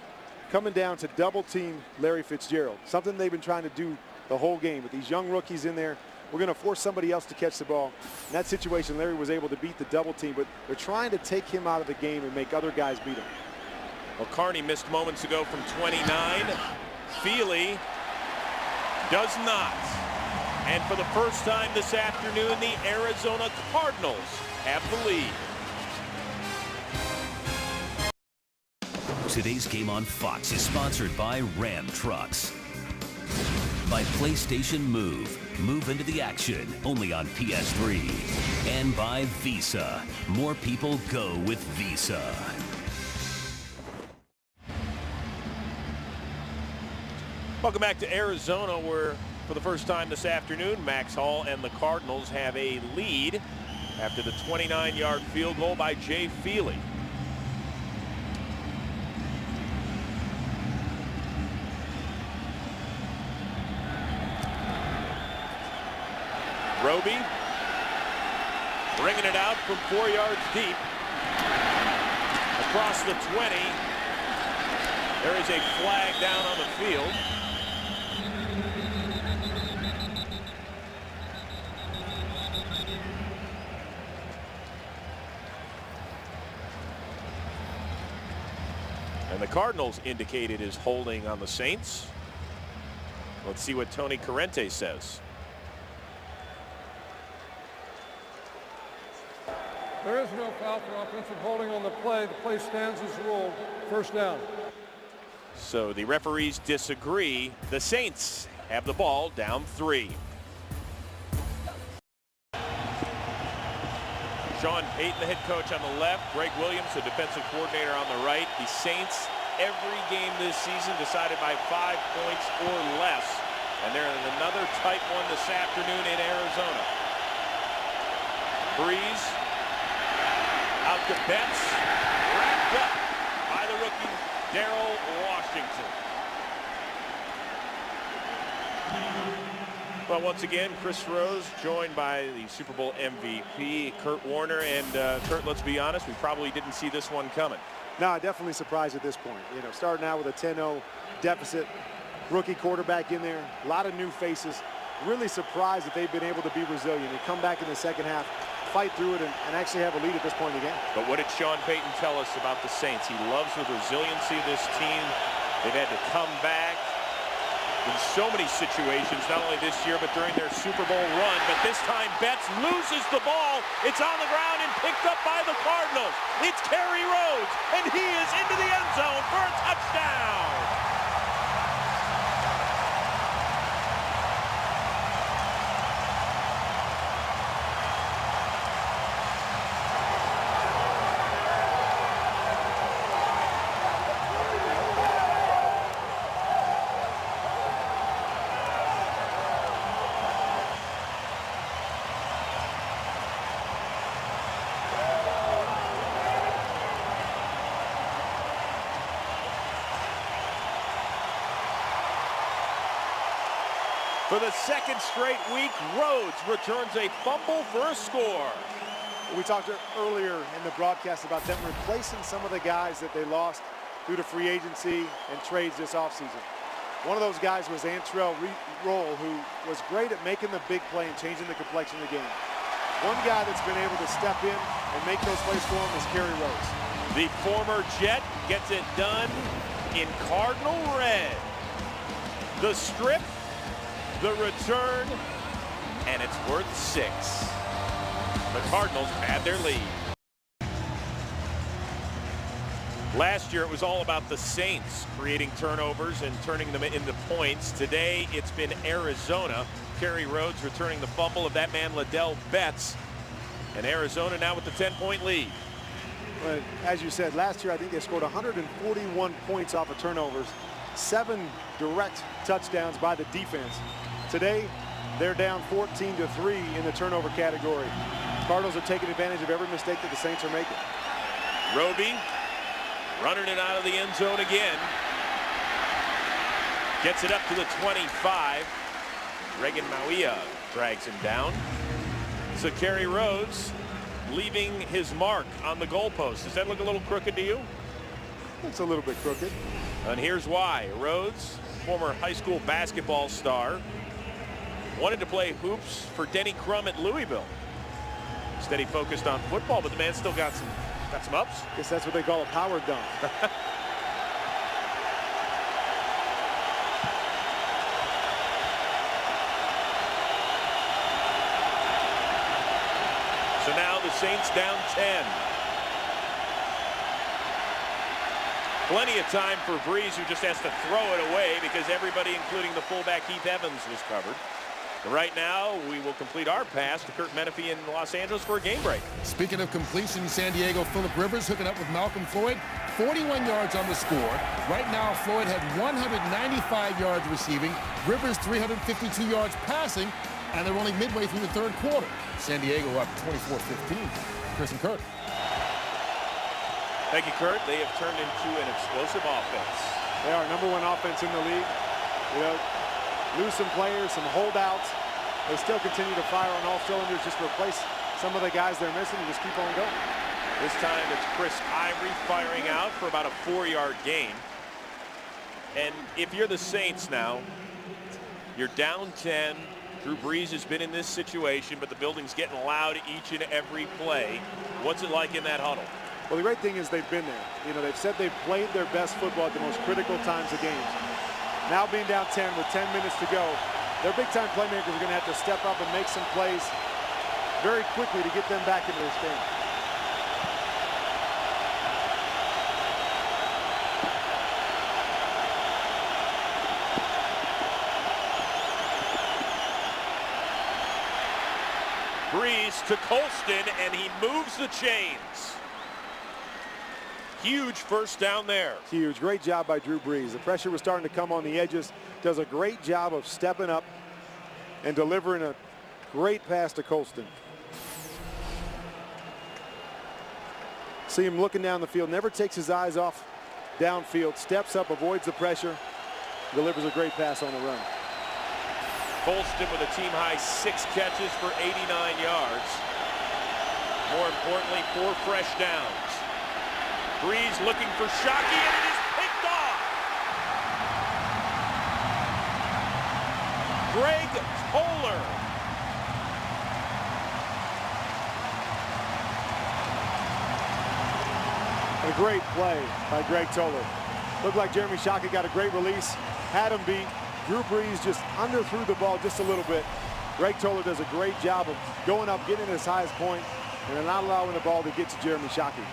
coming down to double team Larry Fitzgerald, something they've been trying to do the whole game with these young rookies in there. We're going to force somebody else to catch the ball. In that situation, Larry was able to beat the double team, but they're trying to take him out of the game and make other guys beat him. Well, Carney missed moments ago from 29. Feely does not. And for the first time this afternoon, the Arizona Cardinals have the lead. Today's game on Fox is sponsored by Ram Trucks. by PlayStation Move. Move into the action, only on PS3. And by Visa. More people go with Visa. Welcome back to Arizona, where for the first time this afternoon, Max Hall and the Cardinals have a lead after the 29-yard field goal by Jay Feely. Roby bringing it out from 4 yards deep. Across the 20. There is a flag down on the field. And the Cardinals indicated is holding on the Saints. Let's see what Tony Corrente says. There is no foul for offensive holding on the play. The play stands as ruled. First down. So the referees disagree. The Saints have the ball down 3. Sean Payton, the head coach, on the left. Greg Williams, the defensive coordinator, on the right. The Saints, every game this season decided by 5 points or less. And they're in another tight one this afternoon in Arizona. Breeze out to Betts. Wrapped up by the rookie, Darrell Washington. Well, once again, Chris Rose joined by the Super Bowl MVP, Kurt Warner. And Kurt, let's be honest, we probably didn't see this one coming. No, definitely surprised at this point. You know, starting out with a 10-0 deficit, rookie quarterback in there, a lot of new faces. Really surprised that they've been able to be resilient and come back in the second half, fight through it, and actually have a lead at this point in the game. But what did Sean Payton tell us about the Saints? He loves the resiliency of this team. They've had to come back in so many situations, not only this year, but during their Super Bowl run. But this time, Betts loses the ball. It's on the ground and picked up by the Cardinals. It's Kerry Rhodes, and he is into the end zone for a touchdown. For the second straight week, Rhodes returns a fumble for a score. We talked earlier in the broadcast about them replacing some of the guys that they lost due to free agency and trades this offseason. One of those guys was Antrell Roll, who was great at making the big play and changing the complexion of the game. One guy that's been able to step in and make those plays for him is Kerry Rhodes. The former Jet gets it done in Cardinal red. The strip, the return, and it's worth 6. The Cardinals add their lead. Last year, it was all about the Saints creating turnovers and turning them into points. Today, it's been Arizona. Kerry Rhodes returning the fumble of that man, Ladell Betts. And Arizona now with the 10-point lead. But as you said, last year, I think they scored 141 points off of turnovers, 7 direct touchdowns by the defense. Today, they're down 14-3 in the turnover category. Cardinals are taking advantage of every mistake that the Saints are making. Roby running it out of the end zone again. Gets it up to the 25. Reagan Mauia drags him down. So Kerry Rhodes leaving his mark on the goalpost. Does that look a little crooked to you? It's a little bit crooked. And here's why. Rhodes, former high school basketball star, wanted to play hoops for Denny Crum at Louisville. Instead, he focused on football, but the man still got some ups. Guess that's what they call a power dunk. So now the Saints down 10. Plenty of time for Breeze, who just has to throw it away because everybody, including the fullback Keith Evans, was covered. Right now, we will complete our pass to Kurt Menefee in Los Angeles for a game break. Speaking of completion, San Diego, Phillip Rivers hooking up with Malcolm Floyd. 41 yards on the score. Right now, Floyd had 195 yards receiving. Rivers 352 yards passing. And they're only midway through the third quarter. San Diego up 24-15. Chris and Kurt. Thank you, Kurt. They have turned into an explosive offense. They are #1 offense in the league. You know, lose some players, some holdouts. They still continue to fire on all cylinders. Just replace some of the guys they're missing and just keep on going. This time it's Chris Ivory firing out for about a 4-yard gain. And if you're the Saints now, you're down 10. Drew Brees has been in this situation, but the building's getting loud each and every play. What's it like in that huddle? Well, the great thing is they've been there. You know, they've said they've played their best football at the most critical times of games. Now being down 10 with 10 minutes to go, their big-time playmakers are going to have to step up and make some plays very quickly to get them back into this game. Breeze to Colston, and he moves the chains. Huge first down there. Huge. Great job by Drew Brees. The pressure was starting to come on the edges. Does a great job of stepping up and delivering a great pass to Colston. See him looking down the field. Never takes his eyes off downfield. Steps up, avoids the pressure. Delivers a great pass on the run. Colston with a team-high 6 catches for 89 yards. More importantly, 4 fresh downs. Breeze looking for Shockey, and it is picked off. Greg Toller. And a great play by Greg Toller. Looked like Jeremy Shockey got a great release. Had him beat. Drew Brees just underthrew the ball just a little bit. Greg Toller does a great job of going up, getting to his highest point, and not allowing the ball to get to Jeremy Shockey.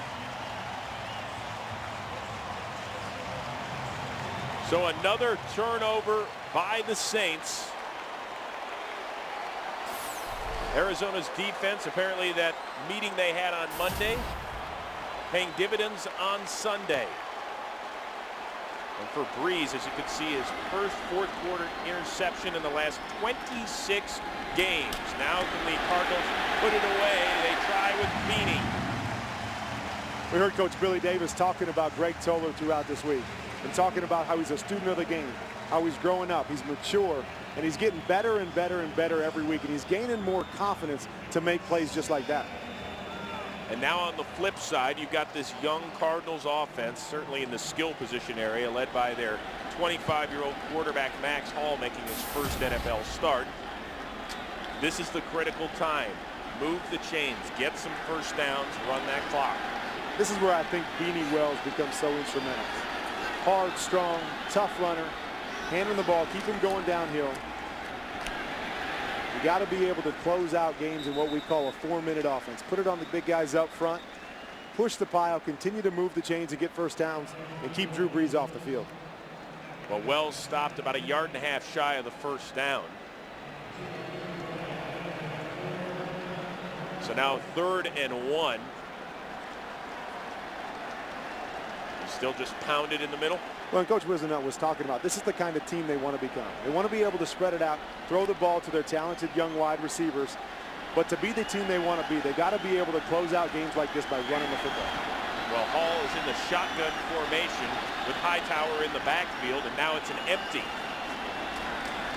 So another turnover by the Saints. Arizona's defense, apparently that meeting they had on Monday, paying dividends on Sunday. And for Breeze, as you can see, his first fourth quarter interception in the last 26 games. Now can the Cardinals put it away? They try with Beanie. We heard Coach Billy Davis talking about Greg Toller throughout this week and talking about how he's a student of the game, how he's growing up, he's mature, and he's getting better and better and better every week, and he's gaining more confidence to make plays just like that. And now on the flip side, you've got this young Cardinals offense, certainly in the skill position area, led by their 25-year-old quarterback Max Hall, making his first NFL start. This is the critical time. Move the chains, get some first downs, run that clock. This is where I think Beanie Wells becomes so instrumental. Hard, strong, tough runner, handling the ball, keep him going downhill. You got to be able to close out games in what we call a 4-minute offense. Put it on the big guys up front, push the pile, continue to move the chains and get first downs, and keep Drew Brees off the field. Well, Wells stopped about 1.5 yards shy of the first down. So now 3rd and 1. He's still just pounded in the middle. Well, and Coach Wisenhunt was talking about this is the kind of team they want to become. They want to be able to spread it out, throw the ball to their talented young wide receivers. But to be the team they want to be, they got to be able to close out games like this by running the football. Well, Hall is in the shotgun formation with Hightower in the backfield, and now it's an empty.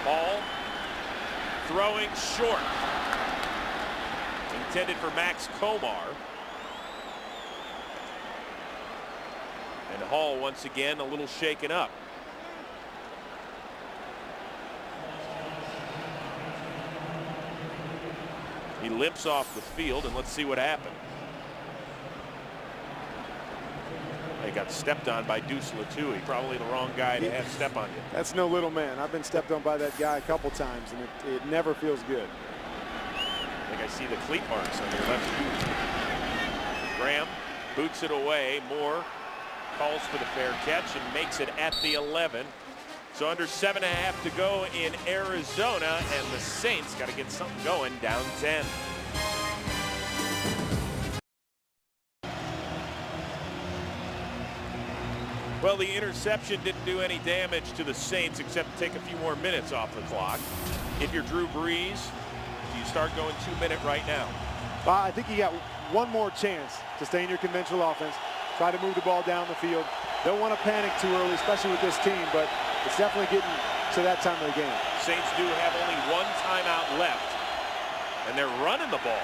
Hall throwing short. Intended for Max Komar. And Hall once again a little shaken up. He limps off the field, and let's see what happened. He got stepped on by Deuce Latui. Probably the wrong guy to have step on you. That's no little man. I've been stepped on by that guy a couple times, and it never feels good. I think I see the cleat marks on your left boot. Graham boots it away. Moore calls for the fair catch and makes it at the 11. So under 7.5 to go in Arizona, and the Saints got to get something going, down 10. Well, the interception didn't do any damage to the Saints except take a few more minutes off the clock. If you're Drew Brees, do you start going 2-minute right now? I think you got one more chance to stay in your conventional offense. Try to move the ball down the field. Don't want to panic too early, especially with this team, but it's definitely getting to that time of the game. Saints do have only one timeout left, and they're running the ball.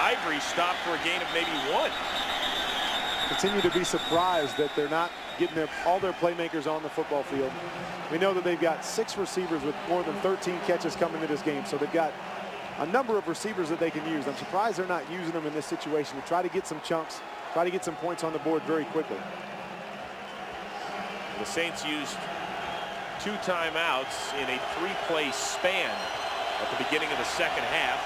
Ivory stopped for a gain of maybe 1. Continue to be surprised that they're not getting all their playmakers on the football field. We know that they've got 6 receivers with more than 13 catches coming into this game, so they've got a number of receivers that they can use. I'm surprised they're not using them in this situation to try to get some chunks, try to get some points on the board very quickly. The Saints used 2 timeouts in a 3-play span at the beginning of the second half,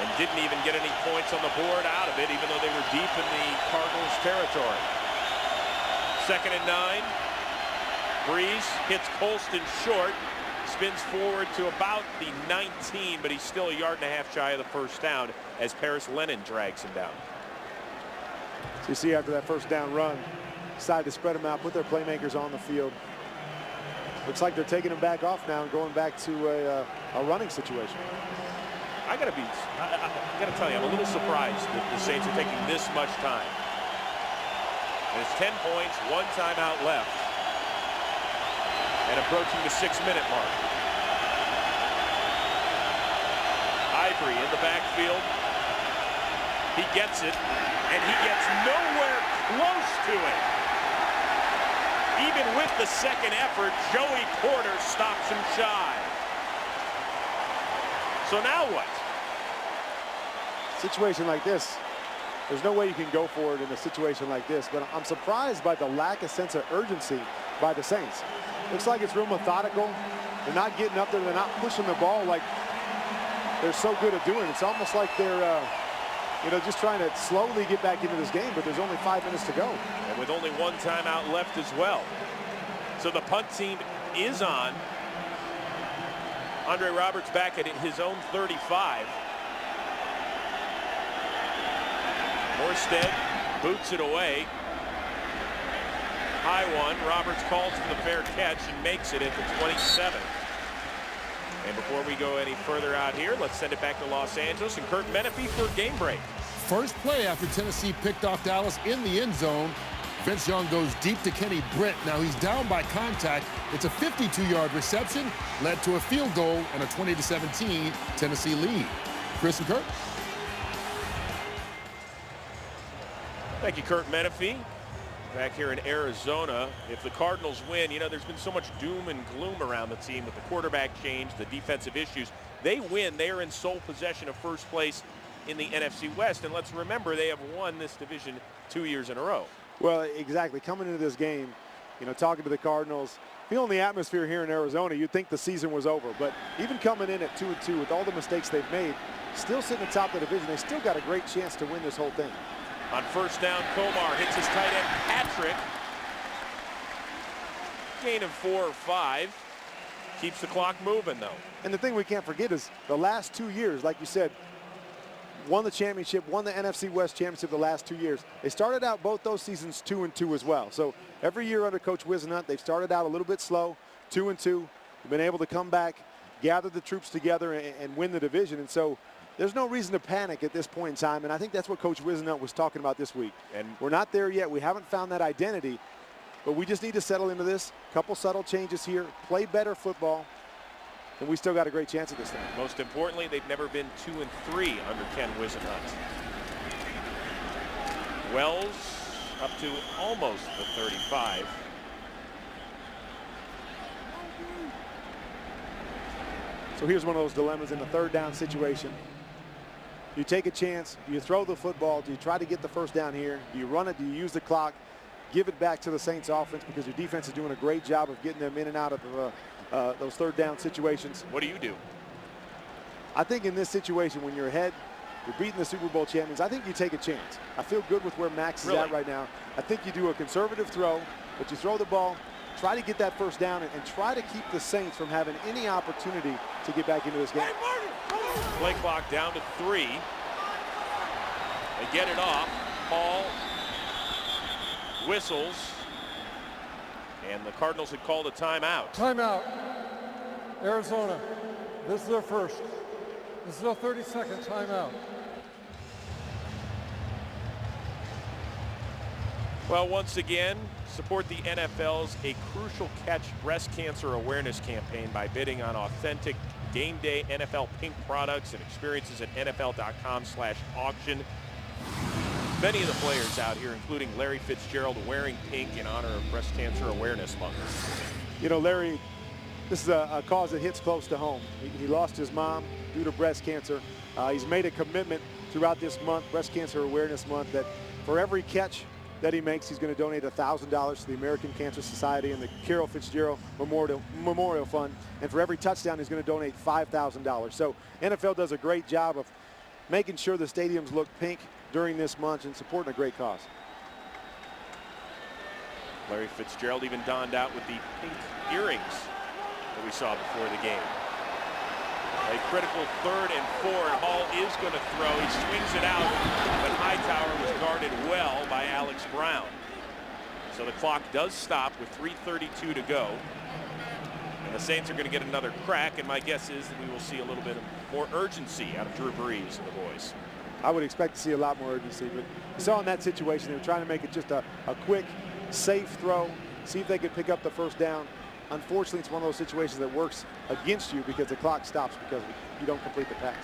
and didn't even get any points on the board out of it, even though they were deep in the Cardinals' territory. 2nd and 9. Brees hits Colston short, spins forward to about the 19, but he's still a 1.5 yards shy of the first down as Paris Lennon drags him down. So you see after that first down run, decide to spread them out, put their playmakers on the field. Looks like they're taking them back off now and going back to a running situation. I gotta tell you, I'm a little surprised that the Saints are taking this much time. And it's 10 points, 1 timeout left, and approaching the 6-minute mark. Ivory in the backfield. He gets it, and he gets nowhere close to it. Even with the second effort, Joey Porter stops him shy. So now what? Situation like this, there's no way you can go for it in a situation like this, but I'm surprised by the lack of sense of urgency by the Saints. Looks like it's real methodical. They're not getting up there. They're not pushing the ball like they're so good at doing. It's almost like they're, just trying to slowly get back into this game, but there's only 5 minutes to go. And with only 1 timeout left as well. So the punt team is on. Andre Roberts back at his own 35. Morstead boots it away. High one. Roberts calls for the fair catch and makes it at the 27. And before we go any further out here, let's send it back to Los Angeles and Kurt Menefee for game break. First play after Tennessee picked off Dallas in the end zone. Vince Young goes deep to Kenny Britt. Now he's down by contact. It's a 52-yard reception, led to a field goal and a 20-17 Tennessee lead. Chris and Kurt. Thank you, Kurt Menefee. Back here in Arizona, if the Cardinals win, there's been so much doom and gloom around the team with the quarterback change, the defensive issues. They win, they are in sole possession of first place in the NFC West. And let's remember, they have won this division 2 years in a row. Well, exactly. Coming into this game, talking to the Cardinals, feeling the atmosphere here in Arizona, you'd think the season was over. But even coming in at 2-2 with all the mistakes they've made, still sitting atop the division, they still got a great chance to win this whole thing. On first down, Komar hits his tight end, Patrick. Gain of 4 or 5. Keeps the clock moving, though. And the thing we can't forget is the last 2 years, like you said, won the championship, won the NFC West championship the last 2 years. They started out both those seasons 2-2 as well. So every year under Coach Whisenhunt, they've started out a little bit slow, 2-2. They've been able to come back, gather the troops together, and win the division. And so there's no reason to panic at this point in time, and I think that's what Coach Whisenhunt was talking about this week. And we're not there yet. We haven't found that identity, but we just need to settle into this. Couple subtle changes here, play better football, and we still got a great chance at this thing. Most importantly, they've never been 2-3 under Ken Whisenhunt. Wells up to almost the 35. So here's one of those dilemmas in the third down situation. You take a chance, do you throw the football, do you try to get the first down here, do you run it, do you use the clock, give it back to the Saints offense because your defense is doing a great job of getting them in and out of those third down situations. What do you do? I think in this situation when you're ahead You're beating the Super Bowl champions. I think you take a chance. I feel good with where Max is at right now. I think you do a conservative throw, but you throw the ball, try to get that first down, and try to keep the Saints from having any opportunity to get back into this game. Play clock down to 3. They get it off. Hall whistles. And the Cardinals had called a timeout. Timeout. Arizona. This is their first. This is a 30-second timeout. Well, once again, support the NFL's A Crucial Catch breast cancer awareness campaign by bidding on authentic game day NFL pink products and experiences at NFL.com/auction. Many of the players out here, including Larry Fitzgerald, wearing pink in honor of Breast Cancer Awareness Month. You know, Larry, this is a cause that hits close to home. He lost his mom due to breast cancer. He's made a commitment throughout this month, Breast Cancer Awareness Month, that for every catch that he makes, he's going to donate $1,000 to the American Cancer Society and the Carol Fitzgerald Memorial Fund. And for every touchdown, he's going to donate $5,000. So NFL does a great job of making sure the stadiums look pink during this month and supporting a great cause. Larry Fitzgerald even donned out with the pink earrings that we saw before the game. A critical 3rd and 4, and Hall is going to throw. He swings it out, but Hightower was guarded well by Alex Brown. So the clock does stop with 3:32 to go. And the Saints are going to get another crack, and my guess is that we will see a little bit more urgency out of Drew Brees and the boys. I would expect to see a lot more urgency, but you saw in that situation, they were trying to make it just a quick, safe throw, see if they could pick up the first down. Unfortunately, it's one of those situations that works against you because the clock stops because you don't complete the pass.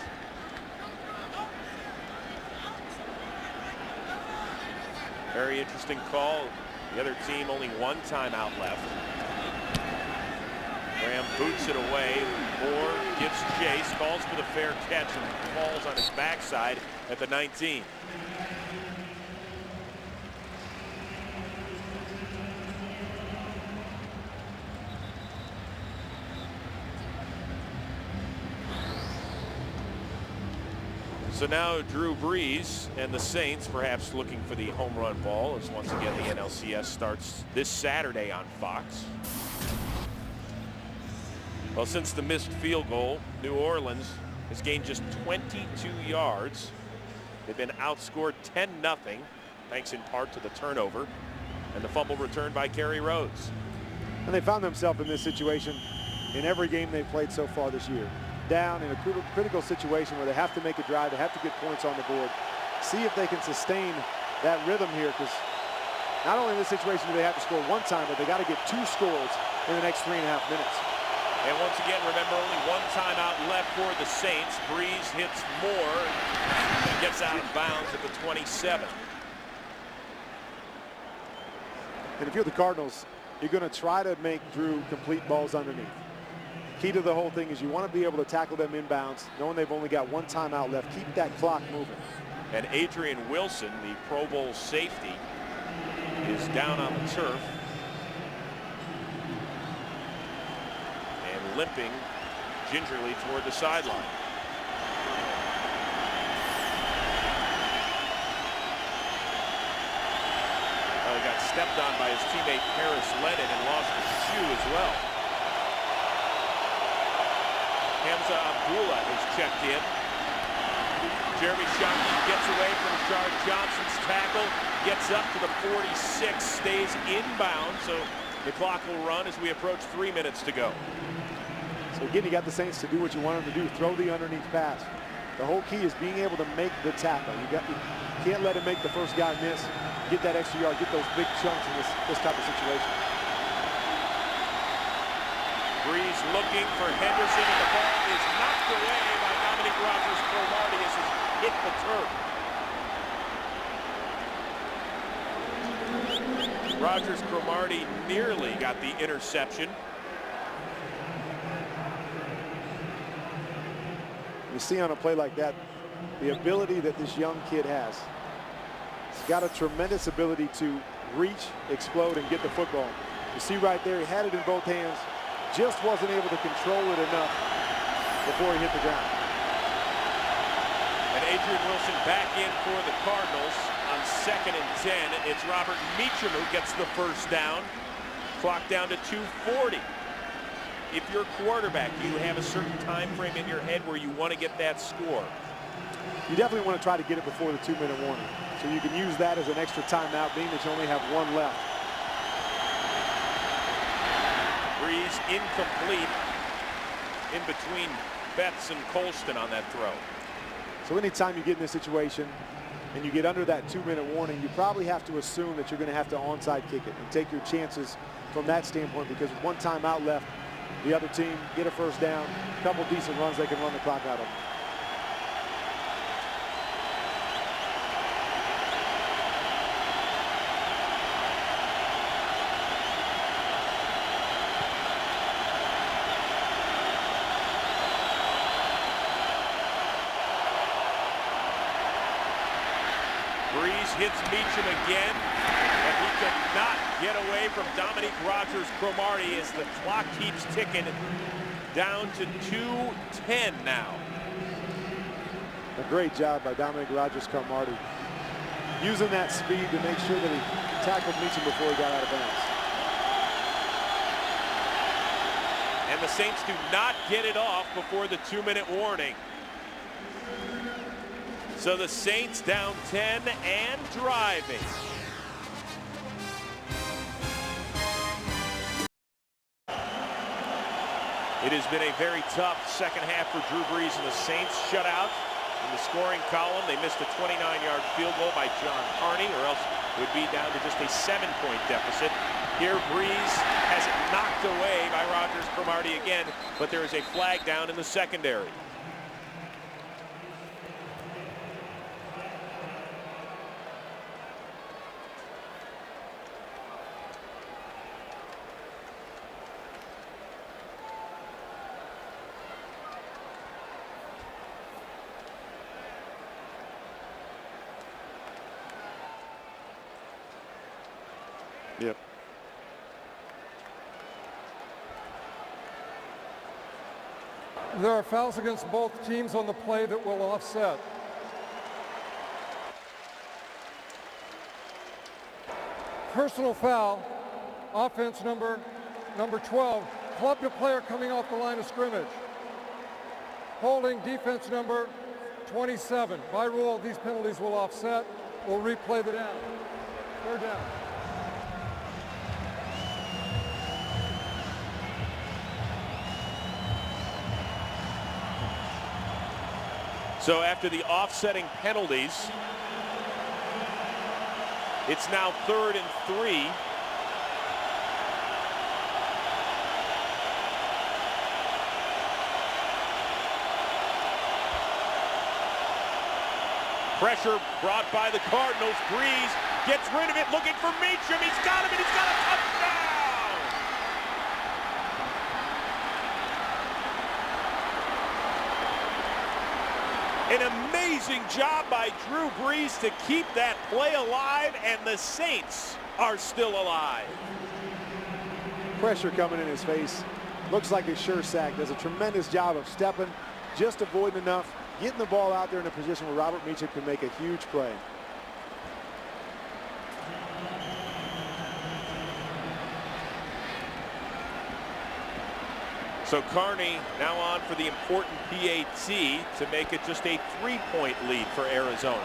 Very interesting call. The other team only one timeout left. Graham boots it away. Moore gives chase, calls for the fair catch, and falls on his backside at the 19. So now Drew Brees and the Saints perhaps looking for the home run ball as once again the NLCS starts this Saturday on Fox. Well, since the missed field goal, New Orleans has gained just 22 yards. They've been outscored 10-0, thanks in part to the turnover and the fumble returned by Kerry Rhodes. And they found themselves in this situation in every game they've played so far this year. Down in a critical situation where they have to make a drive, they have to get points on the board. See if they can sustain that rhythm here, because not only in this situation do they have to score one time, but they got to get 2 scores in the next 3.5 minutes. And once again, remember, only one timeout left for the Saints. Brees hits Moore and gets out of bounds at the 27. And if you're the Cardinals, you're going to try to make Drew complete balls underneath. Key to the whole thing is you want to be able to tackle them inbounds, knowing they've only got one timeout left. Keep that clock moving. And Adrian Wilson, the Pro Bowl safety, is down on the turf and limping gingerly toward the sideline. He got stepped on by his teammate Harris Lennon and lost his shoe as well. Hamza Abdullah is checked in. Jeremy Shockey gets away from Rashard Johnson's tackle, gets up to the 46, stays inbound, so the clock will run as we approach 3 minutes to go. So again, you got the Saints to do what you want them to do, throw the underneath pass. The whole key is being able to make the tackle. You can't let him make the first guy miss, get that extra yard, get those big chunks in this type of situation. Brees looking for Henderson, and the ball is knocked away by Dominic Rodgers-Cromartie as it hit the turf. Rodgers-Cromartie nearly got the interception. You see on a play like that, the ability that this young kid has. He's got a tremendous ability to reach, explode, and get the football. You see right there, he had it in both hands, just wasn't able to control it enough before he hit the ground. And Adrian Wilson back in for the Cardinals on 2nd and 10. It's Robert Meacham who gets the first down. Clock down to 2:40. If you're quarterback, you have a certain time frame in your head where you want to get that score. You definitely want to try to get it before the 2-minute warning. So you can use that as an extra timeout, being that you only have one left. Breeze incomplete in between Betts and Colston on that throw. So anytime you get in this situation and you get under that 2-minute warning, you probably have to assume that you're going to have to onside kick it and take your chances from that standpoint, because with one timeout left, the other team get a first down, a couple decent runs, they can run the clock out of them. Breeze hits Meacham again, but he could not get away from Dominique Rodgers-Cromartie as the clock keeps ticking down to 2:10 now. A great job by Dominique Rodgers-Cromartie, using that speed to make sure that he tackled Meacham before he got out of bounds. And the Saints do not get it off before the 2-minute warning. So the Saints down 10 and driving. It has been a very tough second half for Drew Brees and the Saints. Shut out in the scoring column. They missed a 29-yard field goal by John Carney, or else it would be down to just a 7-point deficit. Here Brees has it knocked away by Rodgers-Cromartie again, but there is a flag down in the secondary. Yep. There are fouls against both teams on the play that will offset. Personal foul, offense number 12, clubbed a player coming off the line of scrimmage. Holding defense number 27. By rule, these penalties will offset. We'll replay the down. Third down. So after the offsetting penalties, it's now 3rd and 3. Pressure brought by the Cardinals. Breeze gets rid of it, looking for Meacham. He's got him, and he's got a touchdown! An amazing job by Drew Brees to keep that play alive, and the Saints are still alive. Pressure coming in his face. Looks like a sure sack. Does a tremendous job of stepping, just avoiding enough, getting the ball out there in a position where Robert Meacham can make a huge play. So Carney now on for the important PAT to make it just a 3-point lead for Arizona.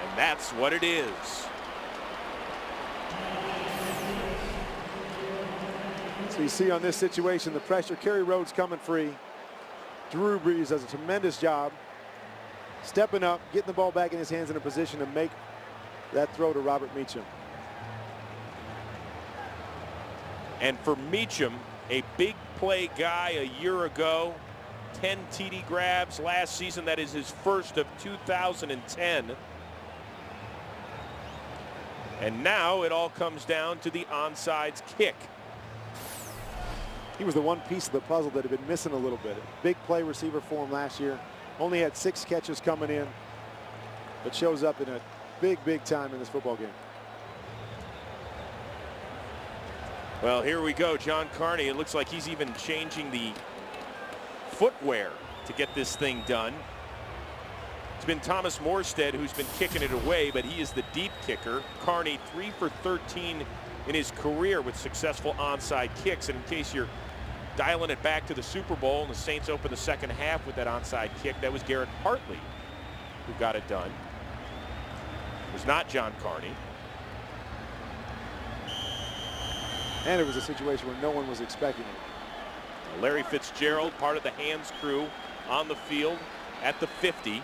And that's what it is. So you see on this situation, the pressure, Kerry Rhodes coming free. Drew Brees does a tremendous job stepping up, getting the ball back in his hands in a position to make that throw to Robert Meacham. And for Meacham, a big play guy a year ago, 10 TD grabs last season. That is his first of 2010. And now it all comes down to the onside kick. He was the one piece of the puzzle that had been missing a little bit. Big play receiver for him last year. Only had 6 catches coming in, but shows up in a big time in this football game. Well, here we go. John Carney, it looks like he's even changing the footwear to get this thing done. It's been Thomas Morstead who's been kicking it away, but he is the deep kicker. Carney 3 for 13 in his career with successful onside kicks. And in case you're dialing it back to the Super Bowl and the Saints open the second half with that onside kick, that was Garrett Hartley who got it done. It was not John Carney. And it was a situation where no one was expecting it. Larry Fitzgerald, part of the hands crew on the field at the 50.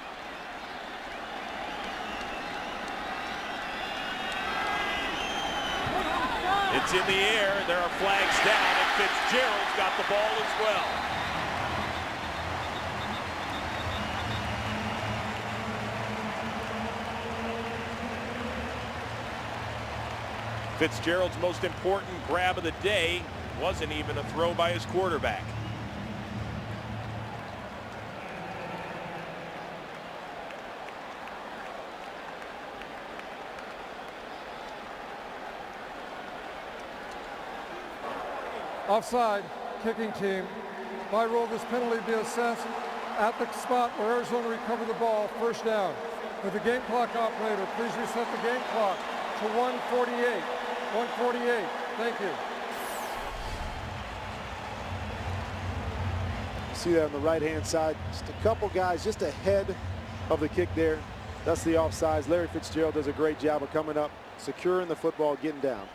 It's in the air. There are flags down, and Fitzgerald's got the ball as well. Fitzgerald's most important grab of the day wasn't even a throw by his quarterback. Offside, kicking team. By rule, this penalty be assessed at the spot where Arizona recovered the ball, first down. With the game clock operator, please reset the game clock to 1:48. 1:48. Thank you. See that on the right-hand side. Just a couple guys just ahead of the kick there. That's the offsides. Larry Fitzgerald does a great job of coming up, securing the football, getting down.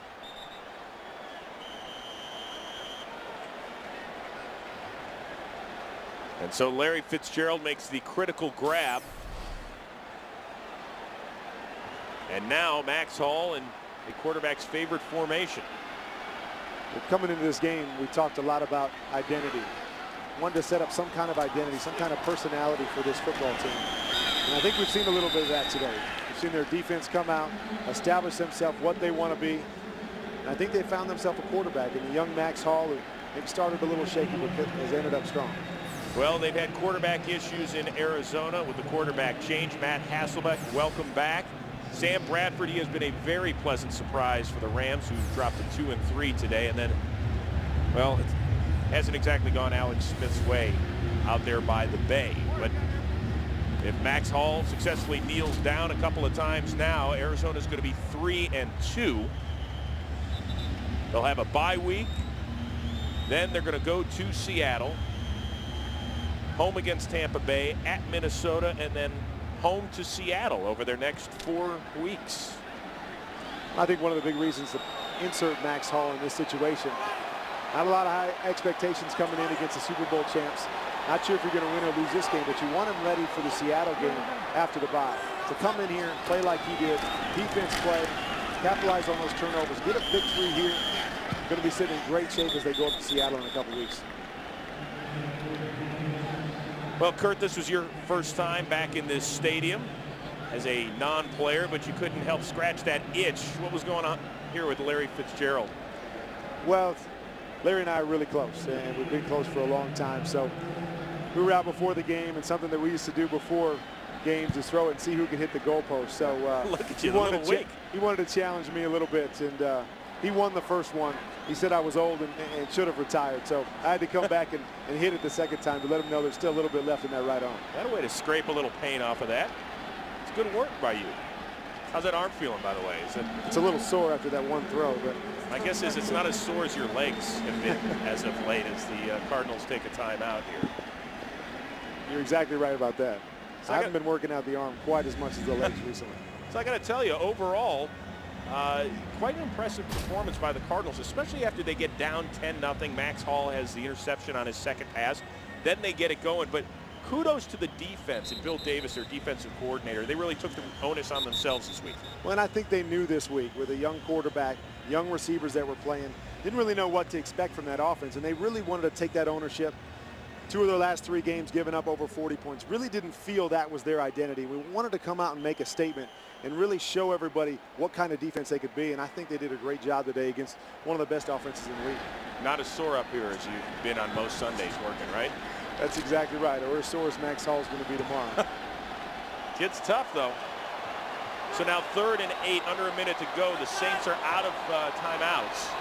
And so Larry Fitzgerald makes the critical grab. And now Max Hall in the quarterback's favorite formation. Coming into this game, we talked a lot about identity. Wanted to set up some kind of identity, some kind of personality for this football team. And I think we've seen a little bit of that today. We've seen their defense come out, establish themselves, what they want to be. And I think they found themselves a quarterback in the young Max Hall, who maybe started a little shaky, but has ended up strong. Well, they've had quarterback issues in Arizona with the quarterback change. Matt Hasselbeck, welcome back. Sam Bradford, he has been a very pleasant surprise for the Rams, who dropped to 2-3 today. And then, well, it hasn't exactly gone Alex Smith's way out there by the Bay. But if Max Hall successfully kneels down a couple of times now, Arizona's going to be 3-2. They'll have a bye week. Then they're going to go to Seattle, home against Tampa Bay, at Minnesota, and then home to Seattle over their next 4 weeks. I think one of the big reasons to insert Max Hall in this situation, not a lot of high expectations coming in against the Super Bowl champs. Not sure if you're going to win or lose this game, but you want him ready for the Seattle game after the bye. To come in here and play like he did, defense play, capitalize on those turnovers, get a victory here. Going to be sitting in great shape as they go up to Seattle in a couple weeks. Well, Kurt, this was your first time back in this stadium as a non-player, but you couldn't help scratch that itch. What was going on here with Larry Fitzgerald? Well, Larry and I are really close, and we've been close for a long time. So we were out before the game, and something that we used to do before games is throw it and see who can hit the goalpost. So look at you, he wanted to challenge me a little bit, and he won the first one. He said I was old and should have retired, so I had to come back and hit it the second time to let him know there's still a little bit left in that right arm. That a way to scrape a little paint off of that. It's good work by you. How's that arm feeling, by the way? It's a little sore after that one throw, but my guess is it's not as sore as your legs have been as of late, as the Cardinals take a timeout here. You're exactly right about that. So I haven't been working out the arm quite as much as the legs recently. So I got to tell you, overall, quite an impressive performance by the Cardinals, especially after they get down 10-0. Max Hall has the interception on his second pass. Then they get it going. But kudos to the defense and Bill Davis, their defensive coordinator. They really took the onus on themselves this week. Well, and I think they knew this week with a young quarterback, young receivers that were playing, didn't really know what to expect from that offense, and they really wanted to take that ownership. 2 of their last 3 games giving up over 40 points. Really didn't feel that was their identity. We wanted to come out and make a statement and really show everybody what kind of defense they could be, and I think they did a great job today against one of the best offenses in the league. Not as sore up here as you've been on most Sundays working, right? That's exactly right, or as sore as Max Hall is going to be tomorrow. Kid's tough, though. So now 3rd and 8, under a minute to go. The Saints are out of timeouts.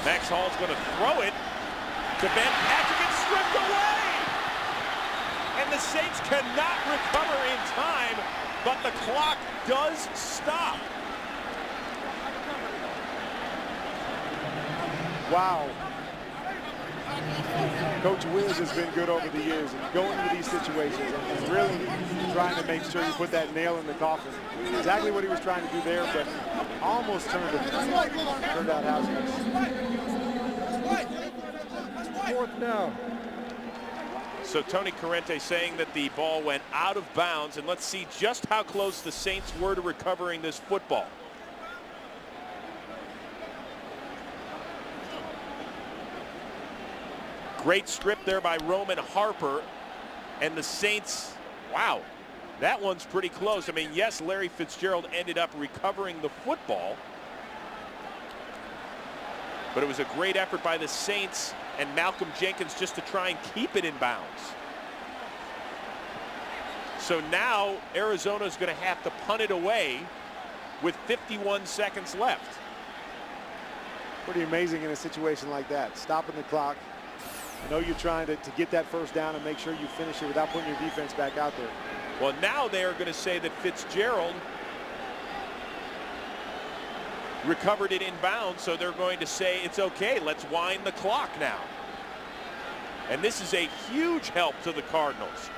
Max Hall's going to throw it to Ben Patrick and stripped away. And the Saints cannot recover in time, but the clock does stop. Wow. Coach Wiz has been good over the years and going into these situations and really trying to make sure you put that nail in the coffin. Exactly what he was trying to do there, but almost turned out hazardous. Fourth down. So Tony Corrente saying that the ball went out of bounds, and let's see just how close the Saints were to recovering this football. Great strip there by Roman Harper, and the Saints, wow, that one's pretty close. I mean, yes, Larry Fitzgerald ended up recovering the football, but it was a great effort by the Saints and Malcolm Jenkins just to try and keep it in bounds. So now Arizona's going to have to punt it away with 51 seconds left. Pretty amazing in a situation like that, stopping the clock. I know you're trying to get that first down and make sure you finish it without putting your defense back out there. Well, now they are going to say that Fitzgerald recovered it in bounds, so they're going to say it's okay, let's wind the clock now. And this is a huge help to the Cardinals.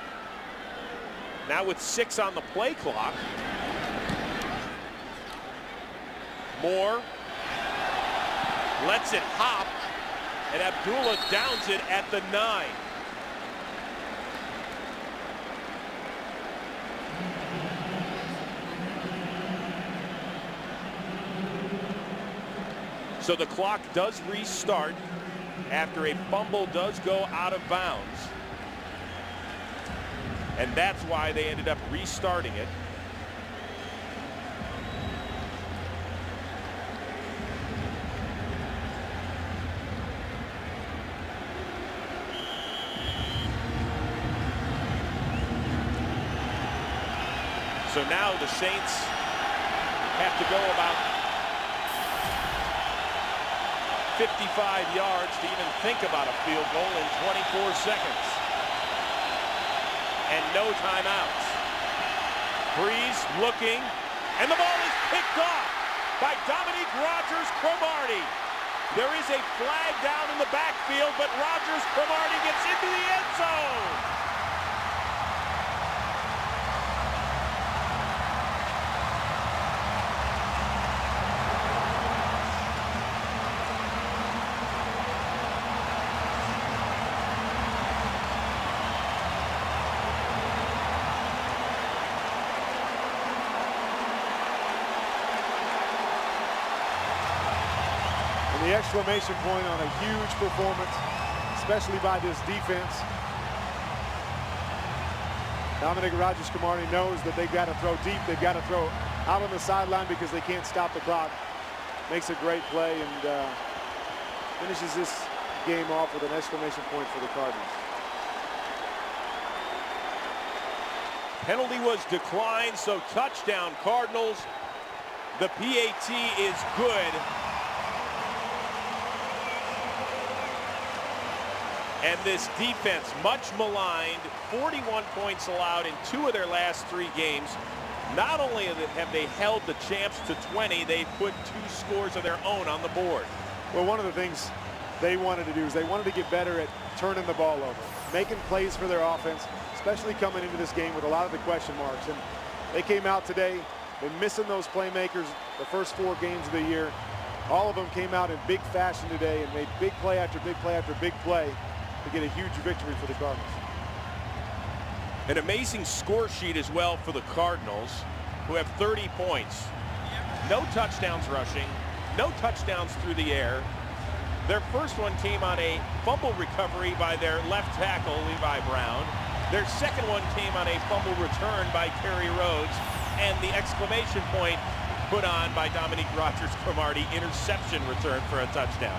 Now with 6 on the play clock. Moore lets it hop, and Abdullah downs it at the 9. So the clock does restart after a fumble does go out of bounds. And that's why they ended up restarting it. So now the Saints have to go about 55 yards to even think about a field goal in 24 seconds. And no timeouts. Breeze looking, and the ball is picked off by Dominique Rodgers-Cromartie. There is a flag down in the backfield, but Rodgers-Cromartie gets into the end zone. The exclamation point on a huge performance, especially by this defense. Dominique Rodgers-Cromartie knows that they've got to throw deep. They've got to throw out on the sideline because they can't stop the clock. Makes a great play and finishes this game off with an exclamation point for the Cardinals. Penalty was declined, so touchdown Cardinals. The PAT is good. And this defense, much maligned, 41 points allowed in 2 of their last 3 games. Not only have they held the champs to 20, they put 2 scores of their own on the board. Well, one of the things they wanted to do is they wanted to get better at turning the ball over, making plays for their offense, especially coming into this game with a lot of the question marks. And they came out today, been missing those playmakers the first 4 games of the year. All of them came out in big fashion today and made big play after big play after big play to get a huge victory for the Cardinals. An amazing score sheet as well for the Cardinals, who have 30 points. No touchdowns rushing, no touchdowns through the air. Their first one came on a fumble recovery by their left tackle, Levi Brown. Their second one came on a fumble return by Kerry Rhodes. And the exclamation point put on by Dominique Rodgers-Cromartie, interception return for a touchdown.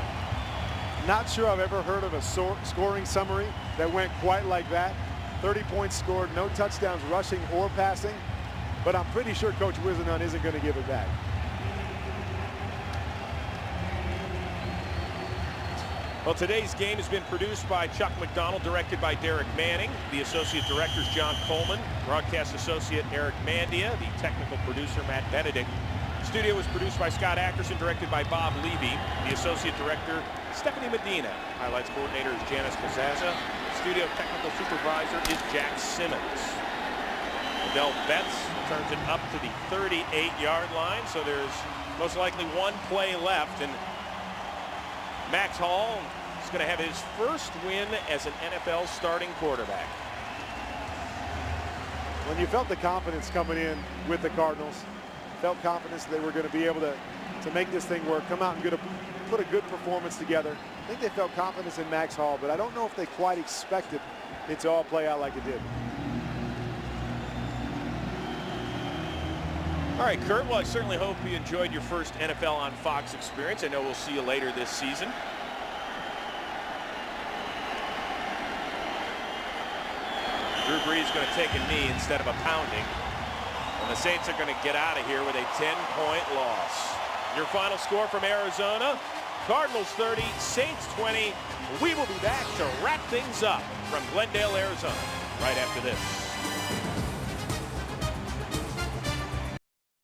Not sure I've ever heard of a scoring summary that went quite like that. 30 points scored, no touchdowns rushing or passing, but I'm pretty sure Coach Wiseman isn't going to give it back. Well, today's game has been produced by Chuck McDonald, directed by Derek Manning. The associate director is John Coleman, broadcast associate Eric Mandia, the technical producer Matt Benedict. The studio was produced by Scott Ackerson, directed by Bob Levy. The associate director, Stephanie Medina. Highlights coordinator is Janice Pizzazza. Studio technical supervisor is Jack Simmons. Odell Betts turns it up to the 38-yard line, so there's most likely one play left, and Max Hall is going to have his first win as an NFL starting quarterback. When you felt the confidence coming in with the Cardinals, felt confidence they were going to be able to make this thing work, come out and put a good performance together. I think they felt confidence in Max Hall, but I don't know if they quite expected it to all play out like it did. All right, Kurt, well, I certainly hope you enjoyed your first NFL on Fox experience. I know we'll see you later this season. Drew Brees is going to take a knee instead of a pounding. And the Saints are going to get out of here with a 10-point loss. Your final score from Arizona, Cardinals 30, Saints 20. We will be back to wrap things up from Glendale, Arizona, right after this.